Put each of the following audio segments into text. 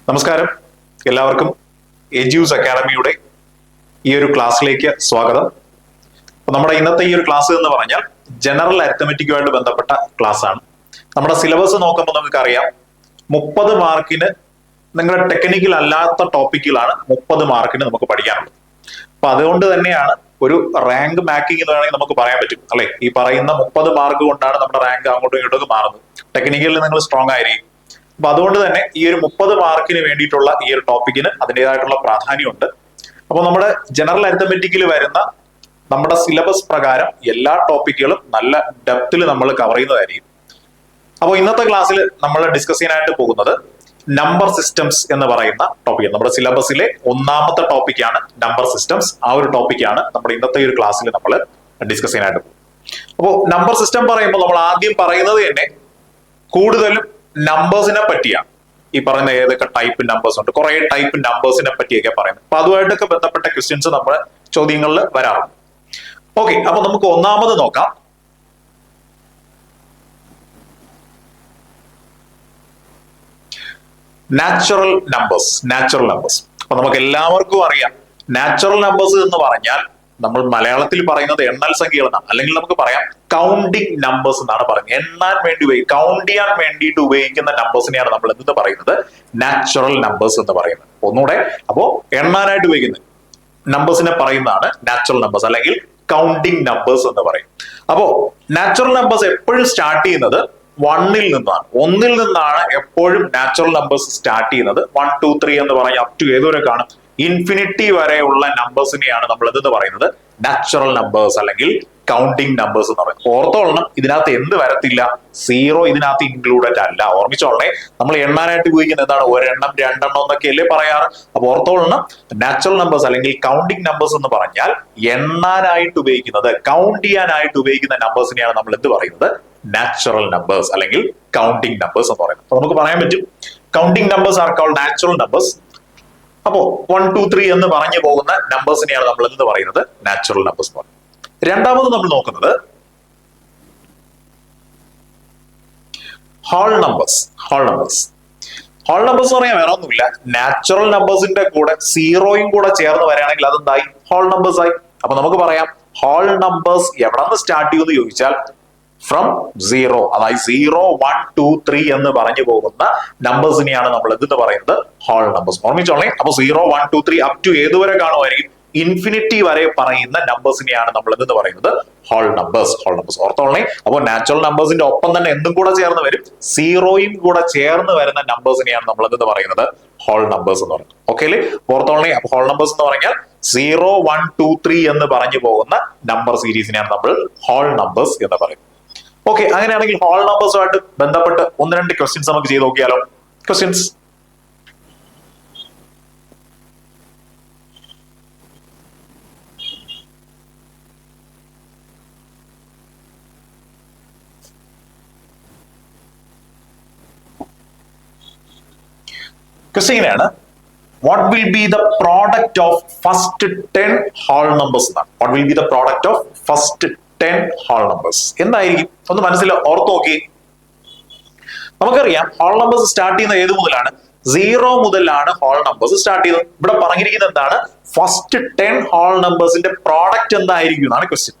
നമസ്കാരം, എല്ലാവർക്കും എജ്യൂസ് അക്കാഡമിയുടെ ഈ ഒരു ക്ലാസ്സിലേക്ക് സ്വാഗതം. നമ്മുടെ ഇന്നത്തെ ഈ ഒരു ക്ലാസ് എന്ന് പറഞ്ഞാൽ ജനറൽ അരിത്തമെറ്റിക്കുമായിട്ട് ബന്ധപ്പെട്ട ക്ലാസ് ആണ്. നമ്മുടെ സിലബസ് നോക്കുമ്പോൾ നമുക്ക് അറിയാം 30 മാർക്കിന് നിങ്ങളുടെ ടെക്നിക്കൽ അല്ലാത്ത ടോപ്പിക്കുകളാണ് 30 മാർക്കിന് നമുക്ക് പഠിക്കാനുള്ളത്. അപ്പൊ അതുകൊണ്ട് തന്നെയാണ് ഒരു റാങ്ക് മാക്കിംഗ് എന്ന് വേണമെങ്കിൽ നമുക്ക് പറയാൻ പറ്റും അല്ലെ. ഈ പറയുന്ന 30 മാർക്ക് കൊണ്ടാണ് നമ്മുടെ റാങ്ക് അങ്ങോട്ടും ഇങ്ങോട്ടും മാറുന്നത്. ടെക്നിക്കലിൽ നിങ്ങൾ സ്ട്രോങ് ആയിരിക്കും. അപ്പൊ അതുകൊണ്ട് തന്നെ ഈ ഒരു 30 മാർക്കിന് വേണ്ടിയിട്ടുള്ള ഈ ഒരു ടോപ്പിക്കിന് അതിൻ്റെതായിട്ടുള്ള പ്രാധാന്യമുണ്ട്. അപ്പൊ നമ്മുടെ ജനറൽ അരിത്തമെറ്റിക്കിൽ വരുന്ന നമ്മുടെ സിലബസ് പ്രകാരം എല്ലാ ടോപ്പിക്കുകളും നല്ല ഡെപ്തിൽ നമ്മൾ കവർ ചെയ്യുന്നതായിരിക്കും. അപ്പോൾ ഇന്നത്തെ ക്ലാസ്സിൽ നമ്മൾ ഡിസ്കസ് ചെയ്യാനായിട്ട് പോകുന്നത് നമ്പർ സിസ്റ്റംസ് എന്ന് പറയുന്ന ടോപ്പിക്. നമ്മുടെ സിലബസിലെ ഒന്നാമത്തെ ടോപ്പിക്കാണ് നമ്പർ സിസ്റ്റംസ്. ആ ഒരു ടോപ്പിക്കാണ് നമ്മുടെ ഇന്നത്തെ ഈ ഒരു ക്ലാസ്സിൽ നമ്മൾ ഡിസ്കസ് ചെയ്യാനായിട്ട് പോകും. അപ്പോൾ നമ്പർ സിസ്റ്റം പറയുമ്പോൾ നമ്മൾ ആദ്യം പറയുന്നത് തന്നെ കൂടുതലും നമ്പേഴ്സിനെ പറ്റിയാണ്. ഈ പറയുന്ന ഏതൊക്കെ ടൈപ്പ് നമ്പേഴ്സ് ഉണ്ട്, കുറെ ടൈപ്പ് നമ്പേഴ്സിനെ പറ്റിയൊക്കെ പറയുന്നത്. അപ്പൊ അതുമായിട്ടൊക്കെ ബന്ധപ്പെട്ട ക്വസ്റ്റ്യൻസ് നമ്മുടെ ചോദ്യങ്ങളിൽ വരാറുണ്ട്. ഓക്കെ, അപ്പൊ നമുക്ക് ഒന്നാമത് നോക്കാം. Natural numbers. അപ്പൊ നമുക്ക് എല്ലാവർക്കും അറിയാം നാച്ചുറൽ നമ്പേഴ്സ് എന്ന് പറഞ്ഞാൽ നമ്മൾ മലയാളത്തിൽ പറയുന്നത് എണ്ണൽ സംഖ്യകൾ എന്നാണ്, അല്ലെങ്കിൽ നമുക്ക് പറയാം കൗണ്ടിങ് നമ്പേഴ്സ് എന്നാണ് പറയുന്നത്. എണ്ണാൻ വേണ്ടി കൗണ്ട് ചെയ്യാൻ വേണ്ടിയിട്ട് ഉപയോഗിക്കുന്ന നമ്പേഴ്സിനെയാണ് നമ്മൾ എന്ത് പറയുന്നത്, നാച്ചുറൽ നമ്പേഴ്സ് എന്ന് പറയുന്നത്. ഒന്നുകൂടെ, അപ്പോ എണ്ണാനായിട്ട് ഉപയോഗിക്കുന്നത് നമ്പേഴ്സിനെ പറയുന്നതാണ് നാച്ചുറൽ നമ്പേഴ്സ് അല്ലെങ്കിൽ കൗണ്ടിങ് നമ്പേഴ്സ് എന്ന് പറയും. അപ്പോ നാച്ചുറൽ നമ്പേഴ്സ് എപ്പോഴും സ്റ്റാർട്ട് ചെയ്യുന്നത് ഒന്നിൽ നിന്നാണ് എപ്പോഴും നാച്ചുറൽ നമ്പേഴ്സ് സ്റ്റാർട്ട് ചെയ്യുന്നത്. 1 2 3 എന്ന് പറഞ്ഞാൽ അപ് ടു ഏതുവരെ കാണും, ഇൻഫിനിറ്റി വരെയുള്ള നമ്പേഴ്സിനെയാണ് നമ്മൾ എന്തെന്ന് പറയുന്നത്, നാച്ചുറൽ നമ്പേഴ്സ് അല്ലെങ്കിൽ കൗണ്ടിങ് നമ്പേഴ്സ് എന്ന് പറയുന്നത്. ഓർത്തോളണം, ഇതിനകത്ത് എന്ത് വരത്തില്ല, സീറോ ഇതിനകത്ത് ഇൻക്ലൂഡഡ് അല്ല. ഓർമ്മിച്ചോളണേ, നമ്മൾ എണ്ണാനായിട്ട് ഉപയോഗിക്കുന്നത് എന്താണ്, ഒരെണ്ണം രണ്ടെണ്ണം എന്നൊക്കെ അല്ലേ പറയാറ്. അപ്പൊ ഓർത്തോളണം, നാച്ചുറൽ നമ്പേഴ്സ് അല്ലെങ്കിൽ കൗണ്ടിങ് നമ്പേഴ്സ് എന്ന് പറഞ്ഞാൽ എണ്ണാനായിട്ട് ഉപയോഗിക്കുന്നത്, കൗണ്ട് ചെയ്യാനായിട്ട് ഉപയോഗിക്കുന്ന നമ്പേഴ്സിനെയാണ് നമ്മൾ എന്ത് പറയുന്നത്, നാച്ചുറൽ നമ്പേഴ്സ് അല്ലെങ്കിൽ കൗണ്ടിങ് നമ്പേഴ്സ് എന്ന് പറയുന്നത്. അപ്പൊ നമുക്ക് പറയാൻ പറ്റും counting numbers are called natural numbers. അപ്പോ 1 2 3 എന്ന് പറഞ്ഞു പോകുന്ന നമ്പേഴ്സിനെയാണ് നമ്മൾ എന്ത് പറയുന്നത്, നാച്ചുറൽ നമ്പേഴ്സ് എന്ന് പറയുന്നത്. രണ്ടാമത് നമ്മൾ നോക്കുന്നത് ഹോൾ നമ്പേഴ്സ് എന്ന് പറയാൻ വേറെ ഒന്നുമില്ല, നാച്ചുറൽ നമ്പേഴ്സിന്റെ കൂടെ സീറോയും കൂടെ ചേർന്ന് വരികയാണെങ്കിൽ അതെന്തായി, ഹോൾ നമ്പേഴ്സ് ആയി. അപ്പൊ നമുക്ക് പറയാം ഹോൾ നമ്പേഴ്സ് എവിടെ നിന്ന് സ്റ്റാർട്ട് ചെയ്യുമെന്ന് ചോദിച്ചാൽ ഫ്രം 0, അതായത് 0 1 2 3 എന്ന് പറഞ്ഞു പോകുന്ന നമ്പേഴ്സിനെയാണ് നമ്മൾ എന്തെന്ന് പറയുന്നത്, ഹോൾ നമ്പേഴ്സ്. ഓർമ്മിച്ചോളേ, അപ്പൊ 0 1 2 3 അപ് ടു ഏതുവരെ കാണുമായിരിക്കും, ഇൻഫിനിറ്റി വരെ പറയുന്ന നമ്പേഴ്സിനെയാണ് നമ്മൾ എന്തെന്ന് പറയുന്നത്, ഹോൾ നമ്പേഴ്സ്. ഓർത്തോളേ, അപ്പോൾ നാച്ചുറൽ നമ്പേഴ്സിന്റെ ഒപ്പം തന്നെ എന്തും കൂടെ ചേർന്ന് വരും, സീറോയും കൂടെ ചേർന്ന് വരുന്ന നമ്പേഴ്സിനെയാണ് നമ്മൾ എന്തെന്ന് പറയുന്നത്, ഹോൾ നമ്പേഴ്സ് എന്ന് പറയുന്നത്. ഓക്കെ അല്ലേ, ഓർത്തോളേ. അപ്പൊ ഹോൾ നമ്പേഴ്സ് എന്ന് പറഞ്ഞാൽ 0 1 2 3 എന്ന് പറഞ്ഞു പോകുന്ന നമ്പർ സീരീസിനെയാണ് നമ്മൾ ഹോൾ നമ്പേഴ്സ് എന്ന് പറയുന്നത്. ഓക്കെ, അങ്ങനെയാണെങ്കിൽ ഹോൾ നമ്പേഴ്സുമായിട്ട് ബന്ധപ്പെട്ട് 1-2 ക്വസ്റ്റ്യൻസ് നമുക്ക് ചെയ്ത് നോക്കിയാലോ. ക്വസ്റ്റ്യൻസ്, ക്വസ്റ്റ്യൻ ഇങ്ങനെയാണ്, what will be the product of first 10 whole numbers എന്നാണ്. What will be the product of first 10 whole numbers എന്തായിരിക്കും, ഒന്ന് മനസ്സിൽ ഓർത്ത് നോക്കി. നമുക്കറിയാം ഹോൾ നമ്പേഴ്സ് സ്റ്റാർട്ട് ചെയ്യുന്നത് ഏത് മുതലാണ്, 0 മുതലാണ് ഹോൾ നമ്പേഴ്സ് സ്റ്റാർട്ട് ചെയ്യുന്നത്. ഇവിടെ പറഞ്ഞിരിക്കുന്നത് എന്താണ്, ഫസ്റ്റ് 10 ഹോൾ നമ്പേഴ്സിന്റെ പ്രോഡക്റ്റ് എന്തായിരിക്കും എന്നാണ് ക്വസ്റ്റ്യൻ.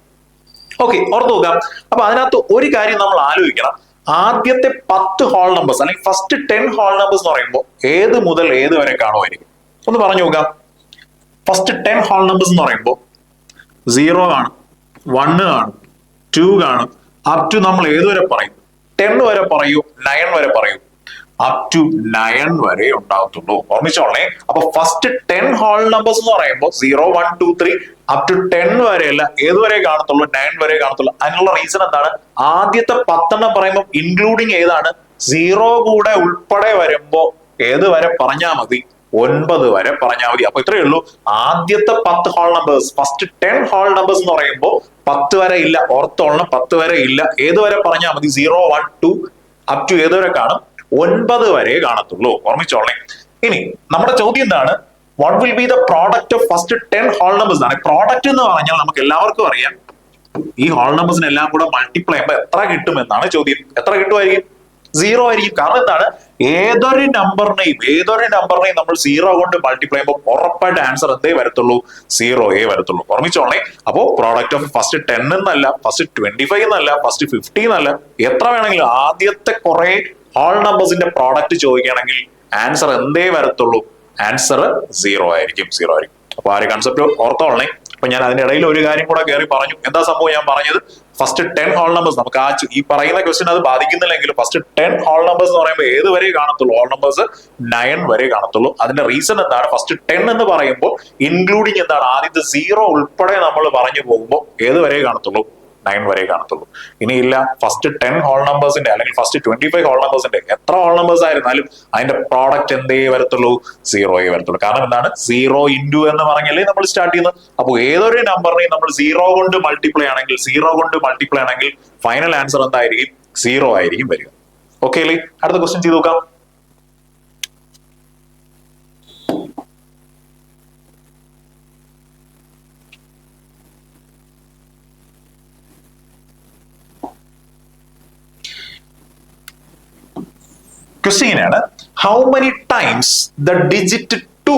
ഓക്കെ, ഓർത്ത് നോക്കാം. അപ്പൊ അതിനകത്ത് ഒരു കാര്യം നമ്മൾ ആലോചിക്കണം, ആദ്യത്തെ 10 ഹോൾ നമ്പേഴ്സ് അല്ലെങ്കിൽ ഫസ്റ്റ് 10 ഹോൾ നമ്പേഴ്സ് എന്ന് പറയുമ്പോൾ ഏത് മുതൽ ഏത് വരെ കാണുമായിരിക്കും, ഒന്ന് പറഞ്ഞു നോക്കാം. ഫസ്റ്റ് 10 ഹോൾ നമ്പേഴ്സ് എന്ന് പറയുമ്പോൾ 0 കാണും, 1 കാണും, 2 കാണും, അപ് ടു നമ്മൾ ഏതുവരെ പറയും, 10 വരെ പറയൂ, 9 വരെ പറയൂ, അപ് ടു 9 വരെ ഉണ്ടാകത്തുള്ളൂ. ഓർമ്മിച്ചോളേ, അപ്പൊ ഫസ്റ്റ് 10 ഹോൾ നമ്പേഴ്സ് എന്ന് പറയുമ്പോൾ 0 1 2 3 അപ് ടു 10 വരെയല്ല, ഏതുവരെ കാണത്തുള്ളൂ, 9 വരെ കാണത്തുള്ളൂ. അതിനുള്ള റീസൺ എന്താണ്, ആദ്യത്തെ 10 പറയുമ്പോൾ ഇൻക്ലൂഡിങ് ഏതാണ്, 0 കൂടെ ഉൾപ്പെടെ വരുമ്പോ ഏത് വരെ പറഞ്ഞാൽ മതി, 9 വരെ പറഞ്ഞാൽ മതി. അപ്പൊ ഇത്രയേ ഉള്ളൂ, ആദ്യത്തെ 10 whole numbers. First 10 whole numbers എന്ന് പറയുമ്പോൾ 10 വരെ ഇല്ല, ഓർത്തോളണം, 10 വരെ ഇല്ല, ഏത് വരെ പറഞ്ഞാൽ മതി, 0 1 2 അപ് ടു ഏതുവരെ കാണും, 9 വരെ കാണത്തുള്ളൂ. ഓർമ്മിച്ചോളേ. ഇനി നമ്മുടെ ചോദ്യം എന്താണ്, what will be the product of first 10 whole numbers ആണ്. പ്രോഡക്റ്റ് എന്ന് പറഞ്ഞാൽ നമുക്ക് എല്ലാവർക്കും അറിയാം, ഈ ഹോൾ നമ്പേഴ്സിനെല്ലാം കൂടെ മൾട്ടിപ്ലൈ ചെയ്യുമ്പോൾ എത്ര കിട്ടും എന്നാണ് ചോദ്യം. എത്ര കിട്ടുമായിരിക്കും, സീറോ ആയിരിക്കും. കാരണം എന്താണ്, ഏതൊരു നമ്പറിനെയും നമ്മൾ സീറോ കൊണ്ട് മൾട്ടിപ്ലൈ ചെയ്യുമ്പോൾ ഉറപ്പായിട്ട് ആൻസർ എന്തേ വരത്തുള്ളൂ, സീറോയേ വരത്തുള്ളൂ. ഓർമ്മിച്ചോളേ. അപ്പോ പ്രോഡക്റ്റ് ഓഫ് ഫസ്റ്റ് 10 എന്നല്ല, ഫസ്റ്റ് 25 എന്നല്ല, ഫസ്റ്റ് 50 എന്നല്ല, എത്ര വേണമെങ്കിലും ആദ്യത്തെ കുറെ ഹോൾ നമ്പേഴ്സിന്റെ പ്രോഡക്റ്റ് ചോദിക്കുകയാണെങ്കിൽ ആൻസർ എന്തേ വരത്തുള്ളൂ, ആൻസർ സീറോ ആയിരിക്കും. അപ്പൊ ആ ഒരു കൺസെപ്റ്റ് ഓർത്തോളണേ. അപ്പൊ ഞാൻ അതിന്റെ ഇടയിൽ ഒരു കാര്യം കൂടെ കയറി പറഞ്ഞു. എന്താ സംഭവം ഞാൻ പറഞ്ഞത്, ഫസ്റ്റ് 10 ഹോൾ നമ്പേഴ്സ് നമുക്ക് ഈ പറയുന്ന ക്വസ്റ്റ്യൻ അത് ബാധിക്കുന്നില്ലെങ്കിൽ ഫസ്റ്റ് 10 ഹോൾ നമ്പേഴ്സ് എന്ന് പറയുമ്പോൾ ഏത് വരെ കാണത്തുള്ളൂ, ഹോൾ നമ്പേഴ്സ് 9 വരെ കാണത്തുള്ളൂ. അതിന്റെ റീസൺ എന്താണ്, ഫസ്റ്റ് 10 എന്ന് പറയുമ്പോൾ ഇൻക്ലൂഡിങ് എന്താണ്, ആദ്യത്തെ സീറോ ഉൾപ്പെടെ നമ്മൾ പറഞ്ഞു പോകുമ്പോൾ ഏത് വരെ കാണത്തുള്ളൂ, 9 വരെ കാണത്തുള്ളൂ. ഇനിയില്ല, ഫസ്റ്റ് 10 ഹോൾ നമ്പേഴ്സിന്റെ അല്ലെങ്കിൽ ഫസ്റ്റ് 25 ഹോൾ നമ്പേഴ്സിന്റെ എത്ര ഹോൾ നമ്പേഴ്സ് ആയിരുന്നാലും അതിന്റെ പ്രോഡക്റ്റ് എന്തേ വരത്തുള്ളൂ, സീറോയെ വരത്തുള്ളൂ. കാരണം എന്താണ്, സീറോ ഇൻറ്റു എന്ന് പറഞ്ഞല്ലേ നമ്മൾ സ്റ്റാർട്ട് ചെയ്യുന്നത്. അപ്പോൾ ഏതൊരു നമ്പറിനെയും നമ്മൾ സീറോ കൊണ്ട് മൾട്ടിപ്ലൈ ആണെങ്കിൽ ഫൈനൽ ആൻസർ എന്തായിരിക്കും, സീറോ ആയിരിക്കും വരിക. ഓക്കെ അല്ലേ? അടുത്ത ക്വസ്റ്റ്യൻ ചെയ്ത് നോക്കാം. Question ആണ്, how many times the digit 2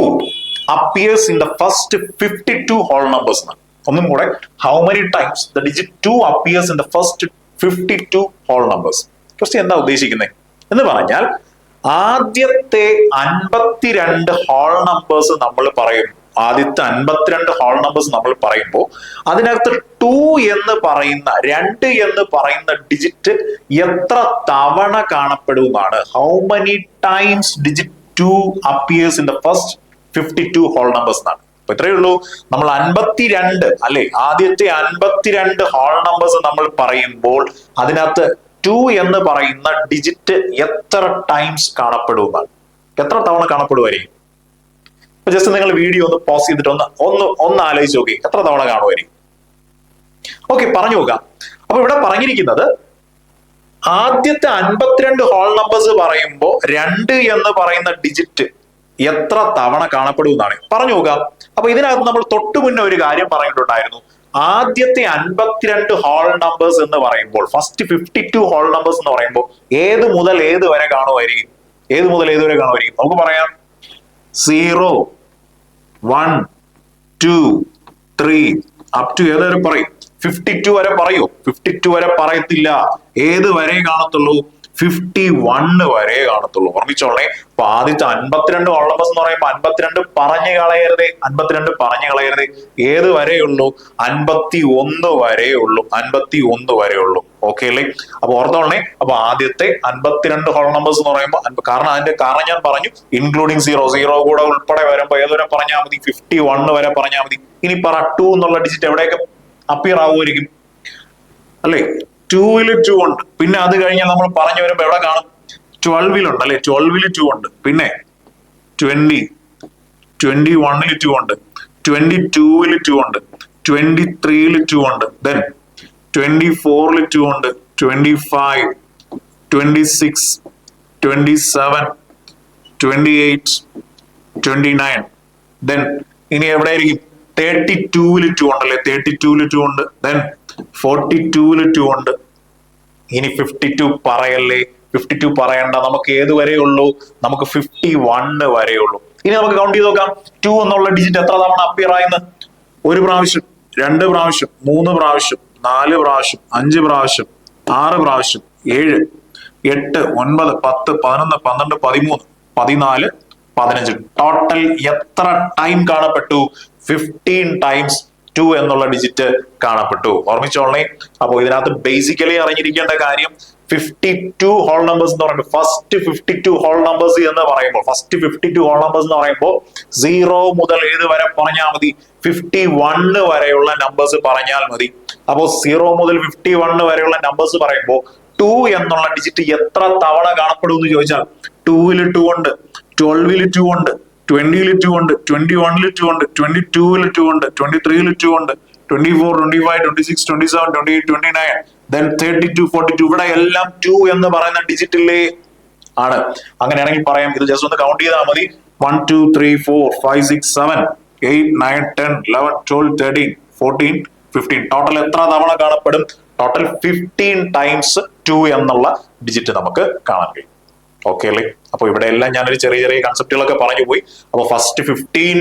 appears in the first 52 whole numbers? ഒന്നും കൂടെ, how many times the digit 2 appears in the first 52 whole numbers? Question എന്താ ഉദ്ദേശിക്കുന്നത് എന്ന് പറഞ്ഞാൽ, ആദ്യത്തെ 52 ഹോൾ നമ്പേഴ്സ് നമ്മൾ പറയും, ആദ്യത്തെ 52 ഹോൾ നമ്പേഴ്സ് നമ്മൾ പറയുമ്പോൾ അതിനകത്ത് 2 എന്ന് പറയുന്ന 2 എന്ന് പറയുന്ന ഡിജിറ്റ് എത്ര തവണ കാണപ്പെടുന്നതാണ്. How many times digit 2 appears in the first 52 whole numbers എന്നാണ്. അപ്പൊ ഇത്രയേ ഉള്ളൂ. നമ്മൾ 52 അല്ലെ, ആദ്യത്തെ 52 ഹോൾ നമ്പേഴ്സ് നമ്മൾ പറയുമ്പോൾ അതിനകത്ത് 2 എന്ന് പറയുന്ന ഡിജിറ്റ് എത്ര ടൈംസ് കാണപ്പെടുന്നതാണ്, എത്ര തവണ കാണപ്പെടുമായിരിക്കും. ജസ്റ്റ് നിങ്ങൾ വീഡിയോ ഒന്ന് പോസ് ചെയ്തിട്ട് ഒന്ന് ആലോചിച്ച് നോക്കി, എത്ര തവണ കാണുമായിരിക്കും. ഓക്കെ, പറഞ്ഞു നോക്കാം. അപ്പൊ ഇവിടെ പറഞ്ഞിരിക്കുന്നത് ആദ്യത്തെ 52 ഹോൾ നമ്പേഴ്സ് പറയുമ്പോൾ 2 എന്ന് പറയുന്ന ഡിജിറ്റ് എത്ര തവണ കാണപ്പെടുമെന്നാണ് പറഞ്ഞു നോക്കാം. അപ്പൊ ഇതിനകത്ത് നമ്മൾ തൊട്ടു മുന്നേ ഒരു കാര്യം പറഞ്ഞിട്ടുണ്ടായിരുന്നു. ആദ്യത്തെ 52 ഹോൾ നമ്പേഴ്സ് എന്ന് പറയുമ്പോൾ, ഫസ്റ്റ് 52 ഹോൾ നമ്പേഴ്സ് എന്ന് പറയുമ്പോൾ ഏത് മുതൽ ഏത് വരെ കാണുമായിരിക്കും, നമുക്ക് പറയാം. 0, 1, 2, 3 അപ് ടു ഏത് വരെ പറയും, 52 വരെ പറയൂ. 52 വരെ പറയത്തില്ല. ഏത് വരെ കാണത്തുള്ളൂ, 51 വരെ കാണത്തുള്ളൂ. ഓർമ്മിച്ചോളേ. അപ്പൊ ആദ്യത്തെ 52 ഹോൾ നമ്പേഴ്സ് എന്ന് പറയുമ്പോൾ 52 പറഞ്ഞു കളയരുത്. ഏത് വരെയുള്ളൂ, 51 വരെയുള്ളൂ. ഓക്കെ അല്ലേ? അപ്പൊ ഓർത്തോളേ. അപ്പൊ ആദ്യത്തെ 52 ഹോൾ നമ്പേഴ്സ് എന്ന് പറയുമ്പോൾ, കാരണം അതിന്റെ കാരണം ഞാൻ പറഞ്ഞു, ഇൻക്ലൂഡിങ് സീറോ കൂടെ ഉൾപ്പെടെ വരുമ്പോൾ ഏതുവരെ പറഞ്ഞാൽ മതി, 51 വരെ പറഞ്ഞാൽ മതി. ഇനി പറ, 2 എന്നുള്ള ഡിജിറ്റ് എവിടെയൊക്കെ അപ്പിയർ ആവുമായിരിക്കും അല്ലെ? 2-ൽ 2 ഉണ്ട്. പിന്നെ അത് കഴിഞ്ഞാൽ നമ്മൾ പറഞ്ഞു വരുമ്പോ എവിടെ കാണും, 12-ലുണ്ട് അല്ലെ? 12-ൽ 2 ഉണ്ട്. പിന്നെ 20, 21-ൽ 2 ഉണ്ട്. 22-ൽ 2 ഉണ്ട്. 23-ൽ 2 ഉണ്ട്. Then 24-ൽ 2 ഉണ്ട്. 25, 26, 27, 28, 29. Then ഇനി എവിടെ ആയിരിക്കും, 32-ൽ 2 ഉണ്ടല്ലേ? 32-ൽ 2 ഉണ്ട്. Then 42-ൽ 2 ഉണ്ട്. ഇനി 52 പറയല്ലേ, 52 പറയണ്ട. നമുക്ക് ഏത് വരെയുള്ളൂ, നമുക്ക് 51 വരെയുള്ളൂ. ഇനി നമുക്ക് കൗണ്ട് ചെയ്ത് നോക്കാം. 2 എന്നുള്ള ഡിജിറ്റ് എത്ര തവണ അപ്പിയർ ആയെന്ന്. 1 പ്രാവശ്യം, 2 പ്രാവശ്യം, 3 പ്രാവശ്യം, 4 പ്രാവശ്യം, 5 പ്രാവശ്യം, 6 പ്രാവശ്യം, 7, 8, 9, 10, 11, 12, 13, 14, 15. ടോട്ടൽ എത്ര ടൈം കാണപ്പെട്ടു, 15 ടൈംസ് 2 എന്നുള്ള ഡിജിറ്റ് കാണപ്പെട്ടു. ഓർമ്മിച്ചോളേ. അപ്പൊ ഇതിനകത്ത് ബേസിക്കലി അറിഞ്ഞിരിക്കേണ്ട കാര്യം, 52 ഹോൾ നമ്പേഴ്സ് എന്ന് പറയുമ്പോൾ, ഫസ്റ്റ് 52 ഹോൾ നമ്പേഴ്സ് എന്ന് പറയുമ്പോൾ 0 മുതൽ ഏത് വരെ പറഞ്ഞാൽ മതി, 51 വരെയുള്ള നമ്പേഴ്സ് പറഞ്ഞാൽ മതി. അപ്പോ 0 മുതൽ 51 വരെയുള്ള നമ്പേഴ്സ് പറയുമ്പോൾ 2 എന്നുള്ള ഡിജിറ്റ് എത്ര തവണ കാണപ്പെടും എന്ന് ചോദിച്ചാൽ, 2-ൽ 2 ഉണ്ട്, 12-ൽ 2 ഉണ്ട്, 20-ൽ 2 ഉണ്ട്, 21-ൽ 2 ഉണ്ട്, 22-ൽ 2 ഉണ്ട്, 23-ൽ 2 ഉണ്ട്, 24, 25, 26, 27, 28, 29, then 32, 42. ഇവിടെ എല്ലാം 2 എന്ന് പറയുന്ന ഡിജിറ്റിലെ ആണ്. അങ്ങനെയാണെങ്കിൽ പറയാം, ഇത് ജസ്റ്റ് ഒന്ന് കൗണ്ട് ചെയ്താൽ മതി. 1, 2, 3, 4, 5, 6, 7, 8, 9, 10, 11, 12, 13, 14, 15. ടോട്ടൽ എത്ര തവണ കാണപ്പെടും? ടോട്ടൽ 15 ടൈംസ് 2 എന്നുള്ള ഡിജിറ്റ് നമുക്ക് കാണാൻ കഴിയും. ഓക്കെ അല്ലേ? അപ്പൊ ഇവിടെ എല്ലാം ഞാനൊരു ചെറിയ ചെറിയ കൺസെപ്റ്റുകളൊക്കെ പറഞ്ഞു പോയി. അപ്പൊ ഫസ്റ്റ് 15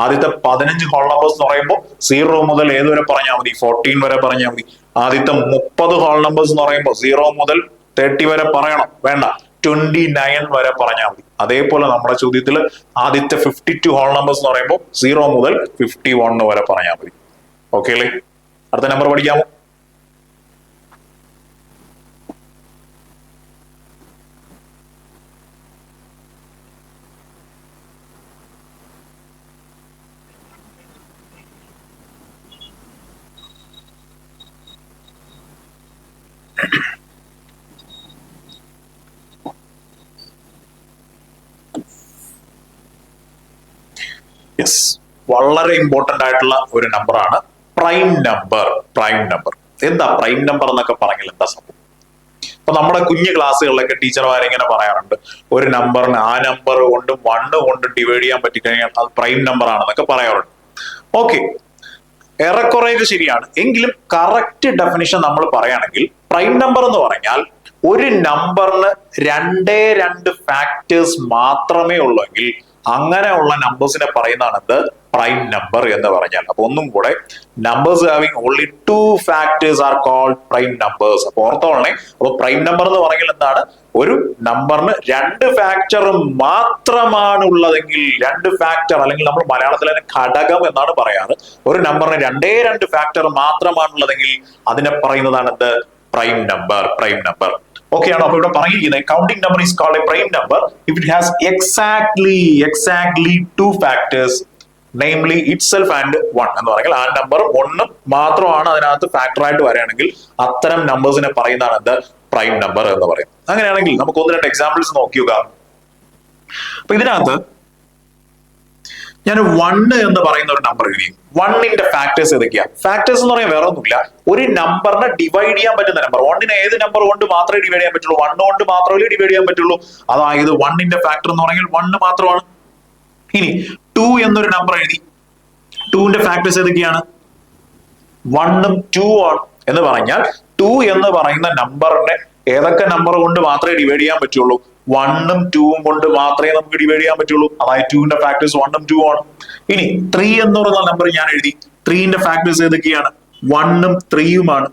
ആദ്യത്തെ 15 ഹോൾ നമ്പേഴ്സ് എന്ന് പറയുമ്പോൾ 0 മുതൽ ഏതുവരെ പറഞ്ഞാൽ മതി? 14 വരെ പറഞ്ഞാൽ മതി. ആദ്യത്തെ 30 ഹോൾ നമ്പേഴ്സ് എന്ന് പറയുമ്പോൾ 0 മുതൽ 30 വരെ പറയണം, വേണ്ട, 29 വരെ പറഞ്ഞാൽ മതി. അതേപോലെ നമ്മുടെ ചോദ്യത്തിൽ ആദ്യത്തെ 52 ഹോൾ നമ്പേഴ്സ് എന്ന് പറയുമ്പോൾ 0 മുതൽ 51 വരെ പറഞ്ഞാൽ മതി. ഓക്കെ അല്ലേ? അടുത്ത നമ്പർ പഠിക്കാമോ? യെസ്, വളരെ ഇമ്പോർട്ടന്റ് ആയിട്ടുള്ള ഒരു നമ്പറാണ് പ്രൈം നമ്പർ. പ്രൈം നമ്പർ എന്താ? പ്രൈം നമ്പർ എന്നൊക്കെ പറഞ്ഞാൽ എന്താ സംഭവം? അപ്പൊ നമ്മുടെ കുഞ്ഞു ക്ലാസ്സുകളിലൊക്കെ ടീച്ചർമാരിങ്ങനെ പറയാറുണ്ട്, ഒരു നമ്പറിന് ആ നമ്പർ കൊണ്ട് 1 കൊണ്ട് ഡിവൈഡ് ചെയ്യാൻ പറ്റിക്കഴിഞ്ഞാൽ അത് പ്രൈം നമ്പർ ആണെന്നൊക്കെ പറയാറുണ്ട്. ഓക്കെ, ഏറെക്കുറെയൊക്കെ ശരിയാണ്. എങ്കിലും കറക്റ്റ് ഡെഫിനിഷൻ നമ്മൾ പറയുകയാണെങ്കിൽ പ്രൈം നമ്പർ എന്ന് പറഞ്ഞാൽ ഒരു നമ്പറിന് 2 ഫാക്ടേഴ്സ് മാത്രമേ ഉള്ളെങ്കിൽ അങ്ങനെയുള്ള നമ്പേഴ്സിനെ പറയുന്നതാണ് എന്ത്? പ്രൈം നമ്പർ എന്ന് പറഞ്ഞാൽ. അപ്പൊ ഒന്നും കൂടെ, numbers having only 2 factors are called prime numbers. അപ്പൊ ഓർത്തോളണേ. അപ്പൊ പ്രൈം നമ്പർ എന്ന് പറഞ്ഞാൽ എന്താണ്? ഒരു നമ്പറിന് 2 ഫാക്ടർ മാത്രമാണ് ഉള്ളതെങ്കിൽ, 2 ഫാക്ടർ, അല്ലെങ്കിൽ നമ്മൾ മലയാളത്തിൽ തന്നെ ഘടകം എന്നാണ് പറയാറ്. ഒരു നമ്പറിന് 2 ഫാക്ടർ മാത്രമാണുള്ളതെങ്കിൽ അതിനെ പറയുന്നതാണ് എന്ത്? Prime number. Prime number. Okay ആണോ? അപ്പൊ ഇവിടെ പറഞ്ഞിരിക്കുന്നത് counting number is called a prime number if it has exactly 2 factors, namely itself and 1 എന്ന് പറഞ്ഞാൽ ആ നമ്പർ 1 മാത്രമാണ് അതിനകത്ത് ഫാക്ടർ ആയിട്ട് വരികയാണെങ്കിൽ അത്തരം നമ്പേഴ്സിനെ പറയുന്നതാണ് എന്ത്? പ്രൈം നമ്പർ എന്ന് പറയും. അങ്ങനെയാണെങ്കിൽ നമുക്ക് 1-2 എക്സാമ്പിൾസ് നോക്കിയുക. അപ്പൊ ഇതിനകത്ത് ഞാൻ 1 എന്ന് പറയുന്ന ഒരു നമ്പർ എഴുതി. 1ന്റെ ഫാക്ടേഴ്സ് ഏതൊക്കെയാ? ഫാക്ടേഴ്സ് എന്ന് പറയാൻ വേറെ ഒന്നുമില്ല, ഒരു നമ്പറിനെ ഡിവൈഡ് ചെയ്യാൻ പറ്റുന്ന നമ്പർ. 1നെ ഏത് നമ്പർ കൊണ്ട് മാത്രമേ ഡിവൈഡ് ചെയ്യാൻ പറ്റുള്ളൂ? 1 കൊണ്ട് മാത്രമേ ഡിവൈഡ് ചെയ്യാൻ പറ്റുള്ളൂ. അതായത് 1ന്റെ ഫാക്ടർ എന്ന് പറഞ്ഞാൽ 1 മാത്രമാണ്. ഇനി 2 എന്നൊരു നമ്പർ എഴുതി. 2ന്റെ ഫാക്ടേഴ്സ് ഏതൊക്കെയാണ്? 1ഉം 2ഉം ആണ്. എന്ന് പറഞ്ഞാൽ 2 എന്ന് പറയുന്ന നമ്പറിനെ ഏതൊക്കെ നമ്പർ കൊണ്ട് മാത്രമേ ഡിവൈഡ് ചെയ്യാൻ പറ്റുള്ളൂ? 1ഉം 2ഉം കൊണ്ട് മാത്രമേ നമുക്ക് ഡിവൈഡ് ചെയ്യാൻ പറ്റുള്ളൂ. അതായത് 2ന്റെ ഫാക്ടേഴ്സ് 1ഉം 2ഉം ആണ്. ഇനി 3 എന്ന് പറയുന്ന നമ്പർ ഞാൻ എഴുതി. 3ന്റെ ഫാക്ടേഴ്സ് ഏതൊക്കെയാണ്? 1ഉം 3ഉം ആണ്.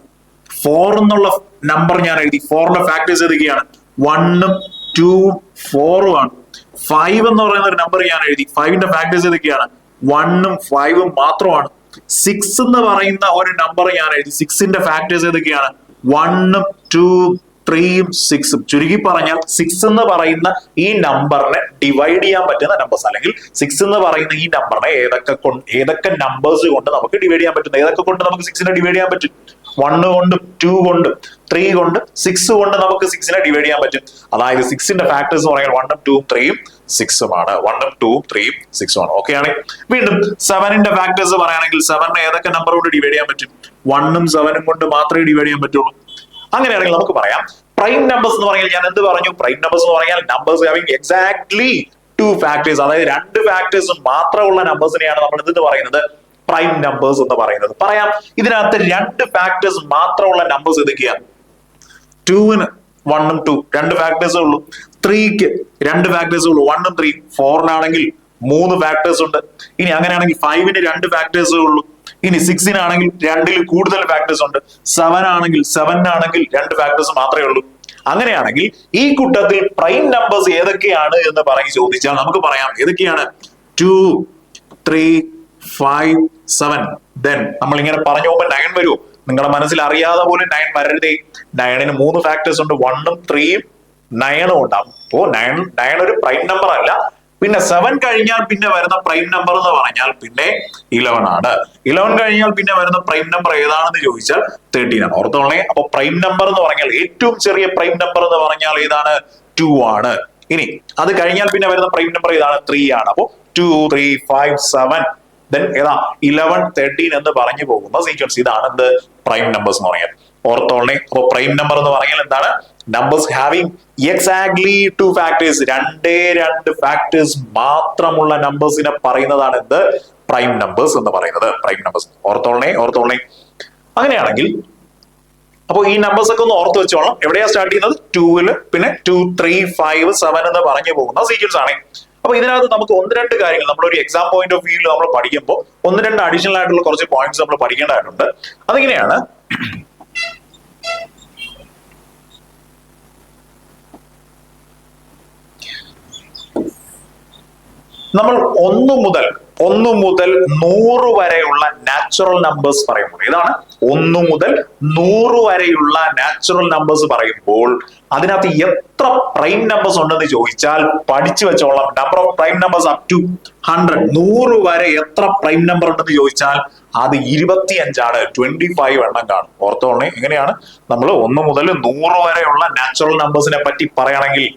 4 എന്നുള്ള നമ്പർ ഞാൻ എഴുതി. 4ന്റെ ഫാക്ടേഴ്സ് ഏതൊക്കെയാണ്? 1ഉം 2ഉം 4ഉം ആണ്. 5 എന്ന് പറയുന്ന ഒരു നമ്പർ ഞാൻ എഴുതി. 5ന്റെ ഫാക്ടേഴ്സ് ഏതൊക്കെയാണ്? 1ഉം 5ഉം മാത്രമാണ്. 6 എന്ന് പറയുന്ന ഒരു നമ്പർ ഞാൻ എഴുതി. 6ന്റെ ഫാക്ടേഴ്സ് ഏതൊക്കെയാണ്? 1ഉം 2ഉം 3ഉം 6ഉം. ചുരുക്കി പറഞ്ഞാൽ 6 എന്ന് പറയുന്ന ഈ നമ്പറിനെ ഡിവൈഡ് ചെയ്യാൻ പറ്റുന്ന നമ്പേഴ്സ്, അല്ലെങ്കിൽ 6 എന്ന് പറയുന്ന ഈ നമ്പറിനെ ഏതൊക്കെ നമ്പേഴ്സ് കൊണ്ട് നമുക്ക് ഡിവൈഡ് ചെയ്യാൻ പറ്റും? ഏതൊക്കെ കൊണ്ട് നമുക്ക് 6നെ ഡിവൈഡ് ചെയ്യാൻ പറ്റും? 1 കൊണ്ട്, 2 കൊണ്ട്, 3 കൊണ്ട്, 6 കൊണ്ട് നമുക്ക് 6നെ ഡിവൈഡ് ചെയ്യാൻ പറ്റും. അതായത് 6ന്റെ ഫാക്ടേഴ്സ് എന്ന് പറഞ്ഞാൽ 1ഉം 2ഉം 3ഉം 6ഉം ആണ്. 1ഉം 2ഉം 3ഉം 6ഉം ആണ്. ഓക്കെ ആണ്. വീണ്ടും 7ന്റെ ഫാക്ടേഴ്സ് പറയുകയാണെങ്കിൽ 7നെ ഏതൊക്കെ നമ്പർ കൊണ്ട് ഡിവൈഡ് ചെയ്യാൻ പറ്റും? 1ഉം 7ഉം കൊണ്ട് മാത്രമേ ഡിവൈഡ് ചെയ്യാൻ പറ്റുള്ളൂ. അങ്ങനെയാണെങ്കിൽ നമുക്ക് പറയാം പ്രൈം നമ്പേഴ്സ് എന്ന് പറഞ്ഞാൽ ഞാൻ എന്ത് പറഞ്ഞു? പ്രൈം നമ്പേഴ്സ് എന്ന് പറഞ്ഞാൽ നമ്പേഴ്സ് ഹാവിംഗ് എക്സാക്ട്ലി 2 ഫാക്ടേഴ്സ്, അതായത് 2 ഫാക്ടേഴ്സ് മാത്രമുള്ള നമ്പേഴ്സിനെയാണ് നമ്മൾ എന്ത് പറയുന്നത്? പ്രൈം നമ്പേഴ്സ് എന്ന് പറയുന്നത്. പറയാം, ഇതിനകത്ത് 2 ഫാക്ടേഴ്സ് മാത്രമുള്ള നമ്പേഴ്സ് ഏതൊക്കെയാണ്? 2ന് 1ഉം 2 2 ഫാക്ടേഴ്സേ ഉള്ളൂ. 3ക്ക് 2 ഫാക്ടേഴ്സേ ഉള്ളൂ, 1ഉം 3. 4നാണെങ്കിൽ 3 ഫാക്ടേഴ്സ് ഉണ്ട്. ഇനി അങ്ങനെയാണെങ്കിൽ 5ന് 2 ഫാക്ടേഴ്സേ ഉള്ളൂ. ഇനി 6നാണെങ്കിൽ 2ൽ കൂടുതൽ ഫാക്ടേഴ്സ് ഉണ്ട്. 7നാണെങ്കിൽ 2 ഫാക്ടേഴ്സ് മാത്രമേ ഉള്ളൂ. അങ്ങനെയാണെങ്കിൽ ഈ കൂട്ടത്തിൽ പ്രൈം നമ്പേഴ്സ് ഏതൊക്കെയാണ് എന്ന് പറഞ്ഞ് ചോദിച്ചാൽ നമുക്ക് പറയാം ഏതൊക്കെയാണ്? 2, 3, 5, 7. ദെൻ നമ്മൾ ഇങ്ങനെ പറഞ്ഞു പോകുമ്പോൾ 9 വരുമോ? നിങ്ങളുടെ മനസ്സിൽ അറിയാതെ പോലും 9 വരരുതേ. 9ന് 3 ഫാക്ടേഴ്സ് ഉണ്ട്, 1ഉം 3ഉം 9ഉം ഉണ്ടാവും. അപ്പോ 9 ഒരു പ്രൈം നമ്പർ അല്ല. പിന്നെ 7 കഴിഞ്ഞാൽ പിന്നെ വരുന്ന പ്രൈം നമ്പർ എന്ന് പറഞ്ഞാൽ പിന്നെ 11 ആണ്. 11 കഴിഞ്ഞാൽ പിന്നെ വരുന്ന പ്രൈം നമ്പർ ഏതാണെന്ന് ചോദിച്ചാൽ 13 ആണ്. ഓർത്തോളേ. അപ്പൊ പ്രൈം നമ്പർ എന്ന് പറഞ്ഞാൽ ഏറ്റവും ചെറിയ പ്രൈം നമ്പർ എന്ന് പറഞ്ഞാൽ ഏതാണ്? 2 ആണ്. ഇനി അത് കഴിഞ്ഞാൽ പിന്നെ വരുന്ന പ്രൈം നമ്പർ ഏതാണ്? 3 ആണ്. അപ്പോ 2, 3, 5, 7. ദെൻ ഏതാ? 11, 13 എന്ന് പറഞ്ഞു പോകുന്ന സീക്വൻസ്. ഇതാണ് എന്ത്? പ്രൈം നമ്പേഴ്സ് എന്ന് പറഞ്ഞാൽ. ഓർത്തോളേ. അപ്പൊ പ്രൈം നമ്പർ എന്ന് പറഞ്ഞാൽ എന്താണ്? Numbers having exactly 2 factors, 2 factors മാത്രമുള്ള നമ്പേഴ്സിനെ പറയുന്നതാണ് എന്ത്? പ്രൈം നമ്പേഴ്സ് എന്ന് പറയുന്നത്. Prime numbers. ഓർത്തോളേ. അങ്ങനെയാണെങ്കിൽ അപ്പോൾ ഈ നമ്പേഴ്സ് ഒക്കെ ഒന്ന് ഓർത്ത് വെച്ചോളാം. എവിടെയാ സ്റ്റാർട്ട് ചെയ്യുന്നത്? 2 പിന്നെ 2, 3, 5, 7 എന്ന് പറഞ്ഞു പോകുന്ന സീക്വൻസ് ആണ്. അപ്പൊ ഇതിനകത്ത് നമുക്ക് ഒന്ന് രണ്ട് കാര്യങ്ങൾ നമ്മളൊരു എക്സാം പോയിന്റ് ഓഫ് വ്യൂവിൽ നമ്മൾ പഠിക്കുമ്പോൾ ഒന്ന് രണ്ട് അഡീഷണൽ ആയിട്ടുള്ള കുറച്ച് പോയിന്റ്സ് നമ്മൾ പഠിക്കേണ്ടതായിട്ടുണ്ട്. അതിങ്ങനെയാണ്. നമ്മൾ 1 മുതൽ 100 വരെയുള്ള നാച്ചുറൽ നമ്പേഴ്സ് പറയുമ്പോൾ, ഇതാണ് 1 മുതൽ 100 വരെയുള്ള നാച്ചുറൽ നമ്പേഴ്സ് പറയുമ്പോൾ അതിനകത്ത് എത്ര പ്രൈം നമ്പേഴ്സ് ഉണ്ടെന്ന് ചോദിച്ചാൽ പഠിച്ചു വെച്ചോളാം. Number of prime numbers up to 100, 100 വരെ എത്ര പ്രൈം നമ്പർ ഉണ്ടെന്ന് ചോദിച്ചാൽ അത് 25 ആണ്. 25 എണ്ണം കാണും. ഓർത്തോളേ, എങ്ങനെയാണ് നമ്മൾ 1 മുതൽ 100 വരെയുള്ള നാച്ചുറൽ നമ്പേഴ്സിനെ പറ്റി പറയുകയാണെങ്കിൽ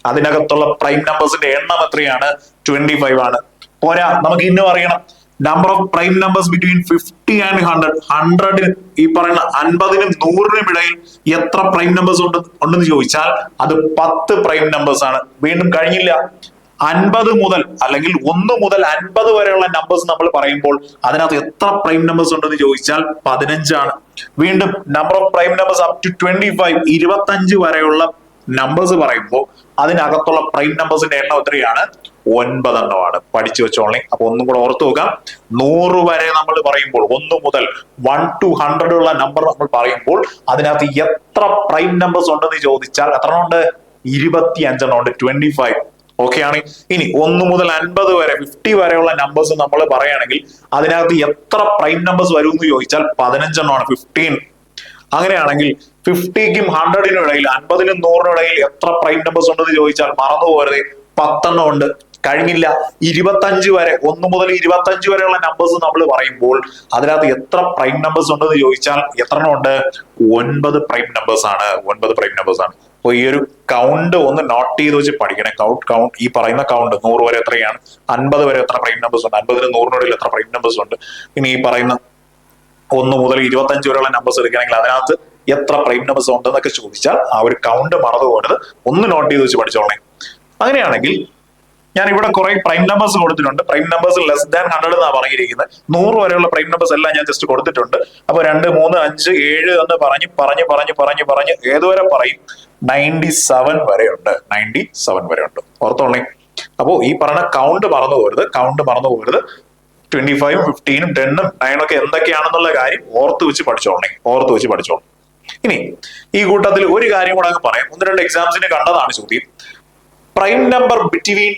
അതിനകത്തുള്ള പ്രൈം നമ്പേഴ്സിന്റെ എണ്ണം എത്രയാണ്? 25 ആണ്. പോരാ, നമുക്ക് ഇന്നും അറിയണം number of prime numbers between 50 and 100. 100 ഈ പറയുന്ന 50നും 100നും ഇടയിൽ എത്ര പ്രൈം നമ്പേഴ്സ് ഉണ്ടെന്ന് ചോദിച്ചാൽ അത് 10 പ്രൈം നമ്പേഴ്സ് ആണ്. വീണ്ടും കഴിഞ്ഞില്ല. 50 മുതൽ അല്ലെങ്കിൽ 1 മുതൽ 50 വരെയുള്ള നമ്പേഴ്സ് നമ്മൾ പറയുമ്പോൾ അതിനകത്ത് എത്ര പ്രൈം നമ്പേഴ്സ് ഉണ്ടെന്ന് ചോദിച്ചാൽ 15 ആണ്. വീണ്ടും number of prime numbers up to 25, 25 വരെയുള്ള നമ്പേഴ്സ് പറയുമ്പോൾ അതിനകത്തുള്ള പ്രൈം നമ്പേഴ്സിന്റെ എണ്ണം എത്രയാണ്? 9 എണ്ണമാണ്. പഠിച്ചു വെച്ചോളേ. അപ്പൊ ഒന്നും കൂടെ ഓർത്തു നോക്കാം. 100 വരെ നമ്മൾ പറയുമ്പോൾ 1 മുതൽ 1 to 100 ഉള്ള നമ്പർ നമ്മൾ പറയുമ്പോൾ അതിനകത്ത് എത്ര പ്രൈം നമ്പേഴ്സ് ഉണ്ടെന്ന് ചോദിച്ചാൽ എത്ര ഉണ്ട്? 25 എണ്ണം ഉണ്ട്. 25. ഓക്കെ ആണ്. ഇനി 1 മുതൽ 50 വരെ 50 വരെയുള്ള നമ്പേഴ്സ് നമ്മൾ പറയുകയാണെങ്കിൽ അതിനകത്ത് എത്ര പ്രൈം നമ്പേഴ്സ് വരും എന്ന് ചോദിച്ചാൽ 15 എണ്ണമാണ്. 15. അങ്ങനെയാണെങ്കിൽ 50ക്കും 100നും ഇടയിൽ 50നും 100നും ഇടയിൽ എത്ര പ്രൈം നമ്പേഴ്സ് ഉണ്ടെന്ന് ചോദിച്ചാൽ മറന്നു പോകരുത്, 10 എണ്ണം ഉണ്ട്. കഴിഞ്ഞില്ല. 25 വരെ 1 മുതൽ 25 വരെയുള്ള നമ്പേഴ്സ് നമ്മൾ പറയുമ്പോൾ അതിനകത്ത് എത്ര പ്രൈം നമ്പേഴ്സ് ഉണ്ടെന്ന് ചോദിച്ചാൽ എത്ര എണ്ണം ഉണ്ട്? 9 പ്രൈം നമ്പേഴ്സ് ആണ്. 9 പ്രൈം നമ്പേഴ്സ് ആണ്. അപ്പൊ ഈ ഒരു കൗണ്ട് ഒന്ന് നോട്ട് ചെയ്ത് വെച്ച് പഠിക്കണേ. കൗണ്ട് ഈ പറയുന്ന കൗണ്ട് 100 വരെ എത്രയാണ്, 50 വരെ എത്ര പ്രൈം നമ്പേഴ്സ് ഉണ്ട്, 50നും 100നും ഇടയിൽ എത്ര പ്രൈം നമ്പേഴ്സ് ഉണ്ട്, ഇനി ഈ പറയുന്ന 1 മുതൽ 25 വരെയുള്ള നമ്പേഴ്സ് എടുക്കുകയാണെങ്കിൽ അതിനകത്ത് എത്ര പ്രൈം നമ്പേഴ്സ് ഉണ്ടെന്നൊക്കെ ചോദിച്ചാൽ ആ ഒരു കൗണ്ട് മറന്നു പോകരുത്. ഒന്ന് നോട്ട് ചെയ്ത് വെച്ച് പഠിച്ചോളേ. അങ്ങനെയാണെങ്കിൽ ഞാൻ ഇവിടെ കുറെ പ്രൈം നമ്പേഴ്സ് കൊടുത്തിട്ടുണ്ട്. പ്രൈം നമ്പേഴ്സ് ലെസ് ദാൻ 100 എന്നാണ് പറഞ്ഞിരിക്കുന്നത്. 100 വരെയുള്ള പ്രൈം നമ്പേഴ്സ് എല്ലാം ഞാൻ ജസ്റ്റ് കൊടുത്തിട്ടുണ്ട്. അപ്പൊ 2, 3, 5, 7 എന്ന് പറഞ്ഞ് ഏതുവരെ പറയും? 97 വരെ ഉണ്ട്. 97 വരെ ഉണ്ട്. ഓർത്തോളേ. അപ്പോ ഈ പറഞ്ഞ കൗണ്ട് മറന്നു പോകരുത്. 25, 15, 10, 9 ഒക്കെ എന്തൊക്കെയാണെന്നുള്ള കാര്യം ഓർത്ത് വെച്ച് പഠിച്ചോളണം. ഇനി ഈ കൂട്ടത്തിൽ ഒരു കാര്യം കൂടെ അങ്ങ് പറയാം. 1-2 എക്സാംസിന് കണ്ടതാണ് ചോദ്യം. പ്രൈം നമ്പർ ബിറ്റ്വീൻ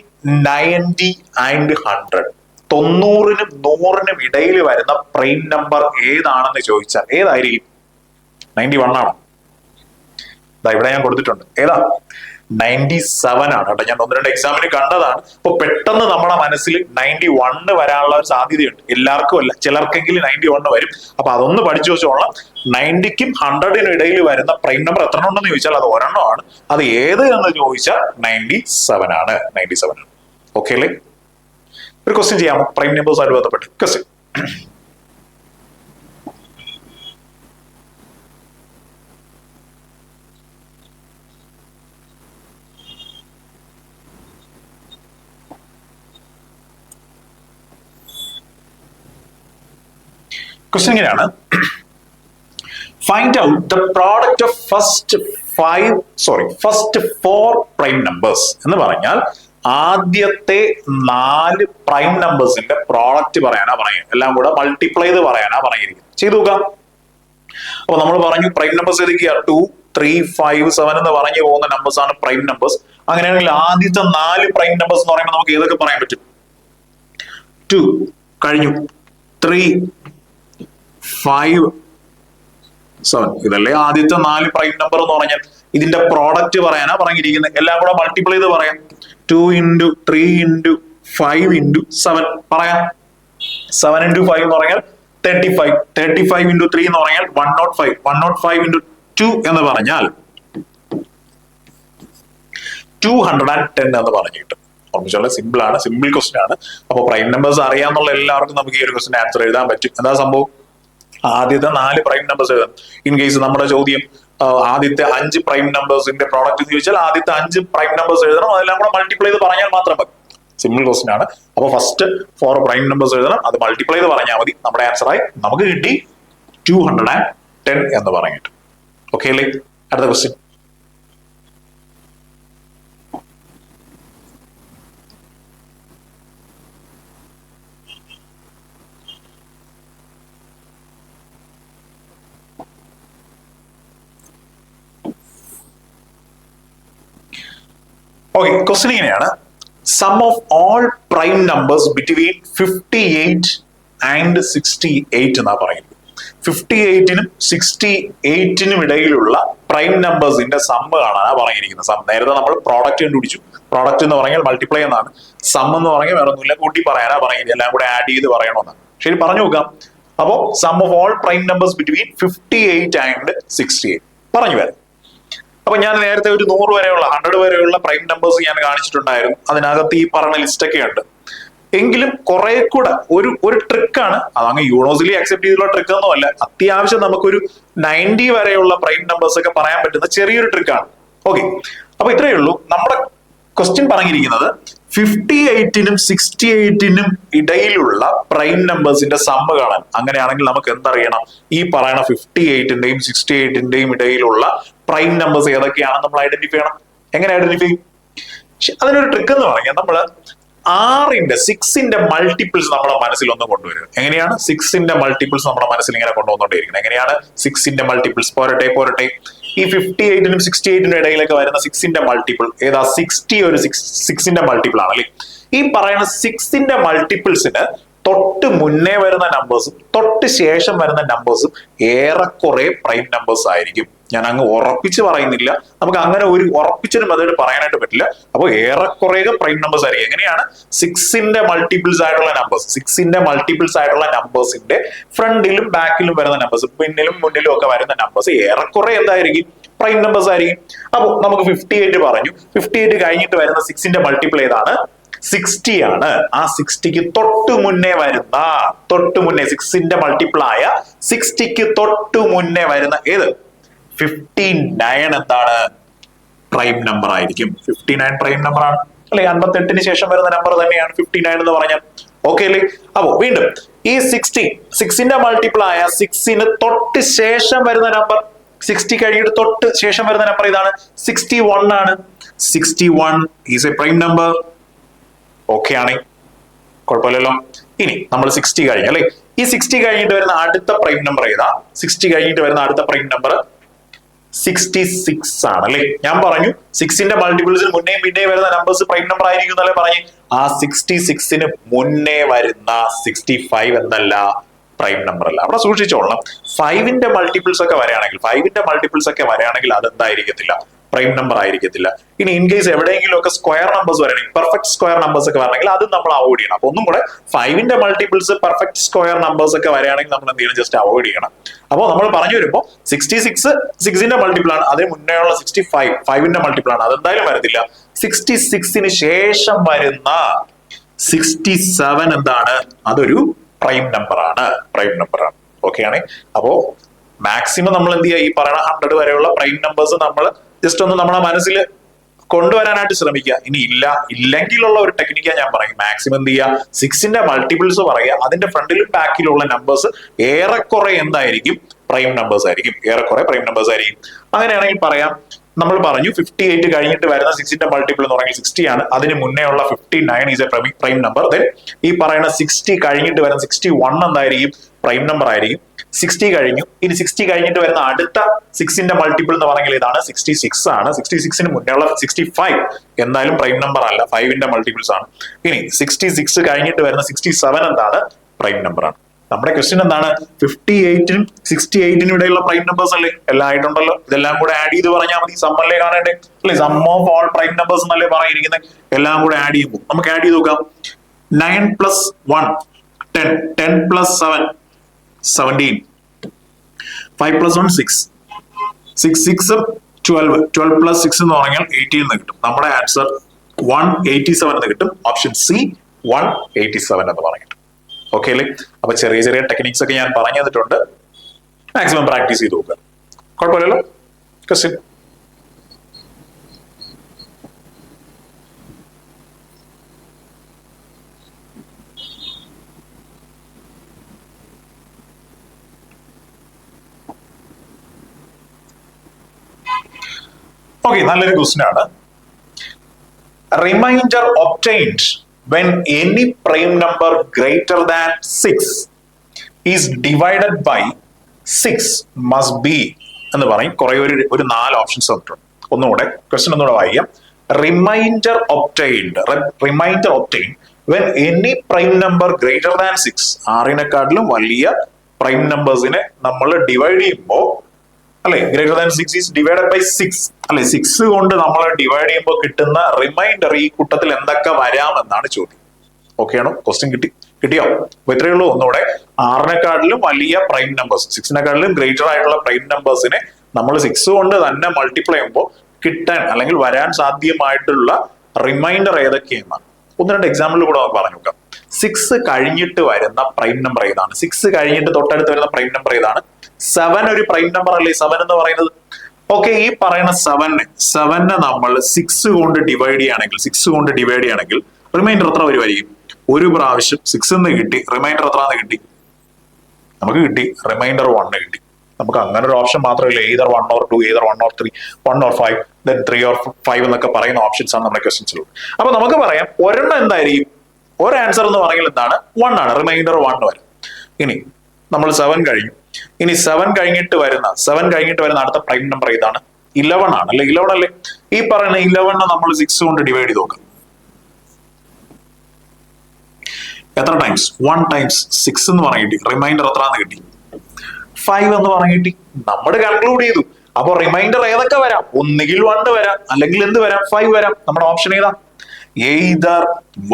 90 ആൻഡ് 100, 90നും 100നും ഇടയിൽ വരുന്ന പ്രൈം നമ്പർ ഏതാണെന്ന് ചോദിച്ചാൽ ഏതായിരിക്കും? 91 ആണോ? ഇവിടെ ഞാൻ കൊടുത്തിട്ടുണ്ട്. ഏതാ? 97 ആണ് കേട്ടോ. ഞാൻ 1-2 എക്സാമിന് കണ്ടതാണ്. അപ്പൊ പെട്ടെന്ന് നമ്മുടെ മനസ്സിൽ 91 വരാനുള്ള ഒരു സാധ്യതയുണ്ട്. എല്ലാവർക്കും അല്ല, ചിലർക്കെങ്കിലും 91 വരും. അപ്പൊ അതൊന്ന് പഠിച്ചു വെച്ചോളാം. 90ക്കും 100നും ഇടയിൽ വരുന്ന പ്രൈം നമ്പർ എത്ര ഉണ്ടെന്ന് ചോദിച്ചാൽ അത് ഒരെണ്ണമാണ്. അത് ഏത് എന്ന് ചോദിച്ചാൽ 97 ആണ്. 97 ആണ്. ഓക്കെ അല്ലേ? ഒരു ക്വസ്റ്റ്യൻ ചെയ്യാമോ പ്രൈം നമ്പേഴ്സുമായിട്ട് ബന്ധപ്പെട്ട്? ക്വസ്റ്റ്യൻ. ക്വസ്റ്റ്യൻ ഇങ്ങനെയാണ്. Find out the product of first 4 prime numbers എന്ന് പറഞ്ഞാൽ ആദ്യത്തെ 4 പ്രൈം നമ്പേഴ്സിന്റെ പ്രോഡക്റ്റ് പറയാനാ പറയുന്നത്. എല്ലാം കൂടെ മൾട്ടിപ്ലൈ ചെയ്ത് പറയാനാ പറഞ്ഞിരിക്കുന്നത്. ചെയ്തു നോക്കാം. അപ്പൊ നമ്മൾ പറഞ്ഞു പ്രൈം നമ്പേഴ്സ് ഏതൊക്കെയാ? 2, 3, 5, 7 എന്ന് പറഞ്ഞു പോകുന്ന നമ്പേഴ്സ് ആണ് പ്രൈം നമ്പേഴ്സ്. അങ്ങനെയാണെങ്കിൽ ആദ്യത്തെ 4 പ്രൈം നമ്പേഴ്സ് എന്ന് പറയുമ്പോൾ നമുക്ക് ഏതൊക്കെ പറയാൻ പറ്റും? 2 കഴിഞ്ഞു, 3, 5, 7. ഇതല്ലേ ആദ്യത്തെ 4 പ്രൈം നമ്പർ എന്ന് പറഞ്ഞാൽ. ഇതിന്റെ പ്രോഡക്റ്റ് പറയാനാ പറഞ്ഞിരിക്കുന്നത്. എല്ലാം കൂടെ മൾട്ടിപ്ലൈ ചെയ്ത് പറയാം. 2 into 3 into 5 into 7 പറയാം. 7 into 5 എന്ന് പറഞ്ഞാൽ 35. 35 into 3 എന്ന് പറഞ്ഞാൽ 105. 105 into 2 എന്ന് പറഞ്ഞാൽ 210 എന്ന് പറഞ്ഞിട്ട്. ഓർമ്മിച്ചുള്ള സിമ്പിൾ ആണ്, സിമ്പിൾ ക്വസ്റ്റ്യൻ ആണ്. അപ്പൊ പ്രൈം നമ്പേഴ്സ് അറിയാന്നുള്ള എല്ലാവർക്കും നമുക്ക് ഈ ഒരു ക്വസ്റ്റ്യൻ ആൻസർ എഴുതാൻ പറ്റും. എന്താ സംഭവം? ആദ്യത്തെ 4 പ്രൈം നമ്പേഴ്സ് എഴുതാം. ഇൻ കേസ് നമ്മുടെ ചോദ്യം ആദ്യത്തെ 5 പ്രൈം നമ്പേഴ്സിന്റെ പ്രോഡക്റ്റ് എന്ന് ചോദിച്ചാൽ ആദ്യത്തെ 5 പ്രൈം നമ്പേഴ്സ് എഴുതണം. അതെല്ലാം കൂടെ മൾട്ടിപ്ലൈ ചെയ്ത് പറഞ്ഞാൽ മാത്രം മതി. സിമ്പിൾ ക്വസ്റ്റ്യൻ ആണ്. അപ്പൊ ഫസ്റ്റ് 4 പ്രൈം നമ്പേഴ്സ് എഴുതണം. അത് മൾട്ടിപ്ലൈ ചെയ്ത് പറഞ്ഞാൽ മതി. നമ്മുടെ ആൻസറായി നമുക്ക് കിട്ടി 210 എന്ന് പറഞ്ഞിട്ട്. ഓക്കെ അല്ലേ? അടുത്ത ക്വസ്റ്റ്യൻ. ഓക്കെ, ക്വസ്റ്റ്യൻ ഇങ്ങനെയാണ്. Sum of all prime numbers between 58 and 68 എന്നാ പറയുന്നത്. 58നും 68നും ഇടയിലുള്ള പ്രൈം നമ്പേഴ്സിന്റെ സമ്മ് കാണാനാണ് പറഞ്ഞിരിക്കുന്നത്. സം നേരത്തെ നമ്മൾ പ്രോഡക്റ്റ് കണ്ടുപിടിച്ചു. പ്രോഡക്റ്റ് എന്ന് പറഞ്ഞാൽ മൾട്ടിപ്ലൈ എന്നാണ്. സം എന്ന് പറഞ്ഞാൽ വേറെ ഒന്നുമില്ല, കൂട്ടി പറയാനാ പറയുന്നത്, എല്ലാം കൂടെ ആഡ് ചെയ്ത് പറയണമെന്നാണ്. ശരി, പറഞ്ഞു നോക്കാം. അപ്പോ sum of all prime numbers between 58 and 68 പറഞ്ഞു വരാം. അപ്പൊ ഞാൻ നേരത്തെ ഒരു 100 വരെയുള്ള 100 വരെയുള്ള പ്രൈം നമ്പേഴ്സ് ഞാൻ കാണിച്ചിട്ടുണ്ടായിരുന്നു. അതിനകത്ത് ഈ പറഞ്ഞ ലിസ്റ്റ് ഒക്കെ ഉണ്ട്. എങ്കിലും കുറെ കൂടെ ഒരു ട്രിക്കാണ് അത്. അങ്ങ് യൂണിവേഴ്സലി അക്സെപ്റ്റ് ചെയ്തിട്ടുള്ള ട്രിക്ക് ഒന്നും അല്ല. അത്യാവശ്യം നമുക്കൊരു 90 വരെയുള്ള പ്രൈം നമ്പേഴ്സ് ഒക്കെ പറയാൻ പറ്റുന്ന ചെറിയൊരു ട്രിക്കാണ്. ഓക്കെ, അപ്പൊ ഇത്രയേ ഉള്ളൂ. നമ്മുടെ ക്വസ്റ്റ്യൻ പറഞ്ഞിരിക്കുന്നത് 58നും 68നും ഇടയിലുള്ള പ്രൈം നമ്പേഴ്സിന്റെ സമ്മ് കാണാൻ. അങ്ങനെയാണെങ്കിൽ നമുക്ക് എന്തറിയണം? ഈ പറയുന്ന 58ന്റെയും 68ന്റെയും ഇടയിലുള്ള പ്രൈം നമ്പേഴ്സ് ഏതൊക്കെയാണെന്ന് നമ്മൾ ഐഡന്റിഫൈ ചെയ്യണം. എങ്ങനെ ഐഡന്റിഫൈ? അതിനൊരു ട്രിക്ക് എന്ന് പറഞ്ഞാൽ നമ്മള് 6ന്റെ മൾട്ടിപ്പിൾസ് നമ്മുടെ മനസ്സിൽ ഒന്ന് കൊണ്ടുവരും. എങ്ങനെയാണ് 6ന്റെ മൾട്ടിപ്പിൾസ് നമ്മുടെ മനസ്സിൽ ഇങ്ങനെ കൊണ്ടുവന്നുകൊണ്ടിരിക്കുന്നത്? എങ്ങനെയാണ് 6ന്റെ മൾട്ടിപ്പിൾസ്? പോരട്ടെ. ഈ 58നും 68നും ഇടയിലൊക്കെ വരുന്ന 6ന്റെ മൾട്ടിപ്പിൾ ഏതാ? 60 ഒരു 6ന്റെ മൾട്ടിപ്പിൾ ആണല്ലേ. ഈ പറയുന്ന 6ന്റെ മൾട്ടിപ്പിൾസിന് തൊട്ട് മുന്നേ വരുന്ന നമ്പേഴ്സും തൊട്ട് ശേഷം വരുന്ന നമ്പേഴ്സും ഏറെക്കുറെ പ്രൈം നമ്പേഴ്സ് ആയിരിക്കും. ഞാൻ അങ്ങ് ഉറപ്പിച്ച് പറയുന്നില്ല, നമുക്ക് അങ്ങനെ ഒരു ഉറപ്പിച്ചൊരു മെത്തേഡ് പറയാനായിട്ട് പറ്റില്ല. അപ്പോൾ ഏറെക്കുറെ പ്രൈം നമ്പേഴ്സ് ആയിരിക്കും. എങ്ങനെയാണ്? 6ന്റെ മൾട്ടിപ്പിൾസ് ആയിട്ടുള്ള നമ്പേഴ്സ്, 6ന്റെ മൾട്ടിപ്പിൾസ് ആയിട്ടുള്ള നമ്പേഴ്സിന്റെ ഫ്രണ്ടിലും ബാക്കിലും വരുന്ന നമ്പേഴ്സ്, പിന്നിലും മുന്നിലും ഒക്കെ വരുന്ന നമ്പേഴ്സ് ഏറെക്കുറെ എന്തായിരിക്കും? പ്രൈം നമ്പേഴ്സ് ആയിരിക്കും. അപ്പോൾ നമുക്ക് 58 പറഞ്ഞു. 58 കഴിഞ്ഞിട്ട് വരുന്ന 6ന്റെ മൾട്ടിപ്പിൾ ഏതാണ്? 60 ആണ്. ആ 60ക്ക് തൊട്ട് മുന്നേ വരുന്ന 6ന്റെ മൾട്ടിപ്പിൾ ആയ 60ക്ക് തൊട്ട് മുന്നേ വരുന്ന ഏത്? 59 എന്താണ്? പ്രൈം നമ്പർ ആയിരിക്കും. 59 പ്രൈം നമ്പർ ആണ് അല്ലെ? 58ന് ശേഷം വരുന്ന നമ്പർ തന്നെയാണ് 59 എന്ന് പറഞ്ഞാൽ. ഓക്കെ അല്ലേ? അപ്പോ വീണ്ടും ഈ 6ന്റെ മൾട്ടിപ്പിൾ ആയ 6ന് തൊട്ട് ശേഷം വരുന്ന നമ്പർ, 60 കഴിഞ്ഞിട്ട് തൊട്ട് ശേഷം വരുന്ന നമ്പർ ഇതാണ്, 61 ആണ്. 61 is A prime number. Okay ആണ്, കുഴപ്പമില്ലല്ലോ. ഇനി നമ്മൾ 60 കഴിഞ്ഞു അല്ലെ? ഈ 60 കഴിഞ്ഞിട്ട് വരുന്ന അടുത്ത പ്രൈം നമ്പർ ഏതാ? 60 കഴിഞ്ഞിട്ട് വരുന്ന അടുത്ത പ്രൈം നമ്പർ 66 ആണ് അല്ലെ? ഞാൻ പറഞ്ഞു 6ന്റെ മൾട്ടിപ്പിൾസിന് മുന്നേ പിന്നേ വരുന്ന നമ്പേഴ്സ് പ്രൈം നമ്പർ ആയിരിക്കും എന്നല്ലേ പറഞ്ഞു. ആ 66ന് മുന്നേ വരുന്ന 65 എന്നല്ല, പ്രൈം നമ്പർ അല്ല. അവിടെ സൂക്ഷിച്ചോളണം. 5ന്റെ മൾട്ടിപ്പിൾസ് ഒക്കെ വരികയാണെങ്കിൽ അതെന്തായിരിക്കത്തില്ല? പ്രൈം നമ്പർ ആയിരിക്കത്തില്ല. ഇനി ഇൻ കേസ് എവിടെയെങ്കിലും ഒക്കെ സ്ക്വയർ നമ്പേഴ്സ് വരണമെങ്കിൽ, പെർഫെക്റ്റ് സ്ക്വയർ നമ്പേഴ്സ് ഒക്കെ വരണമെങ്കിൽ അത് നമ്മൾ അവോയ്ഡ് ചെയ്യണം. അപ്പൊ ഒന്നും കൂടെ 5ന്റെ മൾട്ടിപ്പിൾസ് പെർഫെക്റ്റ് സ്ക്വയർ നമ്പേഴ്സ് ഒക്കെ വരികയാണെങ്കിൽ നമ്മൾ എന്ത് ചെയ്യണം? ജസ്റ്റ് അവോയ്ഡ് ചെയ്യണം. അപ്പോൾ നമ്മൾ പറഞ്ഞു വരുമ്പോൾ 66 6ന്റെ മൾട്ടിപ്പിൾ ആണ്, അതിന് മുന്നേ ഉള്ള 65 5ന്റെ മൾട്ടിപ്പിൾ ആണ്, അതെന്തായാലും വരത്തില്ല. 66ന് ശേഷം വരുന്ന 67 എന്താണ്? അതൊരു പ്രൈം നമ്പർ ആണ്. ഓക്കെ ആണ്. അപ്പോ മാക്സിമം നമ്മൾ എന്ത് ചെയ്യുക? ഈ പറയുന്ന 100 വരെയുള്ള പ്രൈം നമ്പേഴ്സ് നമ്മൾ ജസ്റ്റ് ഒന്ന് നമ്മളെ മനസ്സിൽ കൊണ്ടുവരാനായിട്ട് ശ്രമിക്കുക. ഇനി ഇല്ലെങ്കിലുള്ള ഒരു ടെക്നിക്കാണ് ഞാൻ പറയും. മാക്സിമം എന്ത് ചെയ്യുക? 6ന്റെ മൾട്ടിപ്പിൾസ് പറയുക, അതിന്റെ ഫ്രണ്ടിലും ബാക്കിലുള്ള നമ്പേഴ്സ് ഏറെക്കുറെ എന്തായിരിക്കും? പ്രൈം നമ്പേഴ്സ് ആയിരിക്കും. അങ്ങനെയാണെങ്കിൽ പറയാം, നമ്മൾ പറഞ്ഞു 58 കഴിഞ്ഞിട്ട് വരുന്ന 6ന്റെ മൾട്ടിപ്പിൾ എന്ന് പറഞ്ഞാൽ 60 ആണ്. അതിന് മുന്നേ ഉള്ള 59 is A prime number. Then ഈ പറയുന്ന 60 കഴിഞ്ഞിട്ട് വരുന്ന 61 എന്തായിരിക്കും? പ്രൈം നമ്പർ ആയിരിക്കും. 60 കഴിഞ്ഞു. ഇനി 60 കഴിഞ്ഞിട്ട് വരുന്ന അടുത്ത 6ന്റെ മൾട്ടിപ്പിൾ എന്ന് പറഞ്ഞാൽ ഇതാണ്, 66 ആണ്. 66ന് മുന്നേ ഉള്ള 65 എന്തായാലും പ്രൈം നമ്പർ അല്ല, 5ന്റെ മൾട്ടിപ്പിൾസ് ആണ്. ഇനി 66 കഴിഞ്ഞിട്ട് വരുന്ന 67 എന്താണ്? പ്രൈം നമ്പർ ആണ്. നമ്മുടെ ക്വസ്റ്റ്യൻ എന്താണ്? 58നും 68നും ഇടയിലുള്ള പ്രൈം നമ്പേഴ്സ് അല്ലേ? എല്ലാം ആയിട്ടുണ്ടല്ലോ. ഇതെല്ലാം കൂടെ ആഡ് ചെയ്ത് പറഞ്ഞാൽ മതി. സമ്മല്ലേ കാണേണ്ടേ അല്ലെ? Sum of all prime numbers എന്നല്ലേ പറഞ്ഞിരിക്കുന്നത്. എല്ലാം കൂടെ ആഡ് ചെയ്യുമ്പോൾ നമുക്ക് ആഡ് ചെയ്ത് നോക്കാം. 9 + 1 10, 10 + 7 17, 5 + 1 6, 6 12, 12 + 6 എന്ന് പറഞ്ഞാൽ 18 എന്ന് കിട്ടും. നമ്മുടെ ആൻസർ 187 എന്ന് കിട്ടും. ഓപ്ഷൻ സി 187 എന്ന് പറയും. ഓക്കെ അല്ലേ? അപ്പൊ ചെറിയ ടെക്നിക്സ് ഒക്കെ ഞാൻ പറഞ്ഞു തന്നിട്ടുണ്ട്. മാക്സിമം പ്രാക്ടീസ് ചെയ്ത് നോക്കുക. കുഴപ്പമില്ലല്ലോ. ക്വസ്റ്റ്യൻ ഓക്കെ, നല്ലൊരു ക്വസ്റ്റ്യൻ ആണ്. Remainder obtained when any prime number greater than 6 is divided by 6 must be എന്ന് പറയും. കുറെ ഒരു 4 ഓപ്ഷൻസ് തന്നിട്ടുണ്ട്. ഒന്നുകൂടെ ക്വസ്റ്റ്യൻ ഒന്നുകൂടെ വായിക്കാം. Remainder obtained when any prime number greater than 6, 6-നെക്കാട്ടിലും വലിയ പ്രൈം നമ്പേഴ്സിനെ നമ്മൾ ഡിവൈഡ് ചെയ്യുമ്പോൾ, അല്ലെ, greater than 6 is divided by 6, അല്ലെ, 6 കൊണ്ട് നമ്മൾ ഡിവൈഡ് ചെയ്യുമ്പോൾ കിട്ടുന്ന റിമൈൻഡർ ഈ കൂട്ടത്തിൽ എന്തൊക്കെ വരാമെന്നാണ് ചോദ്യം. ഓക്കെ ആണോ? ക്വസ്റ്റ്യൻ കിട്ടിയോ? അപ്പൊ ഇത്രയേ ഉള്ളൂ. ഒന്നുകൂടെ, 6-നെക്കാട്ടിലും വലിയ പ്രൈം നമ്പേഴ്സ്, 6-നെക്കാട്ടിലും ഗ്രേറ്റർ ആയിട്ടുള്ള പ്രൈം നമ്പേഴ്സിനെ നമ്മൾ 6 കൊണ്ട് തന്നെ മൾട്ടിപ്ലൈ ചെയ്യുമ്പോൾ കിട്ടാൻ അല്ലെങ്കിൽ വരാൻ സാധ്യമായിട്ടുള്ള റിമൈൻഡർ ഏതൊക്കെയെന്നാണ്. 1-2 എക്സാമ്പിൾ കൂടെ നമുക്ക് പറഞ്ഞു നോക്കാം. 6 കഴിഞ്ഞിട്ട് വരുന്ന പ്രൈം നമ്പർ ഏതാണ്? 6 കഴിഞ്ഞിട്ട് തൊട്ടടുത്ത് വരുന്ന പ്രൈം നമ്പർ ഏതാണ്? 7 ഒരു പ്രൈം നമ്പർ അല്ലേ 7 എന്ന് പറയുന്നത്? ഓക്കെ, ഈ പറയുന്ന 7നെ നമ്മൾ 6 കൊണ്ട് ഡിവൈഡ് ചെയ്യുകയാണെങ്കിൽ റിമൈൻഡർ എത്ര വരുമായിരിക്കും? ഒരു പ്രാവശ്യം 6 എന്ന് കിട്ടി, റിമൈൻഡർ എത്ര കിട്ടി? നമുക്ക് കിട്ടി റിമൈൻഡർ 1 കിട്ടി. നമുക്ക് അങ്ങനെ ഒരു ഓപ്ഷൻ മാത്രമല്ല, either 1 or 2, either 1 or 3, 1 or 5, then 3 or 5 എന്നൊക്കെ പറയുന്ന ഓപ്ഷൻസ് ആണ് നമ്മുടെ ക്വസ്റ്റ്യൻസിലുള്ളത്. അപ്പൊ നമുക്ക് പറയാം ഒരെണ്ണം എന്തായിരിക്കും? ഒരു ആൻസർ എന്ന് പറയുന്നത് എന്താണ്? 1 ആണ്, റിമൈൻഡർ 1 വരും. ഇനി നമ്മൾ 7 കഴിഞ്ഞു. ഇനി 7 കഴിഞ്ഞിട്ട് വരുന്ന അടുത്ത പ്രൈം നമ്പർ ഏതാണ്? 11 ആണ്, അല്ലെ? 11 അല്ലേ? ഈ പറയുന്ന 11 നമ്മൾ 6 കൊണ്ട് ഡിവൈഡ് ചെയ്ത് നോക്കാം. എത്ര ടൈംസ്? 1 ടൈംസ് 6 എന്ന് പറഞ്ഞിട്ട് റിമൈൻഡർ എത്രന്ന് കിട്ടി? 5 എന്ന് പറഞ്ഞിട്ട് നമ്മൾ കൺക്ലൂഡ് ചെയ്തു. അപ്പൊ റിമൈൻഡർ ഏതൊക്കെ വരാം? ഒന്നുകിൽ 1 വരാം, അല്ലെങ്കിൽ എന്ത് വരാം? 5 വരാം. നമ്മുടെ ഓപ്ഷൻ ഏതാ? either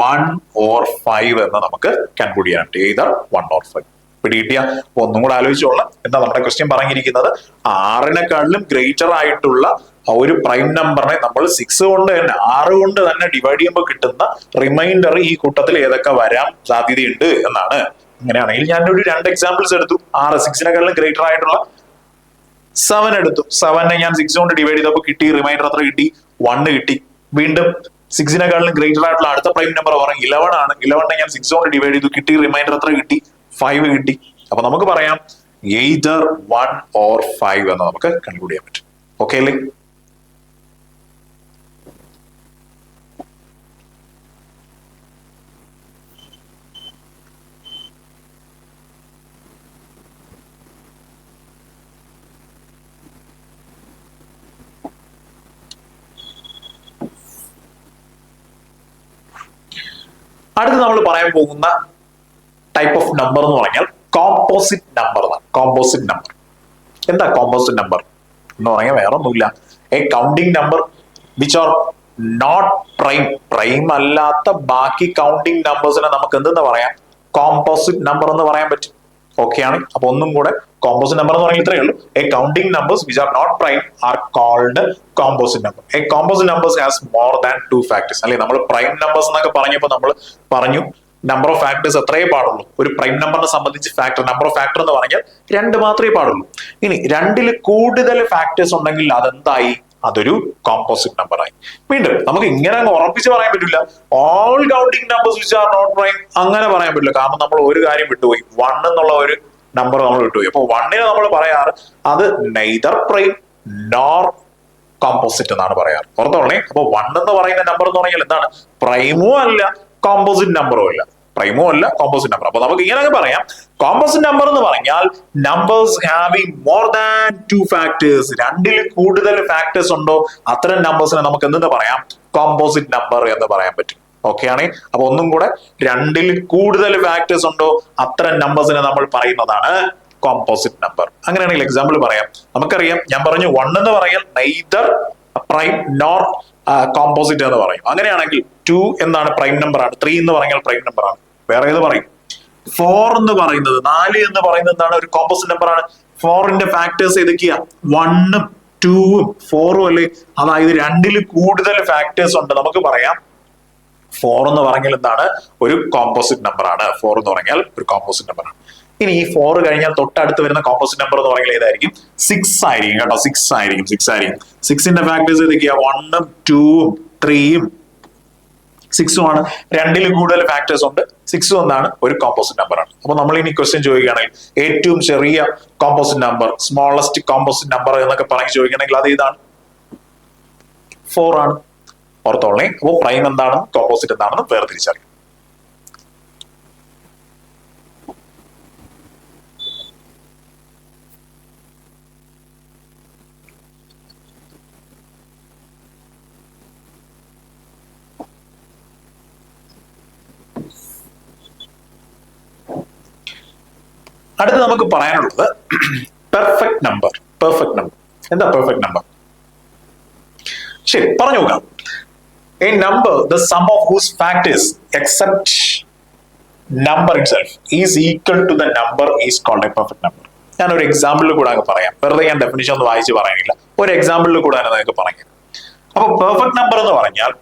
1 or 5 എന്ന് നമുക്ക് കൺക്ലൂഡ് ചെയ്യാൻ. either 1 or 5 പിടികിട്ടിയ. ഒന്നും കൂടെ ആലോചിച്ചോളാം. എന്താ നമ്മുടെ ക്വസ്റ്റ്യൻ പറഞ്ഞിരിക്കുന്നത്? 6-നെക്കാളിലും ഗ്രേറ്റർ ആയിട്ടുള്ള ഒരു പ്രൈം നമ്പറിനെ നമ്മൾ 6 കൊണ്ട് തന്നെ ഡിവൈഡ് ചെയ്യുമ്പോൾ കിട്ടുന്ന റിമൈൻഡർ ഈ കൂട്ടത്തിൽ ഏതൊക്കെ വരാൻ സാധ്യതയുണ്ട് എന്നാണ്. അങ്ങനെയാണെങ്കിൽ ഞാനൊരു 2 എക്സാമ്പിൾസ് എടുത്തു. 6-നെക്കാളിലും ഗ്രേറ്റർ ആയിട്ടുള്ള 7 എടുത്തു. 7നെ ഞാൻ 6 കൊണ്ട് ഡിവൈഡ് ചെയ്തപ്പോൾ കിട്ടി റിമൈൻഡർ എത്ര കിട്ടി? 1 കിട്ടി. വീണ്ടും 6-നെക്കാളിലും ഗ്രേറ്റർ ആയിട്ടുള്ള അടുത്ത പ്രൈം നമ്പർ പറഞ്ഞു 11 ആണ്. 11നെ ഞാൻ 6 കൊണ്ട് ഡിവൈഡ് ചെയ്തു, കിട്ടി റിമൈൻഡർ എത്ര കിട്ടി? 5 കിട്ടി. അപ്പൊ നമുക്ക് പറയാം either 1 or 5 എന്ന് നമുക്ക് കൺക്ലൂഡ് ചെയ്യാൻ പറ്റും. ഓക്കെ അല്ലേ? അടുത്ത് നമ്മൾ പറയാൻ പോകുന്ന ടൈപ്പ് ഓഫ് നമ്പർ എന്ന് പറഞ്ഞാൽ കോമ്പോസിറ്റ് നമ്പർ എന്നാണ്. കോമ്പോസിറ്റ് നമ്പർ എന്താ? കോമ്പോസിറ്റ് നമ്പർ എന്ന് പറഞ്ഞാൽ വേറെ ഒന്നുമില്ല, a counting number which are not prime അല്ലാത്ത ബാക്കി കൗണ്ടിങ് നമ്പേഴ്സിനെ നമുക്ക് എന്തെന്ന് പറയാം? കോമ്പോസിറ്റ് നമ്പർ എന്ന് പറയാൻ പറ്റും. ഓക്കെ ആണ്. അപ്പൊ ഒന്നും കൂടെ, കോമ്പോസിറ്റ് നമ്പർ എന്ന് പറഞ്ഞാൽ ഇത്രയേ ഉള്ളൂ. A counting numbers which are not prime are called composite number. A composite numbers has more than 2 factors. അല്ലെ, നമ്മൾ പ്രൈം നമ്പേഴ്സ് എന്നൊക്കെ പറഞ്ഞപ്പോൾ നമ്മൾ പറഞ്ഞു നമ്പർ ഓഫ് ഫാക്ടേഴ്സ് എത്രയേ പാടുള്ളൂ? ഒരു പ്രൈം നമ്പറിനെ സംബന്ധിച്ച് നമ്പർ ഓഫ് ഫാക്ടർ എന്ന് പറഞ്ഞാൽ 2 മാത്രമേ പാടുള്ളൂ. ഇനി 2-ൽ കൂടുതൽ ഫാക്ടേഴ്സ് ഉണ്ടെങ്കിൽ അതെന്തായി? അതൊരു കോമ്പോസിറ്റ് നമ്പർ ആയി. വീണ്ടും നമുക്ക് ഇങ്ങനെ അങ്ങ് ഉറപ്പിച്ച് പറയാൻ പറ്റില്ല all counting numbers which are not prime, അങ്ങനെ പറയാൻ പറ്റില്ല. കാരണം നമ്മൾ ഒരു കാര്യം വിട്ടുപോയി, 1 എന്നുള്ള ഒരു നമ്പർ നമ്മൾ വിട്ടുപോയി. അപ്പൊ 1-നെ നമ്മൾ പറയാറ് അത് നെയ്തർ പ്രൈം നോർ കോമ്പോസിറ്റ് എന്നാണ് പറയാറ്. ഓർത്തോളേ. അപ്പൊ 1 എന്ന് പറയുന്ന നമ്പർ എന്ന് പറഞ്ഞാൽ എന്താണ്? പ്രൈമോ അല്ല, കോമ്പോസിറ്റ് നമ്പറും അല്ല. പ്രൈമോ അല്ല, കോമ്പോസിറ്റ് നമ്പർ. അപ്പൊ നമുക്ക് ഇങ്ങനെ പറയാം, കോമ്പോസിറ്റ് നമ്പർ എന്ന് പറഞ്ഞാൽ numbers having more than 2 factors. 2-ൽ കൂടുതൽ ഫാക്ടേഴ്സ് ഉണ്ടോ അത്തരം നമ്പേഴ്സിനെ നമുക്ക് എന്തെന്ന് പറയാം? കോമ്പോസിറ്റ് നമ്പർ എന്ന് പറയാൻ പറ്റും. ഓക്കെ ആണ്. അപ്പൊ ഒന്നും കൂടെ, 2-ൽ കൂടുതൽ ഫാക്ടേഴ്സ് ഉണ്ടോ അത്തരം നമ്പേഴ്സിനെ നമ്മൾ പറയുന്നതാണ് കോമ്പോസിറ്റ് നമ്പർ. അങ്ങനെയാണെങ്കിൽ എക്സാമ്പിൾ പറയാം. നമുക്കറിയാം, ഞാൻ പറഞ്ഞു 1 എന്ന് പറയാൻ നെയ്തർ പ്രൈം നോർ കോമ്പോസിറ്റ് എന്ന് പറയും. അങ്ങനെയാണെങ്കിൽ 2 എന്താണ്? പ്രൈം നമ്പർ ആണ്. 3 എന്ന് പറഞ്ഞാൽ പ്രൈം നമ്പർ ആണ്. വേറെ ഏത് പറയും? 4 എന്ന് പറയുന്നത്, 4 എന്ന് പറയുന്നത് എന്താണ്? ഒരു കോമ്പോസിറ്റ് നമ്പർ ആണ്. 4-ന്റെ ഫാക്ടേഴ്സ് ഏതൊക്കെയാ? 1-ഉം 2-ഉം 4-ഉം അല്ലേ? അതായത് 2-ൽ കൂടുതൽ ഫാക്ടേഴ്സ് ഉണ്ട്. നമുക്ക് പറയാം 4 എന്ന് പറഞ്ഞാൽ എന്താണ്? ഒരു കോമ്പോസിറ്റ് നമ്പർ ആണ്. 4 എന്ന് പറഞ്ഞാൽ ഒരു കോമ്പോസിറ്റ് നമ്പർ ആണ്. ഇനി ഈ 4 കഴിഞ്ഞാൽ തൊട്ടടുത്ത് വരുന്ന കോമ്പോസിറ്റ് നമ്പർ എന്ന് പറഞ്ഞാൽ ഏതായിരിക്കും? 6 ആയിരിക്കും കേട്ടോ. 6 ആയിരിക്കും. 6-ന്റെ ഫാക്ടേഴ്സ് ഏതൊക്കെയാ? 1-ഉം 2-ഉം 3-ഉം 6-ഉം ആണ്. 2-ൽ കൂടുതൽ ഫാക്ടേഴ്സ് ഉണ്ട്. 6 എന്താണ്? ഒരു കോമ്പോസിറ്റ് നമ്പർ ആണ്. അപ്പൊ നമ്മൾ ഇനി ക്വസ്റ്റ്യൻ ചോദിക്കുകയാണെങ്കിൽ ഏറ്റവും ചെറിയ composite number, smallest composite number എന്നൊക്കെ പറഞ്ഞ് ചോദിക്കുകയാണെങ്കിൽ അത് ഏതാണ്? 4 ആണ്. ഓർത്തോളേ. അപ്പോൾ പ്രൈം എന്താണെന്നും കോമ്പോസിറ്റ് എന്താണെന്നും വേർതിരിച്ചറിയാം. അടുത്ത് നമുക്ക് പറയാനുള്ളത് പെർഫെക്റ്റ് നമ്പർ. പെർഫെക്റ്റ് നമ്പർ എന്താ? പെർഫെക്റ്റ് നമ്പർ ശരി പറഞ്ഞു നോക്കാം. A number, the sum of whose factors except number itself is equal to the number is called a perfect number. ഞാൻ ഒരു എക്സാമ്പിളിൽ കൂടെ അങ്ങ് പറയാം. വെറുതെ ഞാൻ ഡെഫിനിഷൻ ഒന്നും വായിച്ച് പറയാനില്ല. ഒരു എക്സാമ്പിളിൽ കൂടെ തന്നെ നിങ്ങൾക്ക് പറയാം. അപ്പൊ പെർഫെക്റ്റ് നമ്പർ എന്ന് പറഞ്ഞാൽ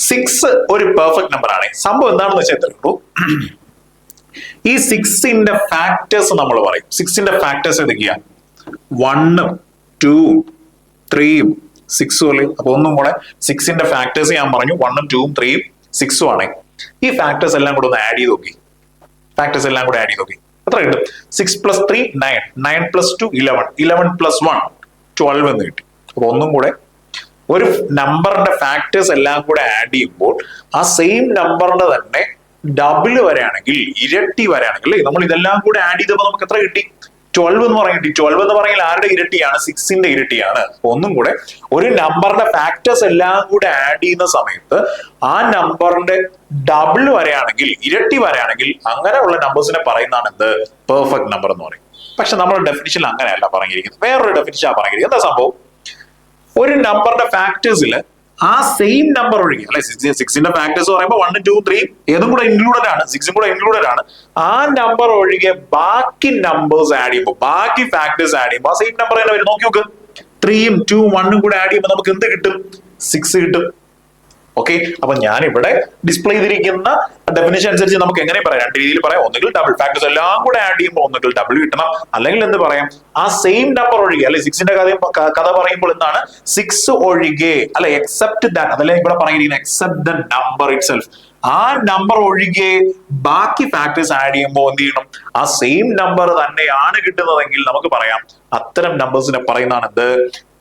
6 ഒരു പെർഫെക്റ്റ് നമ്പർ ആണ്. സംഭവം എന്താണെന്ന് വെച്ചാൽ എത്രയുള്ളൂ, ഈ 6ന്റെ ഫാക്ടേഴ്സ് നമ്മൾ പറയും. 6ന്റെ ഫാക്ടേഴ്സ് ഏതൊക്കെയാ? 1, 2, 3, 6 അല്ലേ? അപ്പൊ ഒന്നും കൂടെ 6ന്റെ ഫാക്ടേഴ്സ് ഞാൻ പറഞ്ഞു. 1, 2, 3, 6 ആണ്. ഈ ഫാക്ടേഴ്സ് എല്ലാം കൂടെ ഒന്ന് ആഡ് ചെയ്ത് നോക്കി. ഫാക്ടേഴ്സ് എല്ലാം കൂടെ ആഡ് ചെയ്ത് നോക്കി. എത്ര കിട്ടും? 6 + 3 9, 9 + 2 11, 11 + 1 12 എന്ന് കിട്ടി. അപ്പൊ ഒന്നും കൂടെ ഒരു നമ്പറിന്റെ ഫാക്ടേഴ്സ് എല്ലാം കൂടെ ആഡ് ചെയ്യുമ്പോൾ ആ സെയിം നമ്പറിന്റെ തന്നെ ഡബിൾ വരെയാണെങ്കിൽ, ഇരട്ടി വരെയാണെങ്കിൽ, നമ്മൾ ഇതെല്ലാം കൂടെ ആഡ് ചെയ്തപ്പോൾ നമുക്ക് എത്ര കിട്ടി? 12 എന്ന് പറയുന്നത്. 12 എന്ന് പറഞ്ഞാൽ ആരുടെ ഇരട്ടിയാണ്? 6ന്റെ ഇരട്ടിയാണ്. ഒന്നും കൂടെ ഒരു നമ്പറിന്റെ ഫാക്ടേഴ്സ് എല്ലാം കൂടെ ആഡ് ചെയ്യുന്ന സമയത്ത് ആ നമ്പറിന്റെ ഡബിൾ വരെയാണെങ്കിൽ, ഇരട്ടി വരെയാണെങ്കിൽ, അങ്ങനെയുള്ള നമ്പേഴ്സിനെ പറയുന്നതാണ് എന്ത്? പെർഫെക്റ്റ് നമ്പർ എന്ന് പറയും. പക്ഷെ നമ്മുടെ ഡെഫിനിഷനിൽ അങ്ങനെയല്ല പറഞ്ഞിരിക്കുന്നത്. വേറൊരു ഡെഫിനിഷനാണ് പറഞ്ഞിരിക്കുന്നത്. എന്താ സംഭവം? ഒരു നമ്പറിന്റെ ഫാക്ടേഴ്സിൽ ആ സെയിം നമ്പർ ഒഴികെ, അല്ലെ 6ന്റെ ഫാക്ടേഴ്സ് പറയുമ്പോൾ 1, 2, 3 ഏതും കൂടെ ഇൻക്ലൂഡഡ് ആണ്, 6ഉം കൂടെ ഇൻക്ലൂഡഡ് ആണ്. ആ നമ്പർ ഒഴികെ ബാക്കി നമ്പേഴ്സ് ആഡ് ചെയ്യുമ്പോൾ, ബാക്കി ഫാക്ടേഴ്സ് ആഡ് ചെയ്യുമ്പോൾ ആ സെയിം നമ്പർ തന്നെ വരും. നോക്കി നോക്ക്, 3ഉം 2ഉം 1ഉം കൂടെ ആഡ് ചെയ്യുമ്പോൾ നമുക്ക് എന്ത് കിട്ടും? 6 കിട്ടും. ഓക്കെ. അപ്പൊ ഞാൻ ഇവിടെ ഡിസ്പ്ലേ ചെയ്തിരിക്കുന്ന ഡെഫിനിഷൻ അനുസരിച്ച് നമുക്ക് എങ്ങനെ പറയാം? രണ്ട് രീതിയിൽ പറയാം. ഒന്നുകിൽ ഡബിൾ ഫാക്ടേഴ്സ് എല്ലാം കൂടെ ആഡ് ചെയ്യുമ്പോൾ ഒന്നുകിൽ ഡബിൾ കിട്ടണം, അല്ലെങ്കിൽ എന്ത് പറയാം? ആ സെയിം നമ്പർ ഒഴികെ, അല്ലെ 6ന്റെ കഥ പറയുമ്പോൾ എന്താണ്? 6 ഒഴികെ, അല്ലെ എക്സെപ്റ്റ് ദാറ്റ്, അതല്ലേ ഇവിടെ പറഞ്ഞിരിക്കുന്നത്, except the number it self. ആ നമ്പർ ഒഴികെ ബാക്കി ഫാക്ടേഴ്സ് ആഡ് ചെയ്യുമ്പോൾ എന്ത് ചെയ്യണം? ആ സെയിം നമ്പർ തന്നെയാണ് കിട്ടുന്നതെങ്കിൽ നമുക്ക് പറയാം അത്തരം നമ്പേഴ്സിനെ പറയുന്നതാണ് എന്ത്?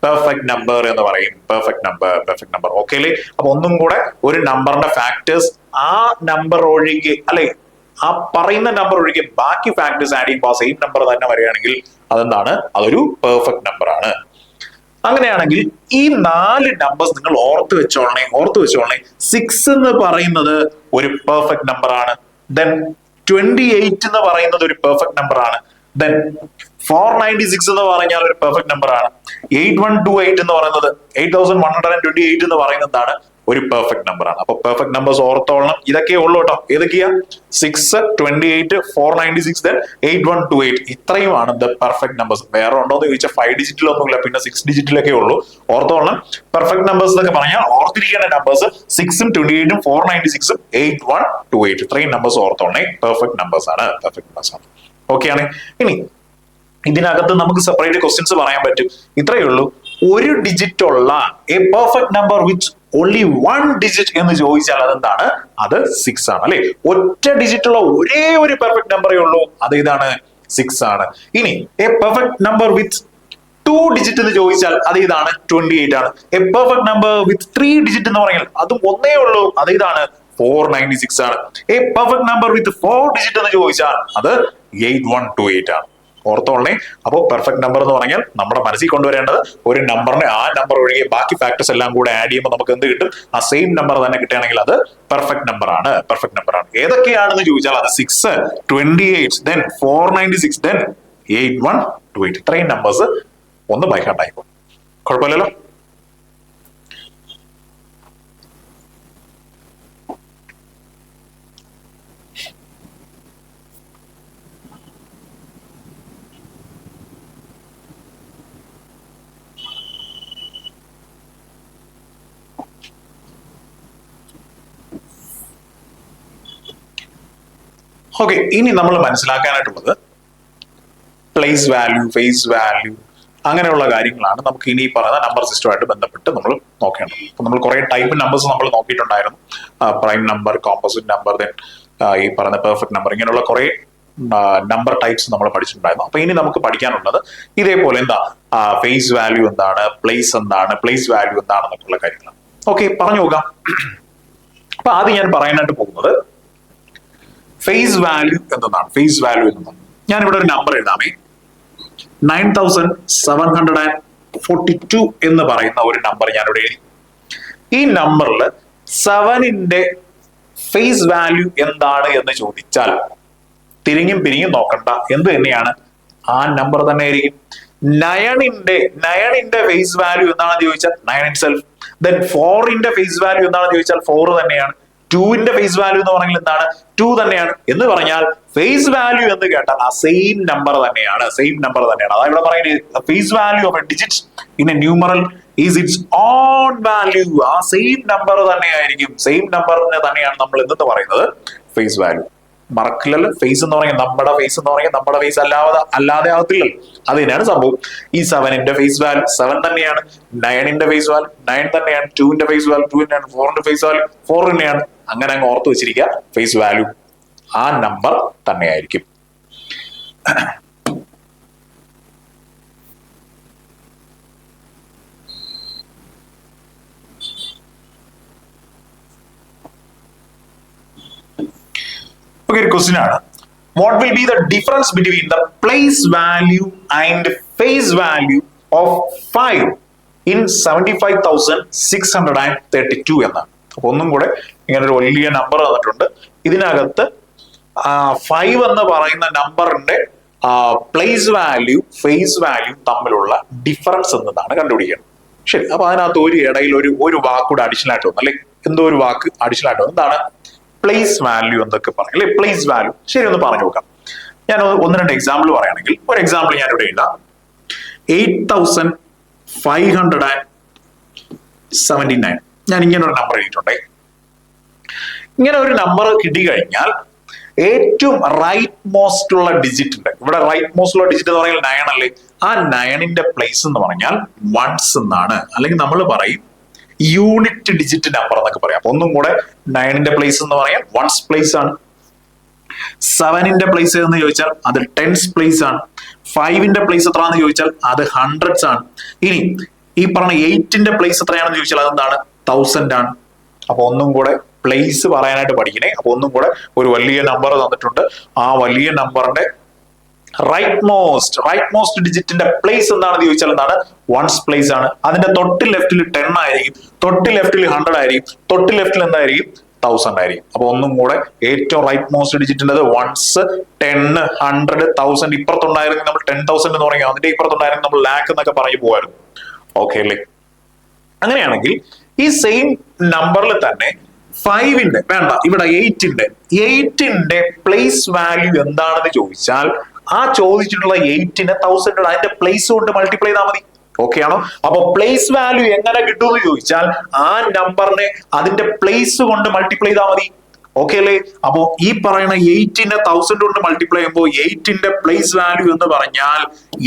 പെർഫെക്റ്റ് നമ്പർ എന്ന് പറയും. Perfect number, perfect number. Okay അല്ലേ? അപ്പൊ ഒന്നും കൂടെ, ഒരു നമ്പറിന്റെ ഫാക്ടേഴ്സ് ആ നമ്പർ ഒഴികെ, അല്ലെ ആ പറയുന്ന നമ്പർ ഒഴികെ ബാക്കി ഫാക്ടേഴ്സ് ആഡ് ചെയ്യുമ്പോൾ ആ സെയിം നമ്പർ തന്നെ വരികയാണെങ്കിൽ അതെന്താണ്? അതൊരു പെർഫെക്റ്റ് നമ്പർ ആണ്. അങ്ങനെയാണെങ്കിൽ ഈ 4 നമ്പേഴ്സ് നിങ്ങൾ ഓർത്ത് വെച്ചോളണേ. 6 എന്ന് പറയുന്നത് ഒരു പെർഫെക്റ്റ് നമ്പർ ആണ്. ദെൻ 28 എന്ന് പറയുന്നത് ഒരു പെർഫെക്റ്റ് നമ്പർ ആണ്. ദെൻ 496 എന്ന് പറഞ്ഞാൽ ഒരു പെർഫെക്റ്റ് നമ്പർ ആണ്. 8128 എന്ന് പറയുന്നത്, 8128 എന്ന് പറയുന്നതാണ് ഒരു പെർഫെക്റ്റ് നമ്പർ ആണ്. അപ്പൊ പെർഫെക്റ്റ് നമ്പേഴ്സ് ഓർത്തോളണം. ഇതൊക്കെ ഉള്ളൂ കേട്ടോ. ഏതൊക്കെയാ? 6, 28, 496, then 8128. ഇത്രയുമാണ് ദ പെർഫെക്റ്റ് നമ്പേഴ്സ്. വേറെ ഉണ്ടോ എന്ന് ചോദിച്ചാൽ 5 ഡിജിറ്റിലൊന്നുമില്ല, പിന്നെ 6 ഡിജിറ്റിലൊക്കെ ഉള്ളൂ. ഓർത്തോളണം. പെർഫെക്റ്റ് നമ്പേഴ്സ് എന്നൊക്കെ പറഞ്ഞാൽ ഓർത്തിരിക്കേണ്ട നമ്പേഴ്സ് 6ഉം 28ഉം 496ഉം 8128. ഇത്രയും നമ്പേഴ്സ് ഓർത്തോളണേ. പെർഫെക്റ്റ് നമ്പേഴ്സ് ആണ്. പെർഫെക്റ്റ് നമ്പേഴ്സ് ആണ്. ഓക്കെ ആണ്. ഇനി ഇതിനകത്ത് നമുക്ക് സെപ്പറേറ്റ് ക്വസ്റ്റ്യൻസ് പറയാൻ പറ്റും. ഇത്രയേ ഉള്ളൂ. ഒരു ഡിജിറ്റ് ഉള്ള A perfect number which only 1 digit എന്ന് ചോദിച്ചാൽ അതെന്താണ്? അത് 6 ആണ്. അല്ലെ? ഒറ്റ ഡിജിറ്റ് ഉള്ള ഒരേ ഒരു പെർഫെക്റ്റ് നമ്പറേ ഉള്ളൂ, അത് ഇതാണ്, 6 ആണ്. ഇനി A perfect number with 2 digit എന്ന് ചോദിച്ചാൽ അത് ഇതാണ്, 28 ആണ്. A perfect number with 3 digit എന്ന് പറഞ്ഞാൽ അതും ഒന്നേ ഉള്ളൂ, അത് ഇതാണ്, 496 ആണ്. A perfect number with 4 digit എന്ന് ചോദിച്ചാൽ അത് 8128 ആണ്. ഓർത്തോളേ. അപ്പോൾ പെർഫെക്റ്റ് നമ്പർ എന്ന് പറഞ്ഞാൽ നമ്മുടെ മനസ്സിൽ കൊണ്ടുവരേണ്ടത് ഒരു നമ്പറിനെ ആ നമ്പർ ഒഴികെ ബാക്കി ഫാക്ടേഴ്സ് എല്ലാം കൂടെ ആഡ് ചെയ്യുമ്പോൾ നമുക്ക് എന്ത് കിട്ടും? ആ സെയിം നമ്പർ തന്നെ കിട്ടുകയാണെങ്കിൽ അത് പെർഫെക്റ്റ് നമ്പർ ആണ്. പെർഫെക്റ്റ് നമ്പർ ആണ്. ഏതൊക്കെയാണെന്ന് ചോദിച്ചാൽ അത് 6, 28, then 496, then 8128. ഇത്രയും നമ്പേഴ്സ് ഒന്ന് ബൈ ഹാർട്ട് ആയിക്കോ. കുഴപ്പമില്ലല്ലോ. ഓക്കെ. ഇനി നമ്മൾ മനസ്സിലാക്കാനായിട്ടുള്ളത് പ്ലേസ് വാല്യൂ, ഫേസ് വാല്യൂ, അങ്ങനെയുള്ള കാര്യങ്ങളാണ് നമുക്ക് ഇനി പറയുന്ന നമ്പർ സിസ്റ്റമായിട്ട് ബന്ധപ്പെട്ട് നമ്മൾ നോക്കേണ്ടത്. അപ്പൊ നമ്മൾ കുറെ ടൈപ്പ് നമ്പേഴ്സ് നമ്മൾ നോക്കിയിട്ടുണ്ടായിരുന്നു. Prime number, composite number, then ഈ പറയുന്ന പെർഫെക്റ്റ് നമ്പർ, ഇങ്ങനെയുള്ള കുറെ നമ്പർ ടൈപ്സ് നമ്മൾ പഠിച്ചിട്ടുണ്ടായിരുന്നു. അപ്പൊ ഇനി നമുക്ക് പഠിക്കാനുള്ളത് ഇതേപോലെ എന്താ ഫേസ് വാല്യൂ എന്താണ്, പ്ലേസ് എന്താണ്, പ്ലേസ് വാല്യൂ എന്താണെന്നൊക്കെയുള്ള കാര്യങ്ങളാണ്. ഓക്കെ, പറഞ്ഞു നോക്കാം. അപ്പൊ ആദ്യം ഞാൻ പറയാനായിട്ട് പോകുന്നത് ഫേസ് വാല്യൂ എന്താണ്. ഫേസ് വാല്യൂ എന്താണ്, ഞാൻ ഇവിടെ ഒരു നമ്പർ എഴുതാമേ. 9742 എന്ന് പറയുന്ന ഒരു നമ്പർ ഞാൻ ഇവിടെ എഴുതി. ഈ നമ്പറിൽ 7ന്റെ ഫേസ് വാല്യൂ എന്താണ് എന്ന് ചോദിച്ചാൽ തിരിഞ്ഞും പിരിഞ്ഞും നോക്കണ്ട, എന്ത് തന്നെയാണ്, ആ നമ്പർ തന്നെ ആയിരിക്കും. നയണിന്റെ ഫേസ് വാല്യൂ എന്താണെന്ന് ചോദിച്ചാൽ 9 itself. ദെൻ 4ന്റെ ഫേസ് വാല്യൂ എന്താണെന്ന് ചോദിച്ചാൽ 4 തന്നെയാണ്. 2ന്റെ ഫേസ് വാല്യൂ എന്ന് പറഞ്ഞാൽ എന്താണ്, 2 തന്നെയാണ്. എന്ന് പറഞ്ഞാൽ ഫേസ് വാല്യൂ എന്ന് കേട്ടാൽ ആ സെയിം നമ്പർ തന്നെയാണ്, സെയിം നമ്പർ തന്നെയാണ്. അതായത് ഇവിടെ പറയുന്നത് face value of a digit in a numeral is its own value. ആ സെയിം നമ്പർ തന്നെയായിരിക്കും, സെയിം നമ്പറിനെ തന്നെയാണ് നമ്മൾ എന്തെന്ന് പറയുന്നത് ഫേസ് വാല്യൂ. മറക്കില്ലല്ലോ, ഫേസ് എന്ന് പറയുന്നത് നമ്മുടെ ഫേസ് എന്ന് പറയുന്നത് നമ്മുടെ ഫേസ് അല്ലാതെ ആകത്തില്ലല്ലോ. അത് തന്നെയാണ് സംഭവം. ഈ 7ന്റെ ഫേസ് വാല്യൂ 7 തന്നെയാണ്, 9ന്റെ ഫേസ് വാല്യൂ 9 തന്നെയാണ്, 2ന്റെ ഫേസ് വാല്യൂ 2 തന്നെയാണ്, 4ന്റെ ഫേസ് വാല്യൂ 4 തന്നെയാണ്. അങ്ങനെ അങ്ങ് ഓർത്ത് വെച്ചിരിക്കുക, ഫേസ് വാല്യൂ ആ നമ്പർ തന്നെയായിരിക്കും. ഓക്കെ, ഒരു ക്വസ്റ്റ്യൻ ആണ്. What will be the difference between the place value and face value of 5 in 75,632 എന്നാണ്. അപ്പൊ ഒന്നും കൂടെ ഇങ്ങനെ ഒരു വലിയ നമ്പർ തന്നിട്ടുണ്ട്. ഇതിനകത്ത് 5 എന്ന് പറയുന്ന നമ്പറിന്റെ പ്ലേസ് വാല്യൂ ഫേസ് വാല്യൂ തമ്മിലുള്ള ഡിഫറൻസ് എന്നതാണ് കണ്ടുപിടിക്കുന്നത്. ശരി, അപ്പൊ അതിനകത്ത് ഒരു ഇടയിൽ ഒരു വാക്കൂടെ അഡീഷണൽ ആയിട്ട് വന്നു, അല്ലെ എന്തോ ഒരു വാക്ക് അഡീഷണൽ ആയിട്ട് വന്നു. എന്താണ് പ്ലേസ് വാല്യൂ എന്നൊക്കെ പറയും, അല്ലെ പ്ലേസ് വാല്യൂ. ശരി, ഒന്ന് പറഞ്ഞു നോക്കാം. ഞാൻ 1-2 എക്സാമ്പിൾ പറയുകയാണെങ്കിൽ, ഒരു എക്സാമ്പിൾ ഞാൻ ഇവിടെ ഇടാം. 8579. ഞാൻ ഇങ്ങനെ ഒരു നമ്പർ എഴുതിയിട്ടുണ്ടേ. ഇങ്ങനെ ഒരു നമ്പർ കിട്ടിക്കഴിഞ്ഞാൽ ഏറ്റവും റൈറ്റ് മോസ്റ്റ് ഉള്ള ഡിജിറ്റ് ഉണ്ട്. ഇവിടെ റൈറ്റ് മോസ്റ്റ് ഉള്ള ഡിജിറ്റ് എന്ന് പറഞ്ഞാൽ 9 അല്ലേ. ആ 9ന്റെ പ്ലേസ് എന്ന് പറഞ്ഞാൽ 1s എന്നാണ്, അല്ലെങ്കിൽ നമ്മൾ പറയും യൂണിറ്റ് ഡിജിറ്റ് നമ്പർ എന്നൊക്കെ പറയാം. അപ്പൊ ഒന്നും കൂടെ 9ന്റെ പ്ലേസ് എന്ന് പറയാൻ 1s പ്ലേസ് ആണ്. 7ന്റെ പ്ലേസ് എന്ന് ചോദിച്ചാൽ അത് 10s പ്ലേസ് ആണ്. 5ന്റെ പ്ലേസ് എത്രയാണെന്ന് ചോദിച്ചാൽ അത് 100s ആണ്. ഇനി ഈ പറഞ്ഞ 8ന്റെ പ്ലേസ് എത്രയാണെന്ന് ചോദിച്ചാൽ അതെന്താണ് 1000 ആണ്. അപ്പൊ ഒന്നും കൂടെ പ്ലേസ് പറയാനായിട്ട് പഠിക്കണേ. അപ്പൊ ഒന്നും കൂടെ ഒരു വലിയ നമ്പർ തന്നിട്ടുണ്ട്. ആ വലിയ നമ്പറിന്റെ റൈറ്റ് മോസ്റ്റ് ഡിജിറ്റിന്റെ പ്ലേസ് എന്താണെന്ന് ചോദിച്ചാൽ എന്താണ് 1s പ്ലേസ് ആണ്. അതിന്റെ തൊട്ട് ലെഫ്റ്റിൽ 10 ആയിരിക്കും, തൊട്ട് ലെഫ്റ്റിൽ 100 ആയിരിക്കും, തൊട്ട് ലെഫ്റ്റിൽ എന്തായിരിക്കും 1000 ആയിരിക്കും. അപ്പൊ ഒന്നും കൂടെ ഏറ്റവും റൈറ്റ് മോസ്റ്റ് ഡിജിറ്റിന്റെ 1s, 10, 100, 1000. ഇപ്പുറത്തുണ്ടായിരുന്നു നമ്മൾ 10,000 എന്ന് പറയുക, അതിന്റെ ഇപ്പുറത്തുണ്ടായിരുന്നു നമ്മൾ ലാക്ക് എന്നൊക്കെ പറഞ്ഞു പോകായിരുന്നു. ഓക്കെ അല്ലേ? അങ്ങനെയാണെങ്കിൽ ഈ സെയിം നമ്പറിൽ തന്നെ 5ന്റെ വേണ്ട, ഇവിടെ 8ന്റെ പ്ലേസ് വാല്യൂ എന്താണെന്ന് ചോദിച്ചാൽ ആ ചോദിച്ചിട്ടുള്ള 8നെ 1000 അതിന്റെ പ്ലേസ് കൊണ്ട് മൾട്ടിപ്ലൈ ചെയ്താൽ മതി. ഓക്കെ ആണോ? അപ്പൊ പ്ലേസ് വാല്യൂ എങ്ങനെ കിട്ടുമെന്ന് ചോദിച്ചാൽ ആ നമ്പറിനെ അതിന്റെ പ്ലേസ് കൊണ്ട് മൾട്ടിപ്ലൈ ചെയ്താൽ മതി. ഓക്കെ അല്ലേ? അപ്പോ ഈ പറയുന്ന 8നെ 1000 കൊണ്ട് മൾട്ടിപ്ലൈ ചെയ്യുമ്പോൾ 8ന്റെ പ്ലേസ് വാല്യൂ എന്ന് പറഞ്ഞാൽ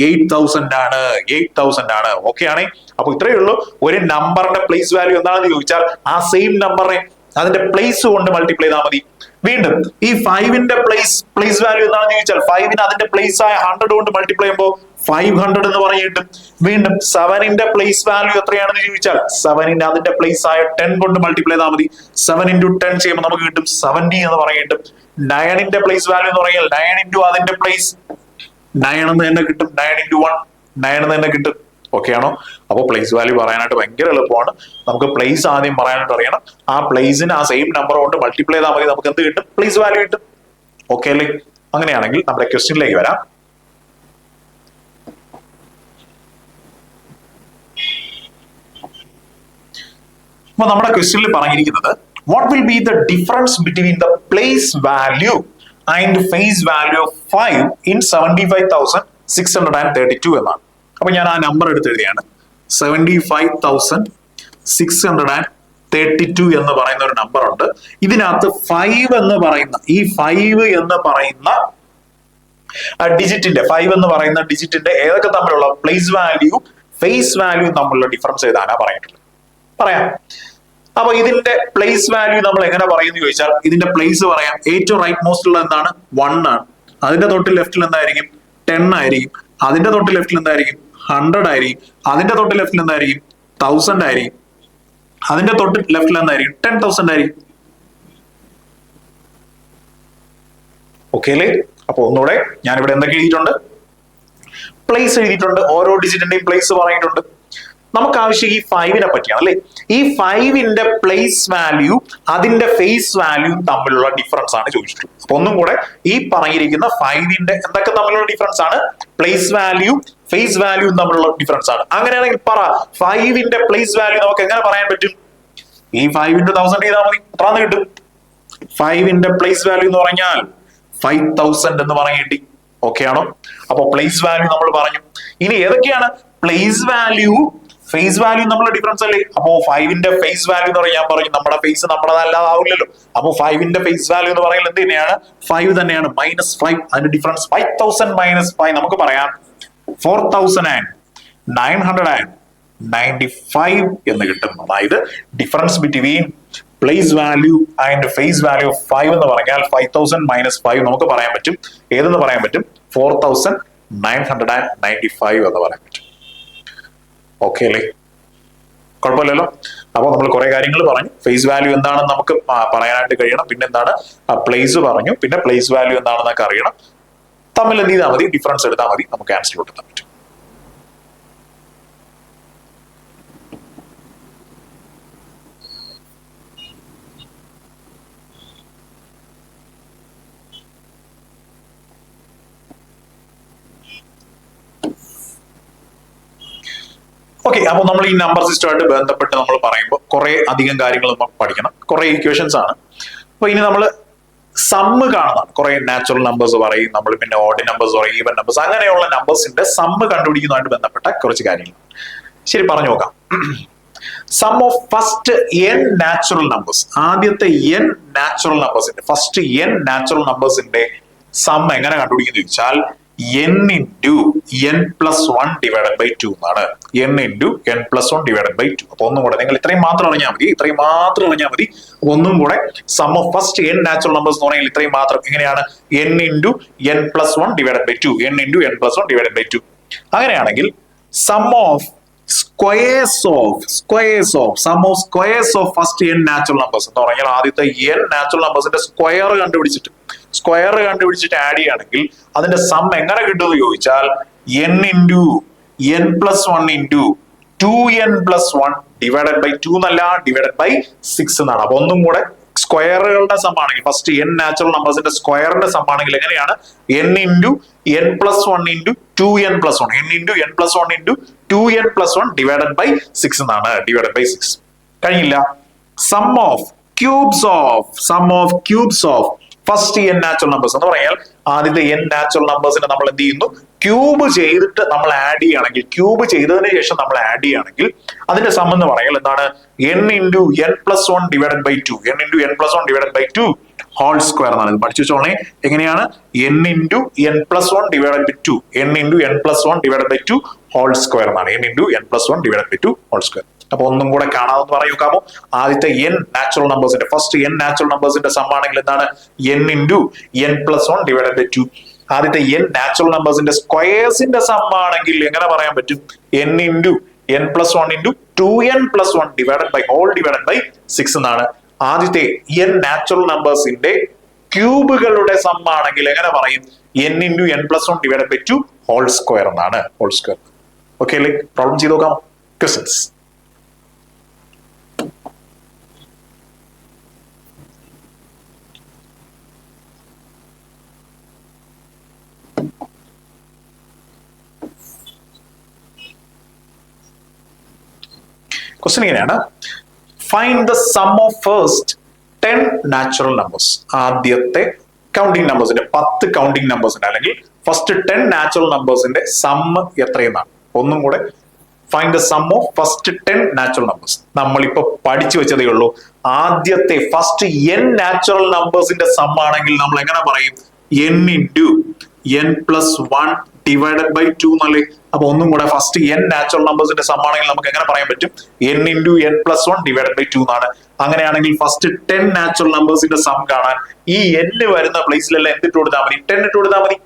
8000 ആണ്. 8000 ആണ്. ഓക്കെ ആണേ? അപ്പൊ ഇത്രയേ ഉള്ളൂ. ഒരു നമ്പറിന്റെ പ്ലേസ് വാല്യൂ എന്താണെന്ന് ചോദിച്ചാൽ ആ സെയിം നമ്പറിനെ അതിന്റെ പ്ലേസ് കൊണ്ട് മൾട്ടിപ്ലൈ ചെയ്താൽ മതി. വീണ്ടും ഈ 5ന്റെ പ്ലേസ് വാല്യൂ എന്താണെന്ന് ചോദിച്ചാൽ 5ന് അതിന്റെ പ്ലേസ് ആയ 100 കൊണ്ട് മൾട്ടിപ്ലൈ ചെയ്യുമ്പോൾ 500 എന്ന് പറഞ്ഞിട്ട്. വീണ്ടും 7ന്റെ പ്ലേസ് വാല്യൂ എത്രയാണെന്ന് ചോദിച്ചാൽ 7ന് അതിന്റെ പ്ലേസ് ആയ 10 കൊണ്ട് മൾട്ടിപ്ലൈ ചെയ്താൽ മതി. 7 × 10 ചെയ്യുമ്പോൾ നമുക്ക് കിട്ടും 70 എന്ന് പറഞ്ഞിട്ട്. 9ന്റെ പ്ലേസ് വാല്യൂ എന്ന് പറഞ്ഞാൽ 9 × അതിന്റെ പ്ലേസ് 9 എന്ന് തന്നെ കിട്ടും. 9 × 1 9 എന്ന് തന്നെ കിട്ടും. ഓക്കെ ആണോ? അപ്പൊ പ്ലേസ് വാല്യൂ പറയാനായിട്ട് ഭയങ്കര എളുപ്പമാണ്. നമുക്ക് പ്ലേസ് ആദ്യം പറയാനായിട്ട് അറിയണം. ആ പ്ലേസിന് ആ സെയിം നമ്പർ കൊണ്ട് മൾട്ടിപ്ലൈ ചെയ്താൽ മതി, നമുക്ക് എന്ത് കിട്ടും? പ്ലേസ് വാല്യൂ കിട്ടും. ഓക്കെ അല്ലേ? അങ്ങനെയാണെങ്കിൽ നമ്മുടെ ക്വസ്റ്റ്യനിലേക്ക് വരാം. അപ്പൊ നമ്മുടെ ക്വസ്റ്റ്യനിൽ പറഞ്ഞിരിക്കുന്നത് what will be the difference between the place value and face value of 5 in 75,632 എന്നാണ്. അപ്പൊ ഞാൻ ആ നമ്പർ എടുത്ത് എഴുതിയാണ്. 75,632 എന്ന് പറയുന്ന ഒരു നമ്പർ ഉണ്ട്. ഇതിനകത്ത് 5 എന്ന് പറയുന്ന ഡിജിറ്റിന്റെ ഏതൊക്കെ തമ്മിലുള്ള പ്ലേസ് വാല്യൂ ഫേസ് വാല്യൂ തമ്മിലുള്ള ഡിഫറൻസ് ഏതാനാ പറഞ്ഞിട്ടുള്ളത്. പറയാം. അപ്പൊ ഇതിന്റെ പ്ലേസ് വാല്യൂ നമ്മൾ എങ്ങനെ പറയുമെന്ന് ചോദിച്ചാൽ ഇതിന്റെ പ്ലേസ് പറയാം. ഏറ്റവും റൈറ്റ് മോസ്റ്റ് ഉള്ള എന്താണ് 1 ആണ്. അതിന്റെ തൊട്ട് ലെഫ്റ്റിൽ എന്തായിരിക്കും 10 ആയിരിക്കും. അതിന്റെ തൊട്ട് ലെഫ്റ്റിൽ എന്തായിരിക്കും 100 ആയിരിക്കും. അതിന്റെ തൊട്ട് ലെഫ്റ്റിൽ എന്തായിരിക്കും 1000 ആയിരിക്കും. അതിന്റെ തൊട്ട് ലെഫ്റ്റിൽ എന്തായിരിക്കും 10,000 ആയിരിക്കും. ഓക്കെ അല്ലേ? അപ്പൊ ഒന്നുകൂടെ ഞാനിവിടെ എന്തൊക്കെ എഴുതിയിട്ടുണ്ട്? പ്ലേസ് എഴുതിയിട്ടുണ്ട്. ഓരോ ഡിജിറ്റിന്റെയും പ്ലേസ് പറഞ്ഞിട്ടുണ്ട്. നമുക്ക് ആവശ്യം ഈ 5നെ പറ്റിയാണ് അല്ലെ. ഈ 5ന്റെ പ്ലേസ് വാല്യൂ അതിന്റെ ഫേസ് വാല്യൂ തമ്മിലുള്ള ഡിഫറൻസ് ആണ് ചോദിച്ചിട്ടുള്ളത്. അപ്പൊ ഒന്നും കൂടെ ഈ പറഞ്ഞിരിക്കുന്ന 5ന്റെ എന്തൊക്കെ തമ്മിലുള്ള ഡിഫറൻസ് ആണ്? പ്ലേസ് വാല്യൂ ഫേസ് വാല്യൂ തമ്മിലുള്ള ഡിഫറൻസ് ആണ്. അങ്ങനെയാണെങ്കിൽ പറ 5ന്റെ പ്ലേസ് വാല്യൂ നമുക്ക് എങ്ങനെ പറയാൻ പറ്റും? ഈ 5 into 1000 ചെയ്താൽ മതി, എത്രാന്ന് കിട്ടും? 5ന്റെ പ്ലേസ് വാല്യൂ എന്ന് പറഞ്ഞാൽ 5000 എന്ന് പറഞ്ഞു കിട്ടി. ഓക്കെ ആണോ? അപ്പൊ പ്ലേസ് വാല്യൂ നമ്മൾ പറഞ്ഞു. ഇനി ഏതൊക്കെയാണ് പ്ലേസ് വാല്യൂ ഫേസ് വാല്യൂ നമ്മളെ ഡിഫറൻസ് അല്ലേ? അപ്പോ 5ന്റെ ഫേസ് വാല്യൂ എന്ന് പറയാൻ പറഞ്ഞു നമ്മുടെ ഫേസ് നമ്മുടേതല്ലാതാവില്ലല്ലോ. അപ്പൊ 5ന്റെ ഫേസ് വാല്യൂ എന്ന് പറയുന്നത് എന്ത് തന്നെയാണ്? 5 തന്നെയാണ്. -5 അതിന്റെ ഡിഫറൻസ് 5000 - 5 നമുക്ക് പറയാം 4995 എന്ന് കിട്ടും. അതായത് difference between place value and face value of 5 എന്ന് പറഞ്ഞാൽ 5000 - 5 നമുക്ക് പറയാൻ പറ്റും. ഏതെന്ന് പറയാൻ പറ്റും? 4995 എന്ന് പറയാൻ പറ്റും. ഓക്കെ അല്ലേ? കുഴപ്പമില്ലല്ലോ. അപ്പൊ നമ്മൾ കുറെ കാര്യങ്ങൾ പറഞ്ഞു. ഫേസ് വാല്യൂ എന്താണെന്ന് നമുക്ക് പറയാനായിട്ട് കഴിയണം. പിന്നെ എന്താണ് പ്ലേസ് പറഞ്ഞു. പിന്നെ പ്ലേസ് വാല്യൂ എന്താണെന്നൊക്കെ അറിയണം. തമ്മിൽ എന്ത് ചെയ്താൽ മതി? ഡിഫറൻസ് എടുത്താൽ മതി. നമുക്ക് ആൻസർ കൊടുക്കാൻ പറ്റും. ഓക്കെ, അപ്പൊ നമ്മൾ ഈ നമ്പർ സിസ്റ്റമായിട്ട് ബന്ധപ്പെട്ട് നമ്മൾ പറയുമ്പോൾ കുറെ അധികം കാര്യങ്ങൾ നമ്മൾ പഠിക്കണം. കുറെ ഇക്വേഷൻസ് ആണ്. അപ്പൊ ഇനി നമ്മൾ സമ്മ് കാണുന്നതാണ്. കുറെ നാച്ചുറൽ നമ്പേഴ്സ് പറയും നമ്മൾ, പിന്നെ ഓഡ് നമ്പേഴ്സ് പറയും, ഈവൻ നമ്പേഴ്സ്, അങ്ങനെയുള്ള നമ്പേഴ്സിന്റെ സമ്മ് കണ്ടുപിടിക്കുന്നതുമായിട്ട് ബന്ധപ്പെട്ട കുറച്ച് കാര്യങ്ങൾ. ശരി, പറഞ്ഞു നോക്കാം. Sum of first n natural numbers, ആദ്യത്തെ n നാച്ചുറൽ നമ്പേഴ്സിന്റെ ഫസ്റ്റ് n നാച്ചുറൽ നമ്പേഴ്സിന്റെ സം എങ്ങനെ കണ്ടുപിടിക്കുന്നു ചോദിച്ചാൽ n into n plus 1 divided by 2 എന്നാണ്. n into n plus 1 divided by 2. അപ്പൊ ഒന്നും കൂടെ നിങ്ങൾ ഇത്രയും മാത്രം അറിഞ്ഞാൽ മതി. ഒന്നും കൂടെ sum of first n natural numbers എന്ന് പറഞ്ഞാൽ ഇത്രയും മാത്രം. എങ്ങനെയാണ്? n into n plus 1 divided by 2. n into n plus 1 divided by 2. അങ്ങനെയാണെങ്കിൽ sum of squares of first n natural numbers എന്ന് പറഞ്ഞാൽ ആദ്യത്തെ n നാച്ചുറൽ നമ്പേഴ്സിന്റെ സ്ക്വയർ കണ്ടുപിടിച്ചിട്ട് ആഡ് ചെയ്യുകയാണെങ്കിൽ അതിന്റെ സം എങ്ങനെ കിട്ടുമെന്ന് ചോദിച്ചാൽ n into n plus 1 into 2n plus 1 divided by 2 എന്നല്ല, divided by 6 എന്നാണ്. അപ്പൊ ഒന്നും കൂടെ സ്ക്വയറുകളുടെ സം ആണെങ്കിൽ ഫസ്റ്റ് n നാച്ചുറൽ നമ്പേഴ്സിന്റെ സ്ക്വയറിന്റെ സം ആണെങ്കിൽ എങ്ങനെയാണ്? n into n plus 1 into 2n plus 1. n into n plus 1 into 2n plus 1 divided by 6 എന്നാണ്. divided by 6 കഴിയില്ല. Sum of cubes of first n natural numbers എന്ന് പറഞ്ഞാൽ ആദ്യത്തെ n നാച്ചുറൽ നമ്പേഴ്സിനെ നമ്മൾ എന്ത് ചെയ്യുന്നു? ക്യൂബ് ചെയ്തിട്ട് നമ്മൾ ആഡ് ചെയ്യുകയാണെങ്കിൽ, ക്യൂബ് ചെയ്തതിന് ശേഷം നമ്മൾ ആഡ് ചെയ്യുകയാണെങ്കിൽ അതിന്റെ സം എന്ന് പറയാൽ എന്താണ്? n into n plus 1 divided by 2. n into n plus 1 divided by 2 whole square എന്നാണ്. ഇത് പഠിച്ചു വെച്ചോളേ. എങ്ങനെയാണ്? n into n plus 1 divided by 2. n into n plus 1 divided by 2 whole square എന്നാണ്. n into n plus 1 divided by 2 whole square. അപ്പൊ ഒന്നും കൂടെ കാണാമെന്ന് പറയുമോ? ആദ്യത്തെ n നാച്ചുറൽ നമ്പേഴ്സിന്റെ ഫസ്റ്റ് n നാച്ചുറൽ നമ്പേഴ്സിന്റെ സം ആണെങ്കിൽ എന്താണ്? n into n plus 1 divided by 2. ആദ്യത്തെ n നാച്ചുറൽ നമ്പേഴ്സിന്റെ സ്ക്വയേഴ്സിന്റെ സം ആണെങ്കിൽ എങ്ങനെ പറയാൻ പറ്റും? n into n plus 1 into 2n plus 1 divided by 6 എന്നാണ്. ആദ്യത്തെ n നാച്ചുറൽ നമ്പേഴ്സിന്റെ ക്യൂബുകളുടെ സം ആണെങ്കിൽ എങ്ങനെ പറയും? n into n plus 1 divided by 2 whole square എന്നാണ്. Whole square. ഓക്കെ അല്ലേ? പ്രോബ്ലം ചെയ്ത് നോക്കാം. ക്വസ്റ്റ്യൻസ്. ക്വസ്റ്റ്യൻ ഇങ്ങനെയാണ്. Find the sum of first 10 natural numbers. ആദ്യത്തെ കൗണ്ടിങ് നമ്പേഴ്സിന്റെ 10 കൗണ്ടിങ് നമ്പേഴ്സിന്റെ അല്ലെങ്കിൽ ഫസ്റ്റ് 10 നാച്ചുറൽ നമ്പേഴ്സിന്റെ സം എത്രയെന്നാണ്. ഒന്നും കൂടെ find the sum of first 10 natural numbers. നമ്മളിപ്പോ പഠിച്ചു വെച്ചതേ ഉള്ളൂ. ആദ്യത്തെ ഫസ്റ്റ് n നാച്ചുറൽ നമ്പേഴ്സിന്റെ സം ആണെങ്കിൽ നമ്മൾ എങ്ങനെ പറയും? n into n plus 1 divided by 2 എന്നല്ലേ. അപ്പൊ ഒന്നും കൂടെ ഫസ്റ്റ് n നാച്ചുറൽ നമ്പേഴ്സിന്റെ സം ആണെങ്കിൽ നമുക്ക് എങ്ങനെ പറയാൻ പറ്റും? n into n plus 1 divided by 2 എന്നാണ്. അങ്ങനെയാണെങ്കിൽ ഫസ്റ്റ് 10 നാച്ചുറൽ നമ്പേഴ്സിന്റെ സം കാണാൻ ഈ n വരുന്ന പ്ലേസിലെല്ലാം എന്തിട്ട് കൊടുത്താൽ മതി? 10 ഇട്ട് കൊടുത്താൽ മതി.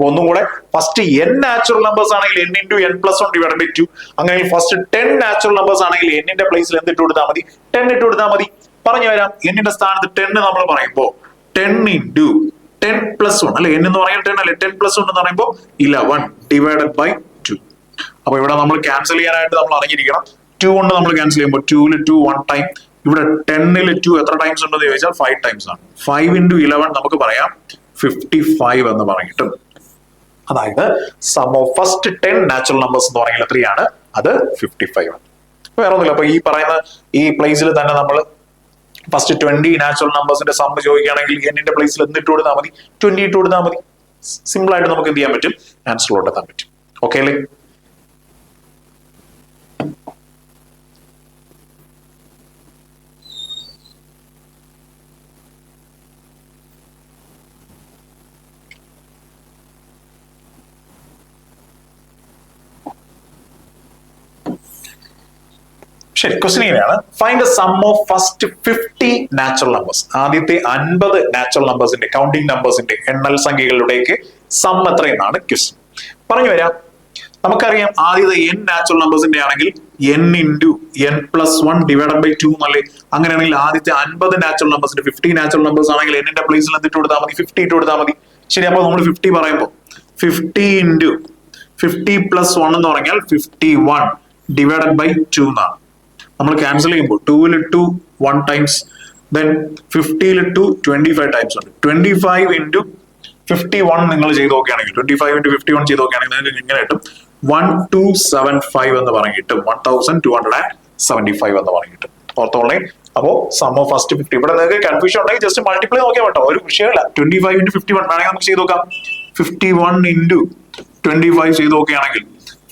ഒന്നും കൂടെ, ഫസ്റ്റ് n നാച്ചുറൽ നമ്പേഴ്സ് ആണെങ്കിൽ n into n plus 1 divided by 2. അങ്ങനെ ഫസ്റ്റ് 10 നാച്ചുറൽ നമ്പേഴ്സ് ആണെങ്കിൽ n ന്റെ പ്ലേസിൽ എന്തിട്ട് കൊടുത്താൽ മതി? 10 ഇട്ട് കൊടുത്താൽ മതി. പറഞ്ഞു വരാം. n ന്റെ സ്ഥാനത്ത് 10 നമ്മൾ പറയുമ്പോൾ 10 into 10 plus 1 അല്ലെ? n എന്ന് പറഞ്ഞാൽ 10 അല്ലെ? 10 plus 1 എന്ന് പറയുമ്പോൾ 11 divided by 2. അപ്പൊ ഇവിടെ നമ്മൾ ക്യാൻസൽ ചെയ്യാനായിട്ട് നമ്മൾ അറിഞ്ഞിരിക്കണം. 2 കൊണ്ട് നമ്മൾ ക്യാൻസൽ ചെയ്യുമ്പോൾ 2 ൽ 2 1 ടൈം. ഇവിടെ 10 ൽ 2 എത്ര ടൈംസ് ഉണ്ടെന്ന് ചോദിച്ചാൽ 5 ടൈംസ് ആണ്. 5 into 11 നമുക്ക് പറയാം 55 എന്ന് പറഞ്ഞിട്ടും. അതായത് sum of first 10 natural numbers എന്ന് പറയുന്നത് എത്രയാണ്? അത് 55 ആണ്. വേറെ ഒന്നുമില്ല. അപ്പൊ ഈ പറയുന്ന ഈ പ്ലേസിൽ തന്നെ നമ്മൾ ഫസ്റ്റ് 20 നാച്ചുറൽ നമ്പേഴ്സിന്റെ സം ചോദിക്കുകയാണെങ്കിൽ n ന്റെ പ്ലേസിൽ എന്തിട്ട് കൊടുത്താൽ മതി? 20 ഇട്ട് കൊടുത്താൽ മതി. സിമ്പിൾ ആയിട്ട് നമുക്ക് എന്ത് ചെയ്യാൻ പറ്റും? ആൻസറിലോട്ട് എത്താൻ പറ്റും. ഓക്കെ അല്ലേ? ശരി, ക്വസ്റ്റ്യൻ ഇങ്ങനെയാണ്. Find the sum of first 50 natural numbers. ആദ്യത്തെ 50 നാച്ചുറൽ നമ്പേഴ്സിന്റെ, കൗണ്ടിങ് നമ്പേഴ്സിന്റെ, എണ്ണൽ സംഖ്യകളുടെയൊക്കെ സം എത്രയെന്നാണ് ക്വസ്റ്റ്യൻ. പറഞ്ഞു വരാം. നമുക്കറിയാം ആദ്യത്തെ n നാച്ചുറൽ നമ്പേഴ്സിന്റെ ആണെങ്കിൽ n into n plus 1 divided by 2 എന്നല്ലേ? അങ്ങനെയാണെങ്കിൽ ആദ്യത്തെ 50 നാച്ചുറൽ നമ്പേഴ്സിന്റെ 50 നാച്ചുറൽ നമ്പേഴ്സ് ആണെങ്കിൽ n ന്റെ പ്ലേസിൽ എന്തിട്ട് കൊടുത്താൽ മതി? 50 ഇട്ട് കൊടുത്താൽ മതി. ശരി, അപ്പൊ നമ്മൾ 50 പറയുമ്പോൾ 50 into 50 plus 1 എന്ന് പറഞ്ഞാൽ 51 divided by 2 എന്നാണ്. നമ്മൾ ക്യാൻസൽ ചെയ്യുമ്പോൾ 2 ൽ 2 1 ടൈംസ്, ദെൻ 50 ൽ 2 25 ടൈംസ് ഉണ്ട്. 25 into 51 നിങ്ങൾ ചെയ്ത് നോക്കുകയാണെങ്കിൽ 25 into 51 ചെയ്ത് നോക്കുകയാണെങ്കിൽ നിങ്ങൾക്ക് ഇങ്ങനെ കിട്ടും 1275 എന്ന് പറഞ്ഞ് കിട്ടും. 1275 എന്ന് പറഞ്ഞ് കിട്ടും. ഓർത്തോളേ. അപ്പോ സം ഓഫ് ഫസ്റ്റ് 50. ഇവിടെ നിങ്ങൾക്ക് കൺഫ്യൂഷൻ ഉണ്ടെങ്കിൽ ജസ്റ്റ് മൾട്ടിപ്ലൈ നോക്കിയാൽ കേട്ടോ, ഒരു വിഷയമല്ല. 25 into 51 വേണമെങ്കിൽ നമുക്ക് ചെയ്ത് നോക്കാം. 51 into 25 ചെയ്ത് നോക്കുകയാണെങ്കിൽ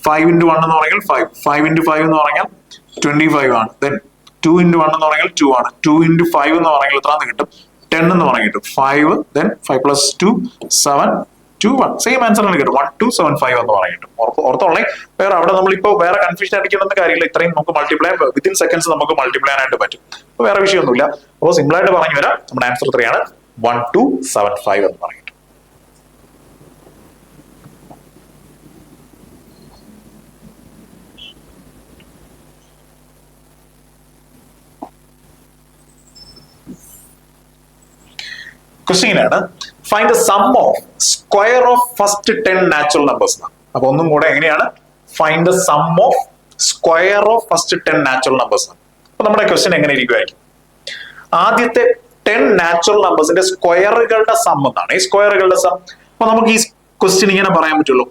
5 into 1 എന്ന് പറഞ്ഞാൽ 5, 5 into 5 എന്ന് പറഞ്ഞാൽ 25 ആണ്. ദെൻ 2 into 1 എന്ന് പറഞ്ഞാൽ 2 ആണ്. 2 into 5 എന്ന് പറഞ്ഞാൽ എത്രയാണെന്ന് കിട്ടും? 10 എന്ന് പറഞ്ഞ് കിട്ടും. 5, ദെൻ 5 plus 2 7 2 1. സെയിം ആൻസർ തന്നെ കിട്ടും. 1275 എന്ന് പറഞ്ഞ് കിട്ടും. ഓർത്തോളേ. വേറെ അവിടെ നമ്മളിപ്പോ വേറെ കൺഫ്യൂഷൻ അടിക്കുന്ന കാര്യമില്ല. ഇത്രയും നമുക്ക് മൾട്ടിപ്ലൈ വിത്തിൻ സെക്കൻഡ്സ് നമുക്ക് മൾട്ടിപ്ലൈ ആയിട്ട് പറ്റും. അപ്പൊ വേറെ വിഷയമൊന്നുമില്ല. അപ്പോൾ സിമ്പിൾ ആയിട്ട് പറഞ്ഞു വരാം. നമ്മുടെ ആൻസർ എത്രയാണ്? 1275 എന്ന് പറയും. ക്വസ്റ്റ്യൻ ആണ് find the sum of square of first 10 natural numbers. അപ്പൊ ഒന്നും കൂടെ എങ്ങനെയാണ്? Find the sum of square of first 10 natural numbers. അപ്പൊ നമ്മുടെ ക്വസ്റ്റ്യൻ എങ്ങനെ ഇരിക്കുമായിരിക്കും? ആദ്യത്തെ 10 നാച്ചുറൽ നമ്പേഴ്സിന്റെ സ്ക്വയറുകളുടെ സം എന്നാണ്. ഈ സ്ക്വയറുകളുടെ സം. അപ്പൊ നമുക്ക് ഈ ക്വസ്റ്റ്യൻ ഇങ്ങനെ പറയാൻ പറ്റുള്ളൂ.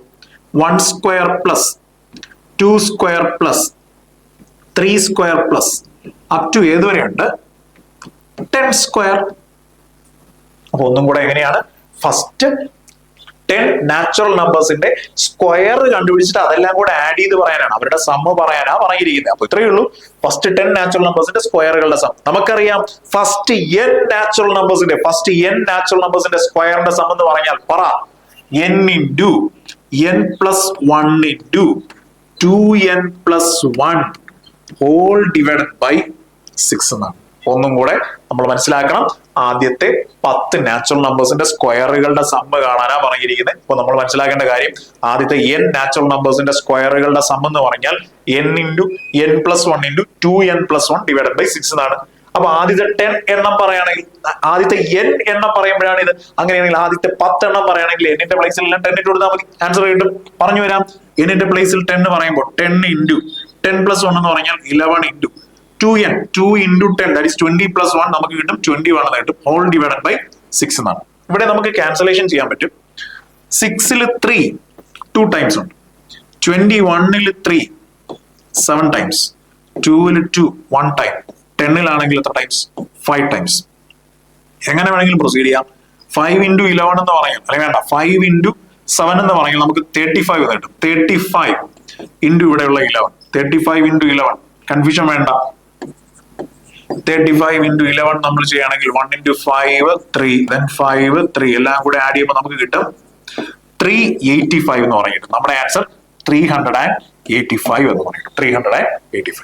1 square plus 2 square plus 3 square plus up to ഏതുവരെയുണ്ട്? 10 സ്ക്വയർ. അപ്പൊ ഒന്നും കൂടെ എങ്ങനെയാണ്? ഫസ്റ്റ് 10 നാച്ചുറൽ നമ്പേഴ്സിന്റെ സ്ക്വയർ കണ്ടുപിടിച്ചിട്ട് അതെല്ലാം കൂടെ ആഡ് ചെയ്ത് പറയാനാണ്, അവരുടെ സമ്മ് പറയാനാ പറഞ്ഞിരിക്കുന്നത്. അപ്പൊ ഇത്രയേ ഉള്ളൂ. ഫസ്റ്റ് 10 നാച്ചുറൽ നമ്പേഴ്സിന്റെ സ്ക്വയറുകളുടെ സം. നമുക്കറിയാം ഫസ്റ്റ് n നാച്ചുറൽ നമ്പേഴ്സിന്റെ സ്ക്വയറിന്റെ സം എന്ന് പറഞ്ഞാൽ പറ n into n plus 1 into 2n plus 1 whole divided by 6 എന്നാണ്. ഒന്നും കൂടെ നമ്മൾ മനസ്സിലാക്കണം. ആദ്യത്തെ 10 നാച്ചുറൽ നമ്പേഴ്സിന്റെ സ്ക്വയറുകളുടെ സമ്മ് കാണാനാ പറഞ്ഞിരിക്കുന്നത്. അപ്പൊ നമ്മൾ മനസ്സിലാക്കേണ്ട കാര്യം ആദ്യത്തെ n നാച്ചുറൽ നമ്പേഴ്സിന്റെ സ്ക്വയറുകളുടെ സമ്മ് എന്ന് പറഞ്ഞാൽ n into n plus 1 into 2n plus 1 divided by 6 എന്നാണ്. അപ്പൊ ആദ്യത്തെ 10 എണ്ണം പറയുകയാണെങ്കിൽ ആദ്യത്തെ n എണ്ണം പറയുമ്പോഴാണ് ഇത്. അങ്ങനെയാണെങ്കിൽ ആദ്യത്തെ 10 എണ്ണം പറയുകയാണെങ്കിൽ n ന്റെ പ്ലേസിൽ എല്ലാം 10 ഇട്ട് കൊടുത്താൽ മതി. ആൻസർ കിട്ടും. പറഞ്ഞു വരാം. n ന്റെ പ്ലേസിൽ 10 പറയുമ്പോൾ 10 into 10 plus 1 എന്ന് പറഞ്ഞാൽ 11 into 2n 2 into 10 that is 20 plus 1 നമുക്ക് കിട്ടും 21 എന്ന് കിട്ടും. ഹോൾ ഡിവൈഡഡ് ബൈ 6 എന്നാണ്. ഇവിടെ നമുക്ക് ക്യാൻസലേഷൻ ചെയ്യാൻ പറ്റും. 6 ൽ 3 2 ടൈംസ് ഉണ്ട്. 21 ൽ 3 7 ടൈംസ്. 2 ൽ 2 1 ടൈം. 10 ലാണെങ്കിൽ എത്ര ടൈംസ്? 5 ടൈംസ്. എങ്ങനെ വേണമെങ്കിലും പ്രൊസീഡ് ചെയ്യാം. 5 into 11 എന്ന് പറയാം. അല്ലെങ്കിൽ വേണ്ട 5 into 7 എന്ന് പറഞ്ഞാൽ നമുക്ക് 35 എന്ന് കിട്ടും. 35 into ഇവിടെയുള്ള 11. 35 into 11 കൺഫ്യൂഷൻ വേണ്ട. 35 into 11 നമ്മൾ ചെയ്യുകയാണെങ്കിൽ 1 into 5 3 then 5 3 എല്ലാം കൂടെ ആഡ് ചെയ്യുമ്പോൾ നമുക്ക് കിട്ടും 385 എന്ന് പറഞ്ഞിട്ട്. നമ്മുടെ ആൻസർ 385 എന്ന് പറയും. 385.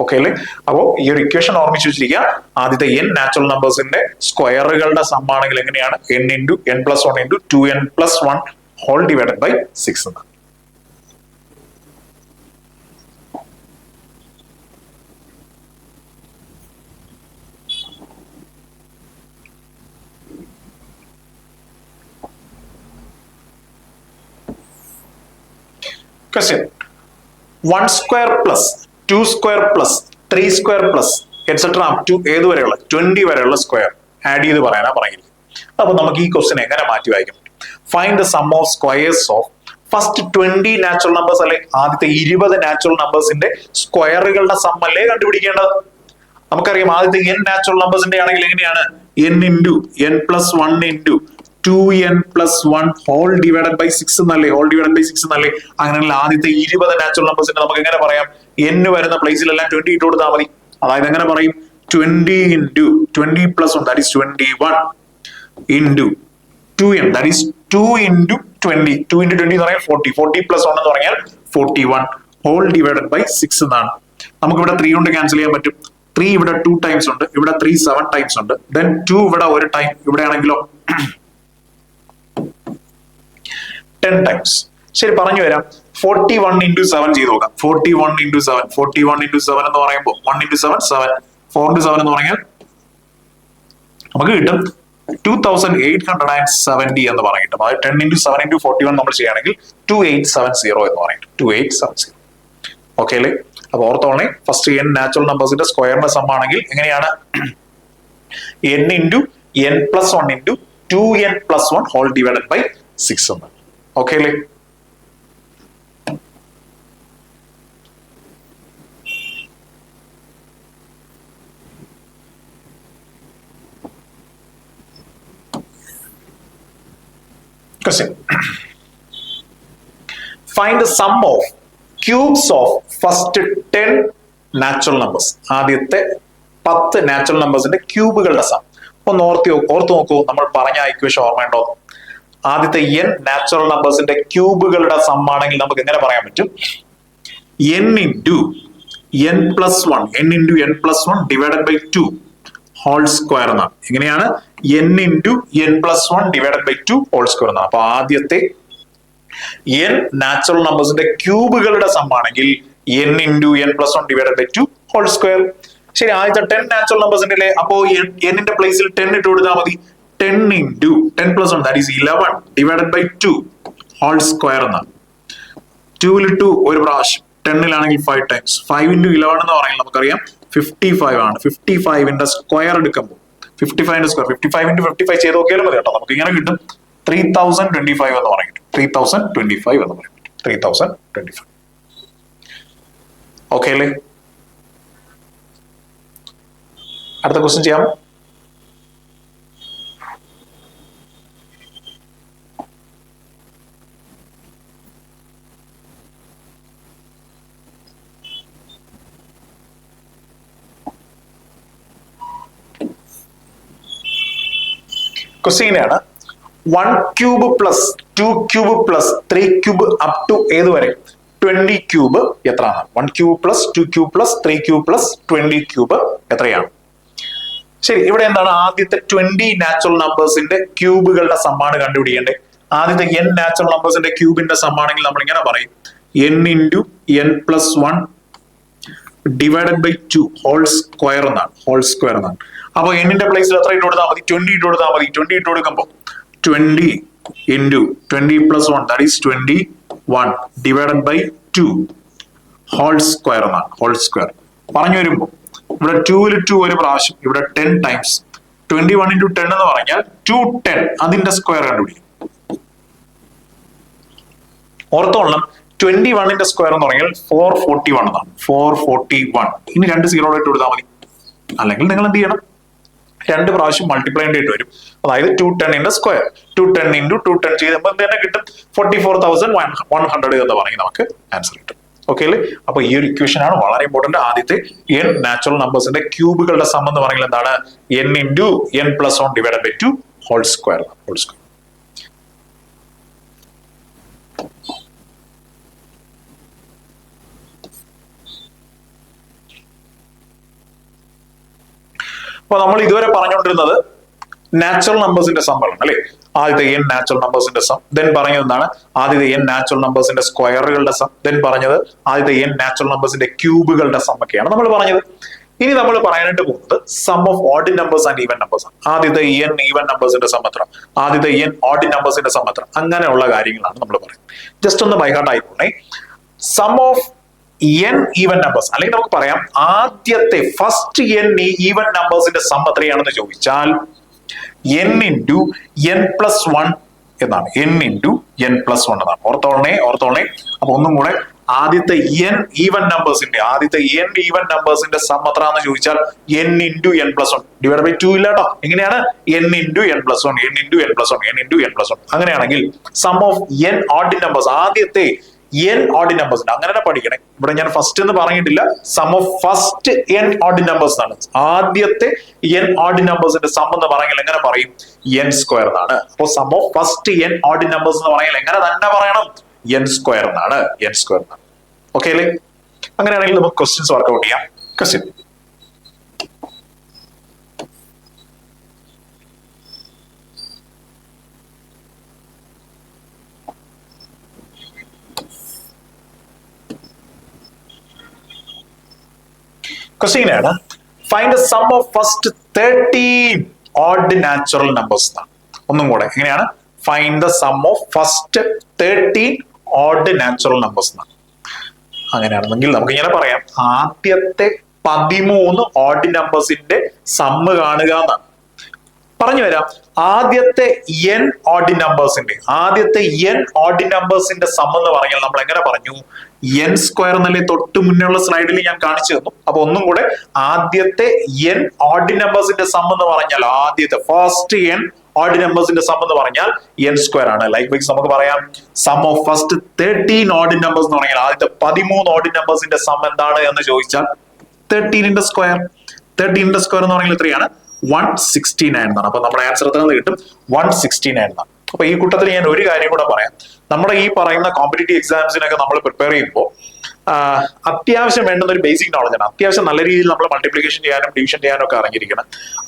ഓക്കെ അല്ലേ? അപ്പോൾ ഈ ഒരു ഇക്വേഷൻ ഓർമ്മിച്ച് വെച്ചിരിക്കുക. ആദ്യത്തെ n നാച്ചുറൽ നമ്പേഴ്സിന്റെ സ്ക്വയറുകളുടെ സമ്മാണെങ്കിൽ എങ്ങനെയാണ് n into n plus one into 2n plus one whole divided by 6 എന്ന്. Question 1 square plus 2 square plus 3 square plus etc. up to ഏത് വരെയുള്ള 20 വരെയുള്ള സ്ക്വയർ ആഡ് ചെയ്ത് പറയാനാ പറയുന്നത്. അപ്പൊ നമുക്ക് ഈ ക്വസ്റ്റ്യൻ എങ്ങനെ മാറ്റി വായിക്കാം? Find the sum of squares of first 20 natural numbers അല്ലെ, ആദ്യത്തെ 20 നാച്ചുറൽ നമ്പേഴ്സിന്റെ സ്ക്വയറുകളുടെ സം അല്ലേ കണ്ടുപിടിക്കേണ്ടത്. നമുക്കറിയാം ആദ്യത്തെ n നാച്ചുറൽ നമ്പേഴ്സിന്റെ ആണെങ്കിൽ എങ്ങനെയാണ് n into n plus one into 2n plus one whole divided by 6 എന്നല്ലേ, ഹോൾ ഡിവൈഡഡ് ബൈ 6 എന്നല്ലേ. അങ്ങനെയുള്ള ആദ്യത്തെ 20 നാച്ചുറൽ നമ്പേഴ്സിന്റെ നമുക്ക് എങ്ങനെ പറയാം? n വരുന്ന പ്ലേസിലെല്ലാം 20 ഇട്ട് കൊടുത്താൽ മതി. അതായത് എങ്ങനെ പറയും? 20 into 20 plus 1 that is 21 into 2n that is 2 into 20 2 into 20 എന്ന് പറഞ്ഞാൽ 40 40 പ്ലസ് 1 എന്ന് പറഞ്ഞാൽ 41 ഹോൾ ഡിവൈഡഡ് ബൈ 6 എന്നാണ്. നമുക്ക് ഇവിടെ 3 കൊണ്ട് ക്യാൻസൽ ചെയ്യാൻ പറ്റും. 3 ഇവിടെ 2 ടൈംസ് ഉണ്ട്, ഇവിടെ 3 7 ടൈംസ് ഉണ്ട്, ദെൻ 2 ഇവിടെ ഒരു ടൈം, ഇവിടെ ആണെങ്കിലോ 10 ടൈംസ്. ശരി, പറഞ്ഞു വരാം. 41 ഇൻറ്റു 7 ചെയ്ത് നോക്കാം. 41 ഇൻറ്റു 7 41 ഇൻറ്റു 7 എന്ന് പറയുമ്പോൾ 1 ഇൻറ്റു 7 7 4 ഇൻറ്റു 7 എന്ന് പറഞ്ഞാൽ നമുക്ക് കിട്ടും 2870 എന്ന് പറയും കിട്ടും. അതായത് 10 ഇൻറ്റു 7 ഇൻറ്റു 41 നമ്മൾ ചെയ്യുകയാണെങ്കിൽ 2870 എന്ന് പറയും. 2870. ഓക്കെ അല്ലേ? അപ്പൊ ഓർത്തോളെ, ഫസ്റ്റ് n നാച്ചുറൽ നമ്പേഴ്സിന്റെ സ്ക്വയറിന്റെ സം ആണെങ്കിൽ എങ്ങനെയാണ്? n into n plus one into 2n plus one whole divided by 6 എന്ന്. ഓക്കെ അല്ലേ? Question. Find the sum of cubes of first 10 natural numbers. ആദ്യത്തെ 10 നാച്ചുറൽ നമ്പേഴ്സിന്റെ ക്യൂബുകളുടെ സം ഒന്ന് ഓർത്തു നോക്കൂ. നമ്മൾ പറഞ്ഞ ഇക്വേഷൻ ഓർമ്മയുണ്ടോ? ആദ്യത്തെ n നാച്ചുറൽ നമ്പേഴ്സിന്റെ ക്യൂബുകളുടെ സം ആണെങ്കിൽ നമുക്ക് എങ്ങനെ പറയാൻ പറ്റും? n into n plus one divided by 2 whole square എന്നാണ്. എങ്ങനെയാണ്? n into n plus one divided by 2 whole square എന്നാണ്. അപ്പൊ ആദ്യത്തെ n നാച്ചുറൽ നമ്പേഴ്സിന്റെ ക്യൂബുകളുടെ സം ആണെങ്കിൽ n into n plus one divided by 2 whole square. ശരി, ആദ്യത്തെ 10 നാച്ചുറൽ നമ്പേഴ്സിന്റെ അല്ലേ, അപ്പോ n ന്റെ പ്ലേസിൽ 10 ഇട്ട് കൊടുത്താൽ മതി. 10 into 10 plus 1 that is 11 divided by 2 whole square എന്നാണ്. 2 ൽ 2 ഒരു പ്രാവശ്യം, 10 ലാണെങ്കിൽ 5 ടൈംസ്. 5 ഇൻറ്റു 11 എന്ന് പറഞ്ഞാൽ നമുക്കറിയാം 55 ആണ്. 55ന്റെ സ്ക്വയർ എടുക്കുമ്പോൾ 55ന്റെ സ്ക്വയർ 55 ഇൻറ്റു 55 ചെയ്ത് നോക്കിയാലും മതി കേട്ടോ. നമുക്ക് ഇങ്ങനെ കിട്ടും 3025 എന്ന് പറയും. 3025 എന്ന് പറയും. 3025. ഓക്കെ അല്ലേ? അടുത്ത ക്വസ്റ്റ്യൻ ചെയ്യാം. ക്വസ്റ്റ്യൻ ആണ് 1 cube plus 2 cube plus 3 cube up to ഏത് വരെ 20 ക്യൂബ് എത്രയാണ്? 1 cube plus 2 cube plus 3 cube plus 20 cube എത്രയാണ്? ശരി, ഇവിടെ എന്താണ്? ആദ്യത്തെ 20 നാച്ചുറൽ നമ്പേഴ്സിന്റെ ക്യൂബുകളുടെ സമ്മാണ് കണ്ടുപിടിക്കേണ്ടത്. ആദ്യത്തെ n നാച്ചുറൽ നമ്പേഴ്സിന്റെ ക്യൂബിന്റെ സമ്മാണെങ്കിൽ നമ്മൾ ഇങ്ങനെ പറയും n into n plus one divided by 2 whole square എന്നാണ്. ഹോൾ സ്ക്വയർ എന്നാണ്. അപ്പൊ n ന്റെ പ്ലേസിൽ എത്ര ഇട്ട് കൊടുത്താൽ മതി? 20 ഇട്ട് കൊടുത്താൽ മതി. 20 ഇട്ട് കൊടുക്കുമ്പോൾ 20 into 20 plus 1 that is 21 divided by 2 whole square എന്നാണ്. ഹോൾ സ്ക്വയർ പറഞ്ഞു വരുമ്പോൾ ഇവിടെ 2 ൽ 2 ഒരു പ്രാവശ്യം, ഇവിടെ 10 ടൈംസ്. 21 ഇൻറ്റു 10 എന്ന് പറഞ്ഞാൽ 210 അതിന്റെ സ്ക്വയർ കണ്ടുപിടിക്കും. ഓർത്തോളണം, 21ന്റെ സ്ക്വയർ എന്ന് പറഞ്ഞാൽ 441 എന്നാണ്. 441. ഇനി 2 സീറോ ഇട്ട് കൊടുത്താൽ മതി. അല്ലെങ്കിൽ നിങ്ങൾ എന്ത് ചെയ്യണം? 2 പ്രാവശ്യം മൾട്ടിപ്ലൈ ചെയ്തിട്ട് വരും. അതായത് 210ന്റെ സ്ക്വയർ 210 ഇൻറ്റു 210 ചെയ്യുമ്പോൾ എന്ത് തന്നെ കിട്ടും? 44,100 എന്ന് പറഞ്ഞാൽ നമുക്ക് ആൻസർ കിട്ടും. ഓക്കെ അല്ലേ? അപ്പൊ ഈ ഒരു ഇക്വേഷൻ ആണ് വളരെ ഇമ്പോർട്ടന്റ്. ആദ്യത്തെ n നാച്ചുറൽ നമ്പേഴ്സിന്റെ ക്യൂബുകളുടെ സം എന്ന് പറയുന്നത് എന്താണ്? n into n plus 1 divided by 2 whole square. Whole square. അപ്പൊ നമ്മൾ ഇതുവരെ പറഞ്ഞുകൊണ്ടിരുന്നത് നാച്ചുറൽ നമ്പേഴ്സിന്റെ സമ്മാണ് അല്ലെ. ആദ്യത്തെ n നാച്ചുറൽ നമ്പേഴ്സിന്റെ സം, ദെൻ പറഞ്ഞത് എന്താണ് ആദ്യത്തെ n നാച്ചുറൽ നമ്പേഴ്സിന്റെ സ്ക്വയറുകളുടെ സം, ദെൻ പറഞ്ഞത് ആദ്യത്തെ n നാച്ചുറൽ നമ്പേഴ്സിന്റെ ക്യൂബുകളുടെ സം ഒക്കെയാണ് നമ്മൾ പറഞ്ഞത്. ഇനി നമ്മൾ പറയാനായിട്ട് പോകുന്നത് sum of odd numbers and even numbers ആണ്. ആദ്യത്തെ n ഈവൻ നമ്പേഴ്സിന്റെ സം എത്ര, ആദ്യത്തെ n ഓഡ് നമ്പേഴ്സിന്റെ സം എത്ര, അങ്ങനെയുള്ള കാര്യങ്ങളാണ് നമ്മൾ പറയുന്നത്. ജസ്റ്റ് ഒന്ന് ബൈഹാർട്ട് ആയിക്കോട്ടെ. Sum of n even numbers, അല്ലെങ്കിൽ നമുക്ക് പറയാം ആദ്യത്തെ ഫസ്റ്റ് n ഈവൻ നമ്പേഴ്സിന്റെ സം എത്രയാണെന്ന് ചോദിച്ചാൽ n into n plus 1 എന്നാണ്. n into n plus 1 എന്നാണ്. ഓർത്തോളണേ. അപ്പൊ ഒന്നും കൂടെ, ആദ്യത്തെ n ഈവൻ നമ്പേഴ്സിന്റെ സം എത്രയാണെന്ന് ചോദിച്ചാൽ n into n plus 1 divide by 2 ഇല്ല കേട്ടോ. എങ്ങനെയാണ് n into n plus 1 n into n plus 1 n into n plus 1. അങ്ങനെയാണെങ്കിൽ sum of n odd numbers, ആദ്യത്തെ n ഓഡ് നമ്പേഴ്സ് അങ്ങനെ തന്നെ പഠിക്കണേ. ഇവിടെ ഞാൻ ഫസ്റ്റ് എന്ന് പറഞ്ഞിട്ടില്ല, sum of first n odd numbers എന്നാണ്. ആദ്യത്തെ n ഓഡ് നമ്പേഴ്സിന്റെ സം എന്ന് പറഞ്ഞാൽ എങ്ങനെ പറയും, n സ്ക്വയർ എന്നാണ്. അപ്പൊ sum of first n odd numbers എന്ന് പറഞ്ഞാൽ എങ്ങനെ തന്നെ പറയണം, n സ്ക്വയർ എന്നാണ്. ഓക്കെ അല്ലേ? അങ്ങനെയാണെങ്കിൽ നമുക്ക് ക്വസ്റ്റ്യൻസ് വർക്ക്ഔട്ട് ചെയ്യാം. ക്വസ്റ്റ്യൻ ആണ് find the sum of first 13 odd natural numbers. ഒന്നും കൂടെ, എങ്ങനെയാണ് find the sum of first 13 odd natural numbers. അങ്ങനെയാണെന്നെങ്കിൽ നമുക്ക് ഇങ്ങനെ പറയാം, ആദ്യത്തെ 13 ഓഡ് നമ്പേഴ്സിന്റെ സമ്മ് കാണുക എന്നാണ്. പറഞ്ഞു വരാം, ആദ്യത്തെ n ഓഡ് നമ്പേഴ്സിന്റെ സം എന്ന് പറഞ്ഞാൽ നമ്മൾ എങ്ങനെ പറഞ്ഞു, n സ്ക്വയർ എന്നല്ലേ തൊട്ട് മുന്നേയുള്ള സ്ലൈഡിൽ ഞാൻ കാണിച്ചു തന്നു. അപ്പൊ ഒന്നും കൂടെ, ആദ്യത്തെ n ഓഡ് നമ്പേഴ്സിന്റെ സം എന്ന് പറഞ്ഞാൽ ആദ്യത്തെ ഫസ്റ്റ് n ഓഡ് നമ്പേഴ്സിന്റെ സം എന്ന് പറഞ്ഞാൽ n സ്ക്വയർ ആണ്. ലൈക്ക് വൈസ് നമുക്ക് പറയാം sum of first 13 odd numbers എന്ന് പറഞ്ഞാൽ ആദ്യത്തെ 13 ഓഡ് നമ്പേഴ്സിന്റെ സം എന്താണ് എന്ന് ചോദിച്ചാൽ 13ന്റെ സ്ക്വയർ എന്ന് പറഞ്ഞാൽ എത്രയാണ്, 169 എന്നാണ്. അപ്പൊ നമ്മുടെ ആൻസർ എത്ര കിട്ടും, 169 എന്നാണ്. അപ്പൊ ഈ കൂട്ടത്തിൽ ഞാൻ ഒരു കാര്യം കൂടെ പറയാം. നമ്മുടെ ഈ പറയുന്ന കോമ്പറ്റേറ്റീവ് എക്സാംസിനൊക്കെ നമ്മൾ പ്രിപ്പയർ ചെയ്യുമ്പോൾ അത്യാവശ്യം വേണ്ടുന്ന ഒരു ബേസിക് നോളജാണ്. അത്യാവശ്യം നല്ല രീതിയിൽ നമ്മൾ മൾട്ടിപ്ലിക്കേഷൻ ചെയ്യാനും ഡിവിഷൻ ചെയ്യാനും ഒക്കെ അറിഞ്ഞിരിക്കണം.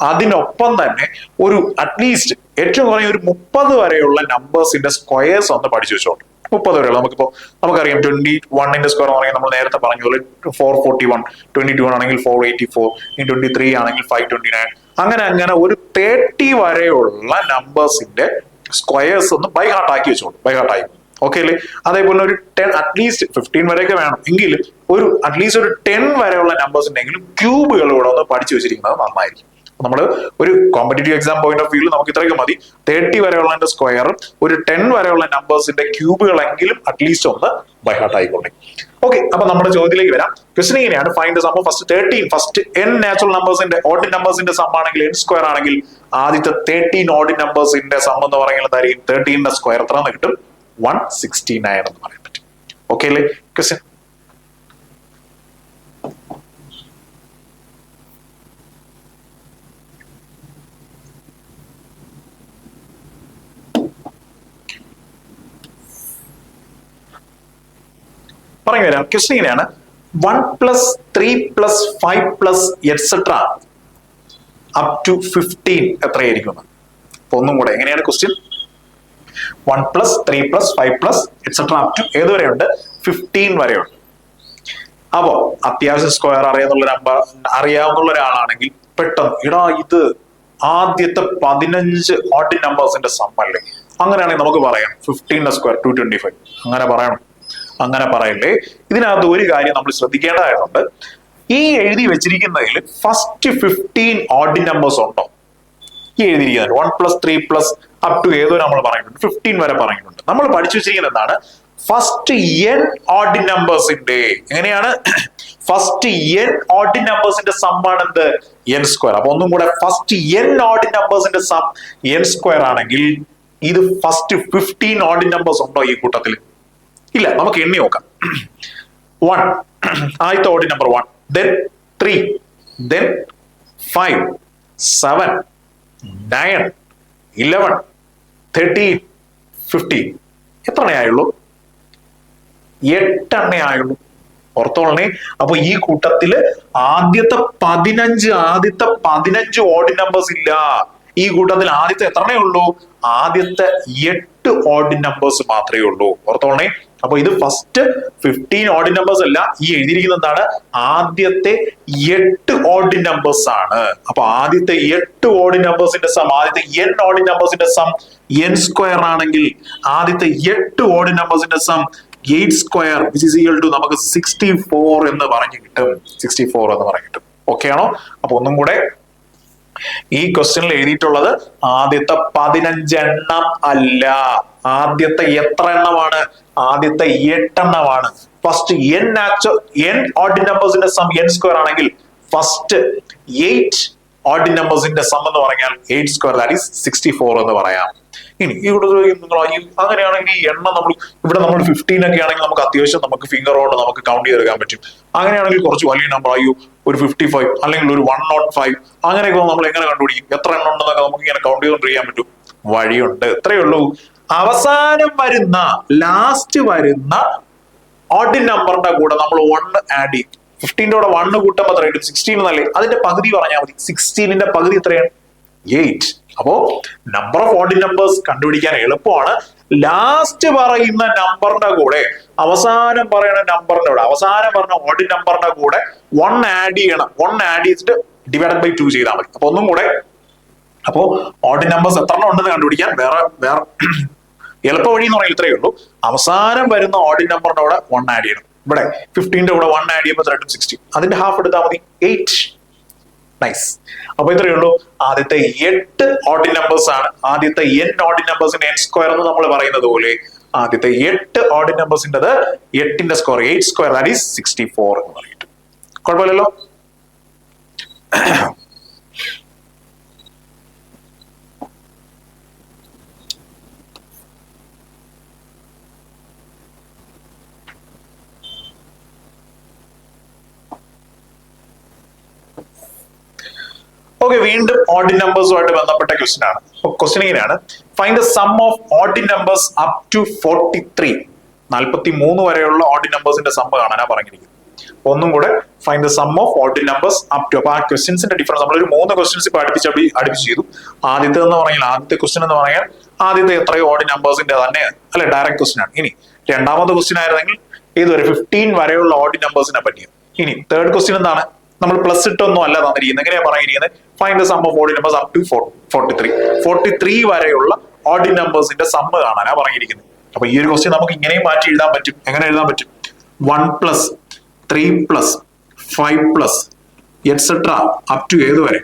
അതിനൊപ്പം തന്നെ ഒരു അറ്റ്ലീസ്റ്റ് ഏറ്റവും കുറഞ്ഞ ഒരു 30 വരെയുള്ള നമ്പേഴ്സിന്റെ സ്ക്വയേഴ്സ് ഒന്ന് പഠിച്ചു വെച്ചോളൂ. 30 വരെയുള്ള നമുക്കറിയാം 21ന്റെ സ്ക്വയർ എന്ന് പറഞ്ഞാൽ നമ്മൾ നേരത്തെ പറഞ്ഞ പോലെ 441, 22 ആണെങ്കിൽ 484, 23 ആണെങ്കിൽ 529, അങ്ങനെ ഒരു 30 വരെയുള്ള നമ്പേഴ്സിന്റെ സ്ക്വയേഴ്സ് ഒന്ന് ബൈ ഹാർട്ട് ആക്കി വെച്ചോളൂ. ഓക്കെ അല്ലേ? അതേപോലെ ഒരു 10 അറ്റ്ലീസ്റ്റ് 15 വരെയൊക്കെ വേണം എങ്കിലും അറ്റ്ലീസ്റ്റ് ഒരു 10 വരെയുള്ള നമ്പേഴ്സ് ഉണ്ടെങ്കിലും ക്യൂബുകൾ കൂടെ ഒന്ന് പഠിച്ചു വെച്ചിരിക്കുന്നത് നന്നായിരിക്കും. നമ്മൾ ഒരു കോമ്പറ്റേറ്റീവ് എക്സാം പോയിന്റ് ഓഫ് വ്യൂവിൽ നമുക്ക് ഇത്രയൊക്കെ മതി. 30 വരെയുള്ള സ്ക്വയറും ഒരു 10 വരെയുള്ള നമ്പേഴ്സിന്റെ ക്യൂബുകളെങ്കിലും അറ്റ്ലീസ്റ്റ് ഒന്ന് ബൈ ഹാർട്ട് ആയിക്കോട്ടെ. ഓക്കെ, അപ്പൊ നമ്മുടെ ചോദ്യത്തിലേക്ക് വരാം. ക്വസ്റ്റൻ ഇങ്ങനെയാണ്, find the sum of first 13 first n natural നമ്പേഴ്സിന്റെ ഓഡ് നമ്പേഴ്സിന്റെ സം ആണെങ്കിൽ n സ്ക്വയർ ആണെങ്കിൽ ആദ്യത്തെ 13 ഓഡ് നമ്പേഴ്സിന്റെ സം എന്ന് പറയുന്നത് എന്തായിരിക്കും, 13ന്റെ സ്ക്വയർ എത്ര എന്ന് കിട്ടും, 169 എന്ന് പറയാൻ പറ്റും. ഓക്കെ അല്ലേ? ക്വസ്റ്റൻ പറഞ്ഞു വരാം. ക്വസ്റ്റൻ ഇങ്ങനെയാണ്, 1 + 3 + 5 + etc. അപ് ടു 15 എത്രയായിരിക്കും? അപ്പൊ ഒന്നും കൂടെ, എങ്ങനെയാണ് ക്വസ്റ്റ്യൻ, 1 + 3 + 5 + etc. അപ് ടു ഏതുവരെയുണ്ട്, 15 വരെയുണ്ട്. അപ്പോ അത്യാവശ്യം സ്ക്വയർ അറിയാവുന്ന ഒരാളാണെങ്കിൽ പെട്ടെന്ന് ഇത് ആദ്യത്തെ 15 ഓഡ് നമ്പേഴ്സിന്റെ സം അല്ലേ, അങ്ങനെയാണെങ്കിൽ നമുക്ക് പറയാം 15ന്റെ സ്ക്വയർ 225. അങ്ങനെ പറയല്ലേ. ഇതിനകത്ത് ഒരു കാര്യം നമ്മൾ ശ്രദ്ധിക്കേണ്ടതായിട്ടുണ്ട്. ഈ എഴുതി വെച്ചിരിക്കുന്നതിൽ ഫസ്റ്റ് 15 ഓഡ് നമ്പേഴ്സ് ഉണ്ടോ? ഈ എഴുതിയിരിക്കുന്നത് 1 + 3 + അപ് ടു ഏതോ നമ്മൾ പറഞ്ഞിട്ടുണ്ട്, 15 വരെ പറഞ്ഞിട്ടുണ്ട്. നമ്മൾ പഠിച്ചു വെച്ചിരിക്കുന്നത് എന്താണ്, ഫസ്റ്റ് n ഓഡ് നമ്പേഴ്സിന്റെ, എങ്ങനെയാണ്, ഫസ്റ്റ് n ഓഡ് നമ്പേഴ്സിന്റെ സം ആണ് എന്ത്, n സ്ക്വയർ. അപ്പൊ ഒന്നും കൂടെ, ഫസ്റ്റ് n ഓഡ് നമ്പേഴ്സിന്റെ സം n സ്ക്വയർ ആണെങ്കിൽ ഇത് ഫസ്റ്റ് 15 ഓഡ് നമ്പേഴ്സ് ഉണ്ടോ ഈ കൂട്ടത്തിൽ? ഇല്ല. നമുക്ക് എണ്ണി നോക്കാം. 1 ആദ്യത്തെ ഓഡ് നമ്പർ 1, then 3, then 5, 7, 9, 11, 13, 15. എത്ര എണ്ണയായുള്ളൂ? 8 എണ്ണയായുള്ളൂ. ഓർത്തോളണേ. അപ്പൊ ഈ കൂട്ടത്തില് ആദ്യത്തെ 15 ഓഡ് നമ്പേഴ്സ് ഇല്ല. ഈ കൂട്ടത്തിൽ ആദ്യത്തെ എത്രണ്ണേ ഉള്ളൂ? ആദ്യത്തെ 8 ഓഡ് നമ്പേഴ്സ് മാത്രമേ ഉള്ളൂ. ഓർത്തോളണേ. അപ്പൊ ഇത് ഫസ്റ്റ് 15 ഓഡ് നമ്പേഴ്സ് അല്ല, ഈ എഴുതിയിരിക്കുന്നത് എന്താണ്? ആദ്യത്തെ 8 ഓഡ് നമ്പേഴ്സ് ആണ്. അപ്പൊ ആദ്യത്തെ 8 ഓഡ് നമ്പേഴ്സിന്റെ സം, ആദ്യത്തെ n ഓഡ് നമ്പേഴ്സിന്റെ സം n സ്ക്വയർ ആണെങ്കിൽ ആദ്യത്തെ 8 ഓഡ് നമ്പേഴ്സിന്റെ sum 8 square which is equal to നമുക്ക് 64 എന്ന് പറഞ്ഞു കിട്ടും. 64 എന്ന് പറഞ്ഞു കിട്ടും. ഓക്കെ ആണോ? അപ്പൊ ഒന്നും കൂടെ, ഈ ക്വസ്റ്റ്യനിൽ എഴുതിയിട്ടുള്ളത് ആദ്യത്തെ 15 എണ്ണം അല്ല, ആദ്യത്തെ എത്ര എണ്ണമാണ്? ആദ്യത്തെ 8 എണ്ണമാണ്. ഫസ്റ്റ് n ഓഡ് നമ്പേഴ്സിന്റെ സം n സ്ക്വയർ ആണെങ്കിൽ ഫസ്റ്റ് 8 ഓഡ് നമ്പേഴ്സിന്റെ സം എന്ന് പറഞ്ഞാൽ 8 സ്ക്വയർ, ദാറ്റ് ഈസ് 64 എന്ന് പറയാം. ഇനി ഇവിടെ നിങ്ങൾ അങ്ങനെയാണെങ്കിൽ ഈ എണ്ണം നമ്മൾ 15 ഒക്കെ ആണെങ്കിൽ നമുക്ക് അത്യാവശ്യം നമുക്ക് ഫിംഗർ കൊണ്ട് നമുക്ക് കൗണ്ട് ചെയ്തെടുക്കാൻ പറ്റും. അങ്ങനെയാണെങ്കിൽ കുറച്ച് വലിയ നമ്പർ ആയോ, ഒരു 55 അല്ലെങ്കിൽ ഒരു 105 അങ്ങനെയൊക്കെ നമ്മൾ എങ്ങനെ കണ്ടുപിടിക്കും? എത്ര എണ്ണം ഉണ്ടെന്നൊക്കെ നമുക്ക് ഇങ്ങനെ കൗണ്ട് ചെയ്തുകൊണ്ടിരിക്കാൻ പറ്റും? വഴിയുണ്ട്. ഇത്രയേ ഉള്ളൂ. അവസാനം വരുന്ന, ലാസ്റ്റ് വരുന്ന ഓഡ് നമ്പറിന്റെ കൂടെ നമ്മൾ 1 ആഡ് ചെയ്യും. 15 1 കൂട്ടുമ്പോൾ എത്ര കിട്ടും? 16 എന്നല്ലേ? അതിന്റെ പകുതി പറഞ്ഞാൽ മതി. 16ന്റെ പകുതി എത്രയാണ്? 8. അപ്പോ നമ്പർ ഓഫ് ഓഡ് നമ്പേഴ്സ് കണ്ടുപിടിക്കാൻ എളുപ്പമാണ്. ലാസ്റ്റ് പറയുന്ന നമ്പറിന്റെ കൂടെ അവസാനം പറയുന്ന നമ്പറിന്റെ കൂടെ, അവസാനം പറഞ്ഞ ഓഡ് നമ്പറിന്റെ കൂടെ 1 ആഡ് ചെയ്യണം. 1 ആഡ് ചെയ്തിട്ട് ഡിവൈഡഡ് ബൈ 2 ചെയ്താൽ മതി. അപ്പൊ ഒന്നും കൂടെ, അപ്പോ ഓഡ് നമ്പേഴ്സ് എത്ര ഉണ്ടെന്ന് കണ്ടുപിടിക്കാൻ വേറെ എളുപ്പ വഴി എന്ന് പറയുന്നത് ഇത്രയേ ഉള്ളൂ. അവസാനം വരുന്ന ഓഡ് നമ്പറിന്റെ കൂടെ 1 ആഡ് ചെയ്യണം. ഇവിടെ 15ന്റെ കൂടെ 1 ആഡ് ചെയ്യുമ്പോൾ 16, അതിന്റെ ഹാഫ് എടുത്താൽ മതി, 8. നൈസ്. അപ്പൊ ഇത്രയേ ഉള്ളൂ. ആദ്യത്തെ 8 ഓഡ് നമ്പേഴ്സ് ആണ്. ആദ്യത്തെ n ഓഡ് നമ്പേഴ്സിന്റെ n സ്ക്വയർ എന്ന് നമ്മൾ പറയുന്നത് പോലെ ആദ്യത്തെ 8 ഓഡ് നമ്പേഴ്സിന്റെ 8ന്റെ സ്ക്വയർ 8 സ്ക്വയർ, ദാറ്റ് ഈസ് 64 എന്ന് പറയുന്നത്. കുഴപ്പമില്ലല്ലോ. ഓക്കെ, വീണ്ടും ഓഡ് നമ്പേഴ്സുമായിട്ട് ബന്ധപ്പെട്ട ക്വസ്റ്റ്യൻ ആണ്. ക്വസ്റ്റ്യൻ ഇങ്ങനെയാണ്: find the sum of odd numbers up to 43. 43 വരെയുള്ള ഓഡ് നമ്പേഴ്സിന്റെ സം കാണാനാ പറഞ്ഞിരിക്കുന്നത്. ഒന്നും കൂടെ, find the sum of odd numbers up to. അപ്പൊ ആ ക്വസ്റ്റ്യൻസിന്റെ ഡിഫറൻസ് നമ്മളൊരു 3 ക്വസ്റ്റ്യൻസ് ഇപ്പൊ അടുപ്പിച്ച് ചെയ്തു. ആദ്യത്തെ ക്വസ്റ്റ്യൻ എന്ന് പറഞ്ഞാൽ ആദ്യത്തെ എത്രയോ ഓഡ് നമ്പേഴ്സിന്റെ തന്നെ അല്ലെ, ഡയറക്ട് ക്വസ്റ്റ്യൻ ആണ്. ഇനി രണ്ടാമത്തെ ക്വസ്റ്റ്യൻ ആയിരുന്നെങ്കിൽ ഇതുവരെ 15 വരെയുള്ള ഓഡ് നമ്പേഴ്സിനെ പറ്റിയാണ്. ഇനി തേർഡ് ക്വസ്റ്റ്യൻ എന്താണ്? നമ്മൾ പ്ലസ് ഇട്ടൊന്നും അല്ല തന്നിരിക്കുന്നത്. എങ്ങനെയാ പറഞ്ഞിരിക്കുന്നത്? Find the sum of odd numbers up to 43 വരെയുള്ള ഓഡ് നമ്പേഴ്സിന്റെ സം കാണാനാ പറഞ്ഞിരിക്കുന്നത്. അപ്പൊ ഈ ഒരു ക്വസ്റ്റ്യൻ നമുക്ക് ഇങ്ങനെയും മാറ്റി എഴുതാൻ പറ്റും. എങ്ങനെ എഴുതാൻ പറ്റും? 1 + 3 + 5 + എറ്റ്സെട്ര അപ് ടു ഏത് വരെ?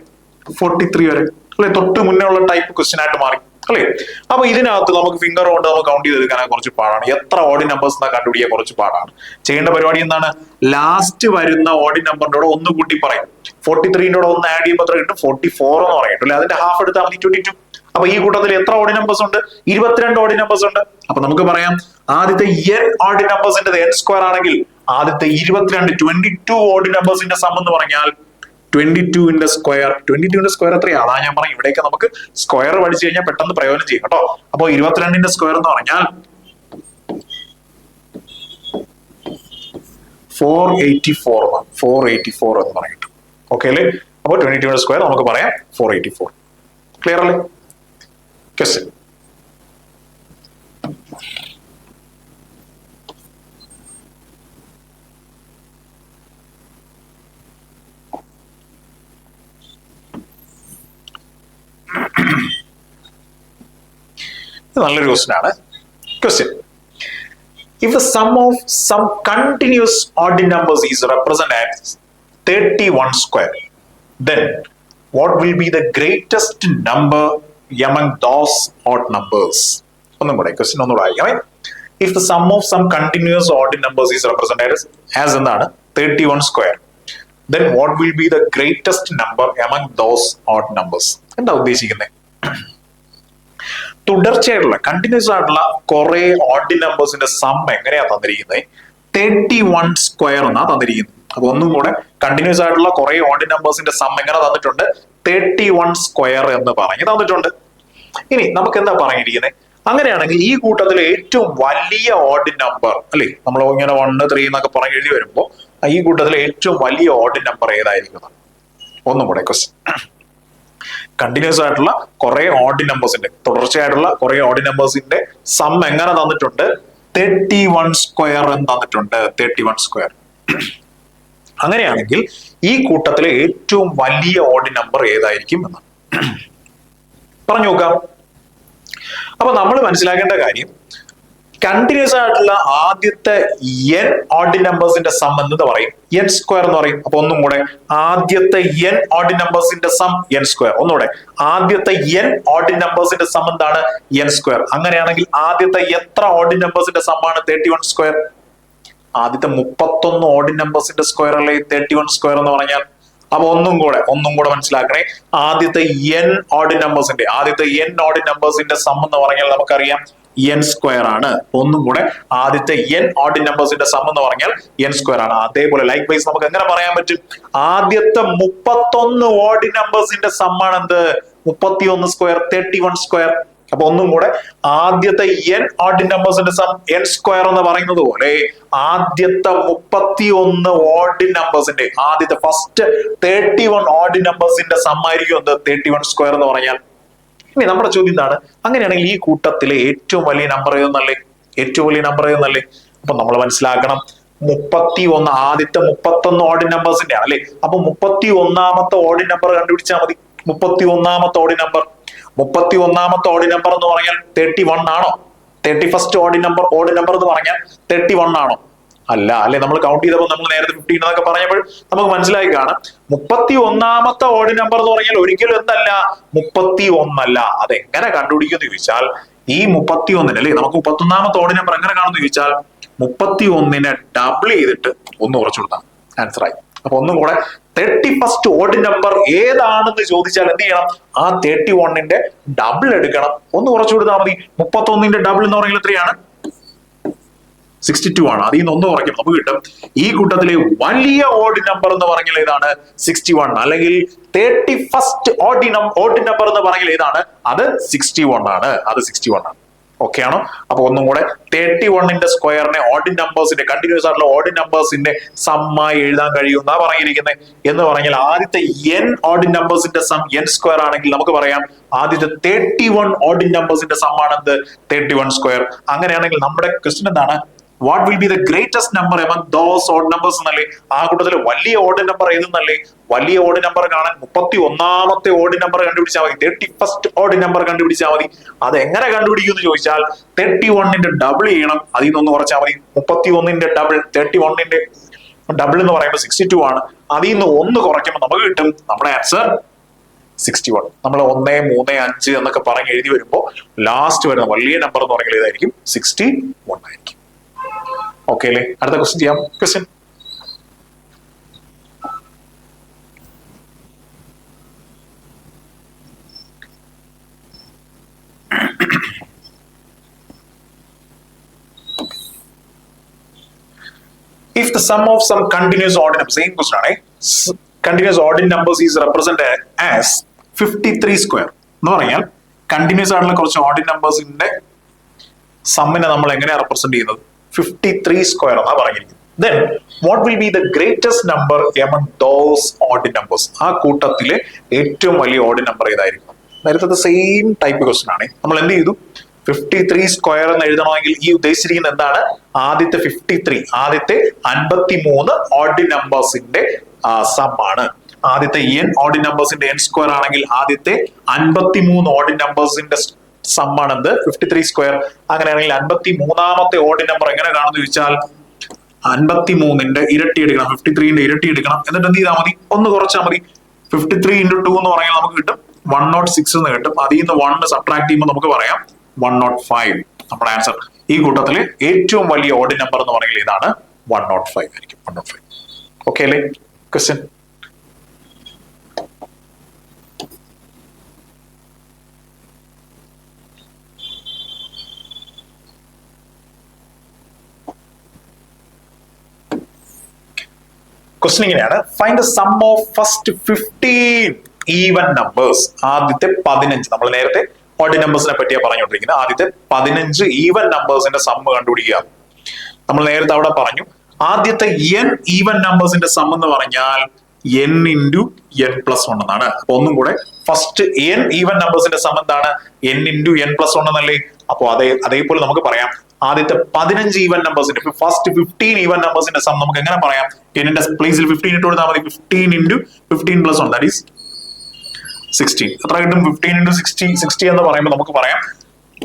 43 വരെ അല്ലെ? തൊട്ട് മുന്നേ ഉള്ള ടൈപ്പ് ക്വസ്റ്റ്യൻ ആയിട്ട് മാറി അല്ലെ? അപ്പൊ ഇതിനകത്ത് നമുക്ക് ഫിംഗർ കൊണ്ട് നമുക്ക് കൗണ്ട് ചെയ്തെടുക്കാൻ കുറച്ച് പാടാണ്. എത്ര ഓഡ് നമ്പേഴ്സ് കണ്ടുപിടിക്കാൻ കുറച്ച് പാടാണ്. ചെയ്യേണ്ട പരിപാടി എന്താണ്? ലാസ്റ്റ് വരുന്ന ഓഡ് നമ്പറിന്റെ കൂടെ 1 കൂട്ടി പറയും. 43ന്റെ കൂടെ 1 ആഡ് ചെയ്യുമ്പോൾ എത്ര കിട്ടും? 44 എന്ന് പറയും അല്ലെ? അതിന്റെ ഹാഫ് എടുത്താൽ മതി, 22. അപ്പൊ ഈ കൂട്ടത്തിൽ എത്ര ഓഡ് നമ്പേഴ്സ് ഉണ്ട്? 22 ഓഡ് നമ്പേഴ്സ് ഉണ്ട്. അപ്പൊ നമുക്ക് പറയാം ആദ്യത്തെ n ഓഡ് നമ്പേഴ്സിന്റെ n സ്ക്വയർ ആണെങ്കിൽ ആദ്യത്തെ 22 ഓഡ് നമ്പേഴ്സിന്റെ സം എന്ന് പറഞ്ഞാൽ 22ന്റെ സ്ക്വയർ. 22ന്റെ സ്ക്വയർ എത്രയാണ്? അതാ ഞാൻ പറഞ്ഞു, ഇവിടേക്ക് നമുക്ക് സ്ക്വയർ പഠിച്ചു കഴിഞ്ഞാൽ പെട്ടെന്ന് പ്രയോജനം ചെയ്യും കേട്ടോ. അപ്പൊ 22ന്റെ സ്ക്വയർ എന്ന് പറഞ്ഞാൽ 484 എന്ന് പറയും. ഓക്കെ അല്ലേ? അപ്പൊ 22ന്റെ സ്ക്വയർ നമുക്ക് പറയാം 484. ക്ലിയർ അല്ലേ? ക്വസ്റ്റ്യൻ: നല്ലൊരു ക്വസ്റ്റ്യൻ ആണ്. Question: if the sum of some continuous odd numbers is represented as 31 square, then what will be the greatest number among those odd numbers? ഒന്നും കൂടെ ക്വസ്റ്റ്യൻ ഒന്നുകൂടെ ആയിരിക്കണേ. if the sum of some continuous odd numbers is represented as എന്താണ്? 31 square, then what will be the greatest number among those odd numbers? എന്താ ഉദ്ദേശിക്കുന്നത്? തുടർച്ചയായിട്ടുള്ള continuous ആയിട്ടുള്ള കുറെ odd നമ്പേഴ്സിന്റെ സം എങ്ങനെയാ തന്നിരിക്കുന്നത്? 31 സ്ക്വയർ എന്നാ തന്നിരിക്കുന്നത്. അപ്പൊ ഒന്നും കൂടെ, കണ്ടിന്യൂസ് ആയിട്ടുള്ള കുറെ ഓഡ് നമ്പേഴ്സിന്റെ സം എങ്ങനെ തന്നിട്ടുണ്ട്? 31 സ്ക്വയർ എന്ന് പറഞ്ഞ് തന്നിട്ടുണ്ട്. ഇനി നമുക്ക് എന്താ പറഞ്ഞിരിക്കുന്നത്? അങ്ങനെയാണെങ്കിൽ ഈ കൂട്ടത്തിലെ ഏറ്റവും വലിയ ഓഡ് നമ്പർ അല്ലെ, നമ്മൾ ഇങ്ങനെ 1, 3 എന്നൊക്കെ പറഞ്ഞ് എഴുതി വരുമ്പോൾ ഈ കൂട്ടത്തിലെ ഏറ്റവും വലിയ ഓഡ് നമ്പർ ഏതായിരിക്കും? ഒന്നും കൂടെ ക്വസ്റ്റ്യൻ. കണ്ടിന്യൂസ് ആയിട്ടുള്ള കുറെ ഓഡ് നമ്പേഴ്സിന്റെ, തുടർച്ചയായിട്ടുള്ള കുറെ ഓഡ് നമ്പേഴ്സിന്റെ സം എങ്ങനെ തന്നിട്ടുണ്ട്? 31 സ്ക്വയർ എന്ന് തന്നിട്ടുണ്ട്. 31 സ്ക്വയർ. അങ്ങനെയാണെങ്കിൽ ഈ കൂട്ടത്തിലെ ഏറ്റവും വലിയ ഓഡ് നമ്പർ ഏതായിരിക്കും എന്ന് പറഞ്ഞു നോക്കാം. അപ്പൊ നമ്മൾ മനസ്സിലാക്കേണ്ട കാര്യം, കണ്ടിന്യൂസ് ആയിട്ടുള്ള ആദ്യത്തെ n ഓഡ് നമ്പേഴ്സിന്റെ സം എന്ന് പറയും n സ്ക്വയർ എന്ന് പറയും. അപ്പൊ ഒന്നും കൂടെ, ആദ്യത്തെ n ഓഡ് നമ്പേഴ്സിന്റെ സം n സ്ക്വയർ. ഒന്നുകൂടെ, ആദ്യത്തെ n ഓഡ് നമ്പേഴ്സിന്റെ സം എന്താണ്? n square. അങ്ങനെയാണെങ്കിൽ ആദ്യത്തെ എത്ര ഓഡ് നമ്പേഴ്സിന്റെ സം ആണ് 31 സ്ക്വയർ? ആദ്യത്തെ 31 ഓഡ് നമ്പേഴ്സിന്റെ സ്ക്വയർ അല്ലേ 31 സ്ക്വയർ എന്ന് പറഞ്ഞാൽ. അപ്പൊ ഒന്നും കൂടെ മനസ്സിലാക്കണേ, ആദ്യത്തെ n ഓഡ് നമ്പേഴ്സിന്റെ സം എന്ന് പറഞ്ഞാൽ നമുക്കറിയാം n സ്ക്വയർ ആണ്. ഒന്നും കൂടെ, ആദ്യത്തെ n ഓഡ് നമ്പേഴ്സിന്റെ സം എന്ന് പറഞ്ഞാൽ n സ്ക്വയർ ആണ്. അതേപോലെ ലൈക്ക് വൈസ് നമുക്ക് എങ്ങനെ പറയാൻ പറ്റും? ആദ്യത്തെ 31 ഓഡ് നമ്പേഴ്സിന്റെ സം ആണ് എന്ത്? 31 സ്ക്വയർ, 31 സ്ക്വയർ. അപ്പൊ ഒന്നും കൂടെ, ആദ്യത്തെ n ഓഡ് നമ്പേഴ്സിന്റെ സം n സ്ക്വയർ എന്ന് പറയുന്നത് പോലെ ആദ്യത്തെ 31 ഓഡ് നമ്പേഴ്സിന്റെ, ആദ്യത്തെ ഫസ്റ്റ് 31 ഓഡ് നമ്പേഴ്സിന്റെ സം ആയിരിക്കും എന്ത്? 31 സ്ക്വയർ എന്ന് പറഞ്ഞാൽ. ഇനി നമ്മുടെ ചോദ്യം എന്താണ്? അങ്ങനെയാണെങ്കിൽ ഈ കൂട്ടത്തിലെ ഏറ്റവും വലിയ നമ്പർ ഏതെന്നല്ലേ? അപ്പൊ നമ്മൾ മനസ്സിലാക്കണം, 31 ആദ്യത്തെ 31 ഓഡ് നമ്പേഴ്സിന്റെ ആണ് അല്ലെ. അപ്പൊ 31ാമത്തെ ഓഡ് നമ്പർ കണ്ടുപിടിച്ചാൽ മതി. 31ാമത്തെ ഓഡ് നമ്പർ എന്ന് പറഞ്ഞാൽ 31 ആണോ? 31st ഓഡ് നമ്പർ എന്ന് പറഞ്ഞാൽ 31 ആണോ? അല്ല അല്ലെ. നമ്മൾ കൗണ്ട് ചെയ്തപ്പോൾ നമ്മൾ നേരത്തെ 15 എന്നൊക്കെ പറഞ്ഞപ്പോൾ നമുക്ക് മനസ്സിലായി കാണാം, 31ാമത്തെ ഓഡ് നമ്പർ എന്ന് പറഞ്ഞാൽ ഒരിക്കലും എന്തല്ല? 31 അല്ല. അതെങ്ങനെ കണ്ടുപിടിക്കുമെന്ന് ചോദിച്ചാൽ, ഈ 31 അല്ലെ, നമുക്ക് 31ാമത്തെ ഓഡ് നമ്പർ എങ്ങനെ കാണുമെന്ന് ചോദിച്ചാൽ 31നെ ഡബിൾ ചെയ്തിട്ട് 1 കുറച്ചു കൊടുത്താൽ ആൻസർ ആയി. അപ്പൊ ഒന്നും കൂടെ, 31st ഓഡ് നമ്പർ ഏതാണെന്ന് ചോദിച്ചാൽ എന്ത് ചെയ്യണം? ആ 31ന്റെ ഡബിൾ എടുക്കണം, 1 കുറച്ചു കൊടുത്താൽ മതി. 31ന്റെ ഡബിൾ എന്ന് പറഞ്ഞാൽ എത്രയാണ്? 62 ആണ്. അതിൽ നിന്ന് 1 കുറയ്ക്കും, നമുക്ക് കിട്ടും ഈ കൂട്ടത്തിലെ വലിയ ഓഡ് നമ്പർ എന്ന് പറഞ്ഞാൽ ഏതാണ്? 61. അല്ലെങ്കിൽ 31st ഓഡ് നമ്പർ എന്ന് പറഞ്ഞാൽ ഏതാണ്? അത് 61 ആണ്. ഓക്കെ ആണോ? അപ്പൊ ഒന്നും കൂടെ, 31ന്റെ സ്ക്വയറിനെ ഓഡ് നമ്പേഴ്സിന്റെ, കണ്ടിന്യൂസ് ആയിട്ടുള്ള ഓഡ് നമ്പേഴ്സിന്റെ സമ്മായി എഴുതാൻ കഴിയുമെന്നാ പറഞ്ഞിരിക്കുന്നത്. എന്ന് പറഞ്ഞാൽ ആദ്യത്തെ n ഓഡ് നമ്പേഴ്സിന്റെ സം n സ്ക്വയർ ആണെങ്കിൽ നമുക്ക് പറയാം ആദ്യത്തെ 31 ഓഡ് നമ്പേഴ്സിന്റെ സം ആണെന്ത്? 31 സ്ക്വയർ. അങ്ങനെയാണെങ്കിൽ നമ്മുടെ ക്വസ്റ്റ്യൻ എന്താണ്? What will be the greatest number among those odd numbers എന്നല്ലേ? ആ കൂട്ടത്തിൽ വലിയ ഓഡ് നമ്പർ ഏതെന്നല്ലേ? വലിയ ഓഡ് നമ്പർ കാണാൻ 31ാമത്തെ ഓഡ് നമ്പർ കണ്ടുപിടിച്ചാൽ മതി. 31st ഓഡ് നമ്പർ കണ്ടുപിടിച്ചാൽ മതി. അത് എങ്ങനെ കണ്ടുപിടിക്കും എന്ന് ചോദിച്ചാൽ 31ന്റെ ഡബിൾ ചെയ്യണം, അതിൽ നിന്ന് 1 കുറച്ചാൽ മതി. 31ന്റെ ഡബിൾ, 31ന്റെ ഡബിൾ എന്ന് പറയുമ്പോൾ 62 ആണ്. അതിൽ നിന്ന് 1 കുറയ്ക്കുമ്പോൾ നമുക്ക് കിട്ടും നമ്മുടെ ആൻസർ 61. നമ്മൾ 1, 3, 5 എന്നൊക്കെ പറഞ്ഞ് എഴുതി വരുമ്പോൾ ലാസ്റ്റ് വരുന്ന വലിയ നമ്പർ എന്ന് പറയുന്നത് ഏതായിരിക്കും? 61 ആയിരിക്കും. ഓക്കെ അല്ലേ? അടുത്ത ക്വസ്റ്റ്യൻ ചെയ്യാം. Question, if the sum of some continuous odd numbers, same question ആണ്, continuous odd numbers is represented as 53 square എന്ന് പറഞ്ഞാൽ കണ്ടിന്യൂസ് ആയിട്ടുള്ള കുറച്ച് ഓഡ് നമ്പേഴ്സിന്റെ സമ്മിനെ നമ്മൾ എങ്ങനെയാണ് റെപ്രസെന്റ് ചെയ്യുന്നത്? 53 സ്ക്വയർ എന്നാ പറഞ്ഞിരിക്കുന്നത്. Then what will be the greatest number among those odd numbers? ആ കൂട്ടത്തിലെ ഏറ്റവും വലിയ ഓഡ് നമ്പർ ഏതായിരിക്കും? നേരത്തെ സെയിം ടൈപ്പ് ക്വസ്റ്റ്യൻ ആണ്. നമ്മൾ എന്ത് ചെയ്തു? 53 സ്ക്വയർ എന്ന് എഴുതണമെങ്കിൽ ഈ ഉദ്ദേശിച്ചിരിക്കുന്നത് എന്താണ്? ആദ്യത്തെ 53, ആദ്യത്തെ 53 ഓഡ് നമ്പേഴ്സിന്റെ സം ആണ്. ആദ്യത്തെ n ഓഡ് നമ്പേഴ്സിന്റെ n സ്ക്വയർ ആണെങ്കിൽ ആദ്യത്തെ 53 ഓഡ് നമ്പേഴ്സിന്റെ സം ആണെന്ത്? 53 സ്ക്വയർ. അങ്ങനെയാണെങ്കിൽ 53ാമത്തെ ഓഡ് നമ്പർ എങ്ങനെ കാണുന്നു ചോദിച്ചാൽ 53ന്റെ ഇരട്ടി എടുക്കണം, 53ന്റെ ഇരട്ടി എടുക്കണം. എന്നിട്ട് എന്ത് ചെയ്താൽ മതി? 1 കുറച്ചാൽ മതി. 53 × 2 എന്ന് പറഞ്ഞാൽ നമുക്ക് കിട്ടും 106 എന്ന് കിട്ടും. അതിൽ നിന്ന് 1 സബ്ട്രാക്ട് ചെയ്യുമ്പോൾ നമുക്ക് പറയാം 105. നമ്മുടെ ആൻസർ ഈ കൂട്ടത്തില് ഏറ്റവും വലിയ ഓഡ് നമ്പർ എന്ന് പറയുന്നത് ഇതാണ്, 105 ആയിരിക്കും. 105. ഓക്കെ അല്ലേ? ക്വസ്റ്റ്യൻ, ക്വസ്റ്റ്യൻ ഇങ്ങനെയാണ്, find the sum of first 15 even numbers. ആദ്യത്തെ 15, നമ്മൾ നേരത്തെ ഓഡ് നമ്പേഴ്സിനെ പറ്റിയാണ് പറഞ്ഞുകൊണ്ടിരിക്കുന്നത്. ആദ്യത്തെ 15 ഈവൻ നമ്പേഴ്സിന്റെ സമ്മ് കണ്ടുപിടിക്കുക. നമ്മൾ നേരത്തെ അവിടെ പറഞ്ഞു ആദ്യത്തെ n ഈവൻ നമ്പേഴ്സിന്റെ സം എന്ന് പറഞ്ഞാൽ n ഇൻറ്റു n പ്ലസ് 1 എന്നാണ്. അപ്പൊ ഒന്നും കൂടെ ഫസ്റ്റ് n ഈവൻ നമ്പേഴ്സിന്റെ സം എന്താണ്? n ഇൻറ്റു n പ്ലസ് 1 എന്നല്ലേ? അപ്പൊ അതേപോലെ നമുക്ക് പറയാം ആദ്യത്തെ 15 ഈവൻ നമ്പേഴ്സിന്റെ ഫസ്റ്റ് 15 ഈവൻ നമ്പേഴ്സിന്റെ സം നമുക്ക് എങ്ങനെ പറയാം? n-ന്റെ പ്ലേസിൽ 15 ഇട്ട് കൊടുത്താൽ മതി. 15 ഇൻറ്റു 15 പ്ലസ് 1 ദാറ്റ് ഈസ് 16. എത്ര കിട്ടും? 15 ഇൻറ്റു 60 എന്ന് പറയുമ്പോൾ നമുക്ക് പറയാം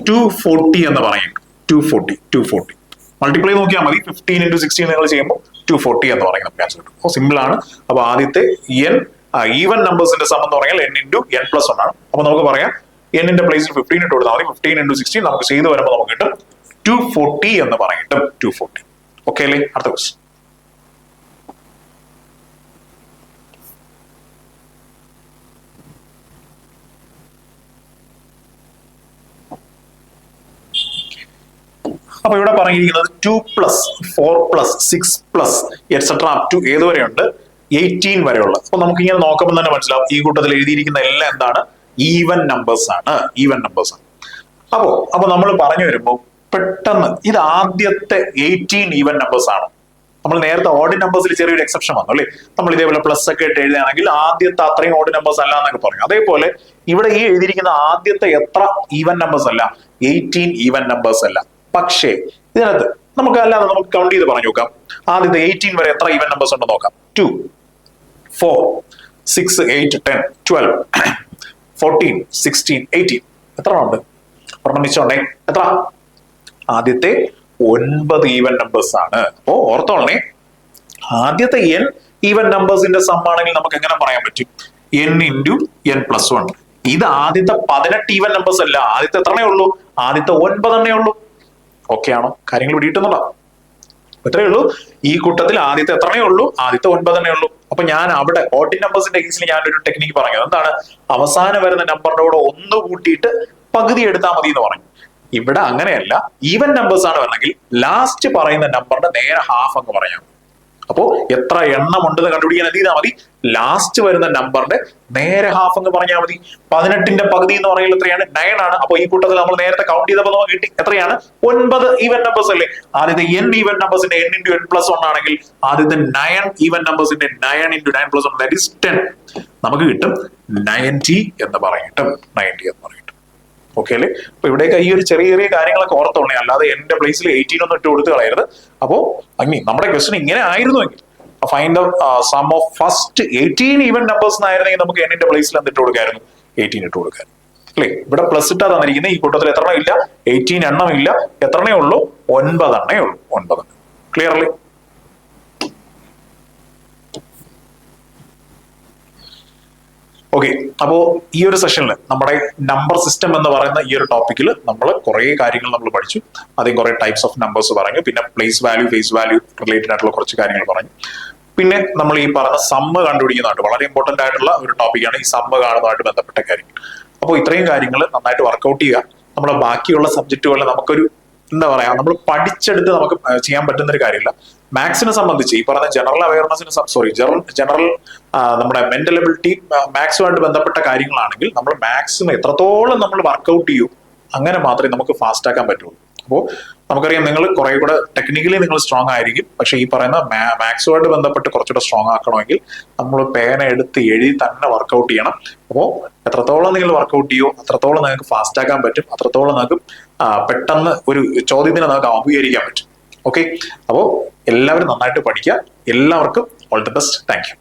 240 എന്ന് പറയും. 240 മൾട്ടിപ്ലൈ നോക്കിയാൽ മതി. 15 ഇൻറ്റു 60 നിങ്ങൾ ചെയ്യുമ്പോൾ 240 എന്ന് പറയും നമുക്ക് ആൻസർ കിട്ടും. സിമ്പിൾ ആണ്. അപ്പൊ ആദ്യത്തെ n ഈവൻ നമ്പേഴ്സിന്റെ സം എന്ന് പറഞ്ഞാൽ n ഇൻറ്റു n പ്ലസ് 1 ആണ്. അപ്പൊ നമുക്ക് പറയാം n-ന്റെ പ്ലേസിൽ 15 ഇട്ട് കൊടുത്താൽ മതി. 15 ഇൻറ്റു 60 നമുക്ക് ചെയ്തു വരുമ്പോൾ നമുക്ക് കിട്ടും 240 എന്ന് പറയും. 240. ഓക്കെ അല്ലേ? അടുത്ത ക്വസ്റ്റ്യൻ. അപ്പൊ ഇവിടെ പറഞ്ഞിരിക്കുന്നത് 2 plus 4 plus 6 plus etcetera up to ഏതുവരെയുണ്ട്? 18 വരെയുള്ള. അപ്പൊ നമുക്ക് ഇങ്ങനെ നോക്കുമ്പോൾ തന്നെ മനസ്സിലാവും ഈ കൂട്ടത്തിൽ എഴുതിയിരിക്കുന്ന എല്ലാം എന്താണ്? ഈവൻ നമ്പേഴ്സ് ആണ്. ഈവൻ നമ്പേഴ്സ് ആണ്. അപ്പൊ നമ്മൾ പറഞ്ഞു വരുമ്പോൾ പെട്ടെന്ന് ഇത് ആദ്യത്തെ 18 ഈവൻ നമ്പേഴ്സ് ആണ്. നമ്മൾ നേരത്തെ ഓഡ് നമ്പേഴ്സിൽ ചെറിയൊരു എക്സെപ്ഷൻ വന്നു അല്ലേ? നമ്മൾ ഇതേപോലെ പ്ലസ് ഒക്കെ ഇട്ട് എഴുതുകയാണെങ്കിൽ ആദ്യത്തെ അത്രയും ഓഡ് നമ്പേഴ്സ് അല്ല എന്നൊക്കെ പറഞ്ഞു. അതേപോലെ ഇവിടെ ഈ എഴുതിയിരിക്കുന്ന ആദ്യത്തെ എത്ര ഈവൻ നമ്പേഴ്സ് അല്ല? 18 ഈവൻ നമ്പേഴ്സ് അല്ല. പക്ഷേ ഇതിനകത്ത് നമുക്ക് കൗണ്ട് ചെയ്ത് പറഞ്ഞു നോക്കാം. ആദ്യത്തെ 18 വരെ എത്ര ഈവൻ നമ്പേഴ്സ് ഉണ്ടോ നോക്കാം. 2, 4, 6, 8, 10, 12, 14, 16, 18. എത്ര ഉണ്ട്? ഒരെണ്ണം മിച്ചമുണ്ടേ. എത്ര? ആദ്യത്തെ 9 ഈവൻ നമ്പേഴ്സ് ആണ്. അപ്പോ ഓർത്തോളണേ ആദ്യത്തെ n ഈവൻ നമ്പേഴ്സിന്റെ സം ആണെങ്കിൽ നമുക്ക് എങ്ങനെ പറയാൻ പറ്റും? n into n plus 1. ഇത് ആദ്യത്തെ 18 ഈവൻ നമ്പേഴ്സ് അല്ല. ആദ്യത്തെ എത്രണ്ണേ ഉള്ളൂ? ആദ്യത്തെ 9 എണ്ണേ ഉള്ളൂ. ഓക്കെ ആണോ? കാര്യങ്ങൾ പിടിയിട്ടുണ്ടോ? എത്രയേ ഉള്ളൂ? ഈ കൂട്ടത്തിൽ ആദ്യത്തെ എത്രയേ ഉള്ളൂ? ആദ്യത്തെ 9 തന്നെ ഉള്ളൂ. അപ്പൊ ഞാൻ അവിടെ ഓഡ് നമ്പേഴ്സിന്റെ കേസിൽ ഞാനൊരു ടെക്നിക്ക് പറഞ്ഞു. എന്താണ്? അവസാനം വരുന്ന നമ്പറിന്റെ കൂടെ 1 കൂട്ടിയിട്ട് പകുതി എടുത്താൽ മതി എന്ന് പറഞ്ഞു. ഇവിടെ അങ്ങനെയല്ല. ഈവൻ നമ്പേഴ്സ് ആണ് വരണമെങ്കിൽ ലാസ്റ്റ് പറയുന്ന നമ്പറിന്റെ നേരെ ഹാഫ് അങ്ങ് പറയാം. അപ്പോ എത്ര എണ്ണം ഉണ്ടെന്ന് കണ്ടുപിടിക്കാൻ എന്ത് ചെയ്താൽ മതി? ലാസ്റ്റ് വരുന്ന നമ്പറിന്റെ നേരെ ഹാഫ് എന്ന് പറഞ്ഞാൽ മതി. 18ന്റെ പകുതി എന്ന് പറയുന്നത് എത്രയാണ്? 9 ആണ്. അപ്പൊ ഈ കൂട്ടത്തിൽ നമ്മൾ നേരത്തെ കൗണ്ട് ചെയ്തപ്പോൾ നമുക്ക് കിട്ടി എത്രയാണ്? 9 ഈവൻ നമ്പേഴ്സ് അല്ലേ? ആദ്യത്തെ n ഈവൻ നമ്പേഴ്സിന്റെ n ഇൻറ്റു n പ്ലസ് 1 ആണെങ്കിൽ ആദ്യത്തെ 9 ഈവൻ നമ്പേഴ്സിന്റെ 9 ഇൻറ്റു 9 പ്ലസ് 1 ദാറ്റ് ഈസ് 10. നമുക്ക് കിട്ടും 90 എന്ന് പറയട്ടും. 90 എന്ന് പറയട്ടും. ഓക്കെ അല്ലേ? അപ്പൊ ഇവിടെയൊക്കെ ഈ ഒരു ചെറിയ ചെറിയ കാര്യങ്ങളൊക്കെ ഓർത്തോളേ. അല്ലാതെ എന്റെ പ്ലേസിൽ 18 ഒന്നും ഇട്ട് കൊടുത്ത് കളയരുത്. അപ്പോ നമ്മുടെ ക്വസ്റ്റൻ ഇങ്ങനെ ആയിരുന്നുവെങ്കിൽ find the sum of first 18 even numbers എന്നായിരുന്നെങ്കിൽ നമുക്ക് n-ന്റെ പ്ലേസിൽ എന്തിട്ട് കൊടുക്കായിരുന്നു? 18 ഇട്ട് കൊടുക്കായിരുന്നു അല്ലേ? ഇവിടെ പ്ലസ് ഇട്ടാ തന്നിരിക്കുന്നത്. ഈ കൂട്ടത്തിൽ എത്ര ഇല്ല? 18 എണ്ണം ഇല്ല. എത്രണ്ണേ ഉള്ളൂ? 9 എണ്ണേ ഉള്ളൂ. 9. ക്ലിയർ അല്ലേ? ഓക്കെ. അപ്പോ ഈ ഒരു സെഷനിൽ നമ്മുടെ നമ്പർ സിസ്റ്റം എന്ന് പറയുന്ന ഈ ഒരു ടോപ്പിക്കിൽ നമ്മൾ കുറെ കാര്യങ്ങൾ നമ്മൾ പഠിച്ചു. ആദ്യം കുറെ ടൈപ്സ് ഓഫ് നമ്പേഴ്സ് പറഞ്ഞു. പിന്നെ place value, face value related ആയിട്ടുള്ള കുറച്ച് കാര്യങ്ങൾ പറഞ്ഞു. പിന്നെ നമ്മൾ ഈ പറഞ്ഞ സമ്മ് കണ്ടുപിടിക്കുന്നതായിട്ട് വളരെ ഇമ്പോർട്ടന്റ് ആയിട്ടുള്ള ഒരു ടോപ്പിക്കാണ് ഈ സമ്മ് കാണുന്നതായിട്ട് ബന്ധപ്പെട്ട കാര്യങ്ങൾ. അപ്പോൾ ഇത്രയും കാര്യങ്ങൾ നന്നായിട്ട് വർക്ക്ഔട്ട് ചെയ്യുക. നമ്മുടെ ബാക്കിയുള്ള സബ്ജക്റ്റുകളിൽ നമുക്കൊരു എന്താ പറയാ, നമ്മൾ പഠിച്ചെടുത്ത് നമുക്ക് ചെയ്യാൻ പറ്റുന്ന ഒരു കാര്യമില്ല. മാത്സിനെ സംബന്ധിച്ച് ഈ പറഞ്ഞ ജനറൽ അവയർനെസിന് ജനറൽ നമ്മുടെ മെന്റൽ എബിലിറ്റി മാത്സുമായിട്ട് ബന്ധപ്പെട്ട കാര്യങ്ങളാണെങ്കിൽ നമ്മൾ മാത്സിന് എത്രത്തോളം നമ്മൾ വർക്ക്ഔട്ട് ചെയ്യൂ അങ്ങനെ മാത്രമേ നമുക്ക് ഫാസ്റ്റ് ആക്കാൻ പറ്റുള്ളൂ. അപ്പോൾ നമുക്കറിയാം നിങ്ങൾ കുറെ കൂടെ ടെക്നിക്കലി നിങ്ങൾ സ്ട്രോങ് ആയിരിക്കും. പക്ഷെ ഈ പറയുന്ന മാത്സുമായിട്ട് ബന്ധപ്പെട്ട് കുറച്ചുകൂടെ സ്ട്രോങ് ആക്കണമെങ്കിൽ നമ്മൾ പേന എടുത്ത് എഴുതി തന്നെ വർക്ക്ഔട്ട് ചെയ്യണം. അപ്പോൾ എത്രത്തോളം നിങ്ങൾ വർക്ക്ഔട്ട് ചെയ്യോ അത്രത്തോളം നിങ്ങൾക്ക് ഫാസ്റ്റ് ആക്കാൻ പറ്റും. അത്രത്തോളം നിങ്ങൾക്ക് പെട്ടെന്ന് ഒരു ചോദ്യത്തിന് നമുക്ക് അഭിമുഖീകരിക്കാൻ പറ്റും. ഓക്കെ, അപ്പോൾ എല്ലാവരും നന്നായിട്ട് പഠിക്കുക. എല്ലാവർക്കും all the best. Thank you.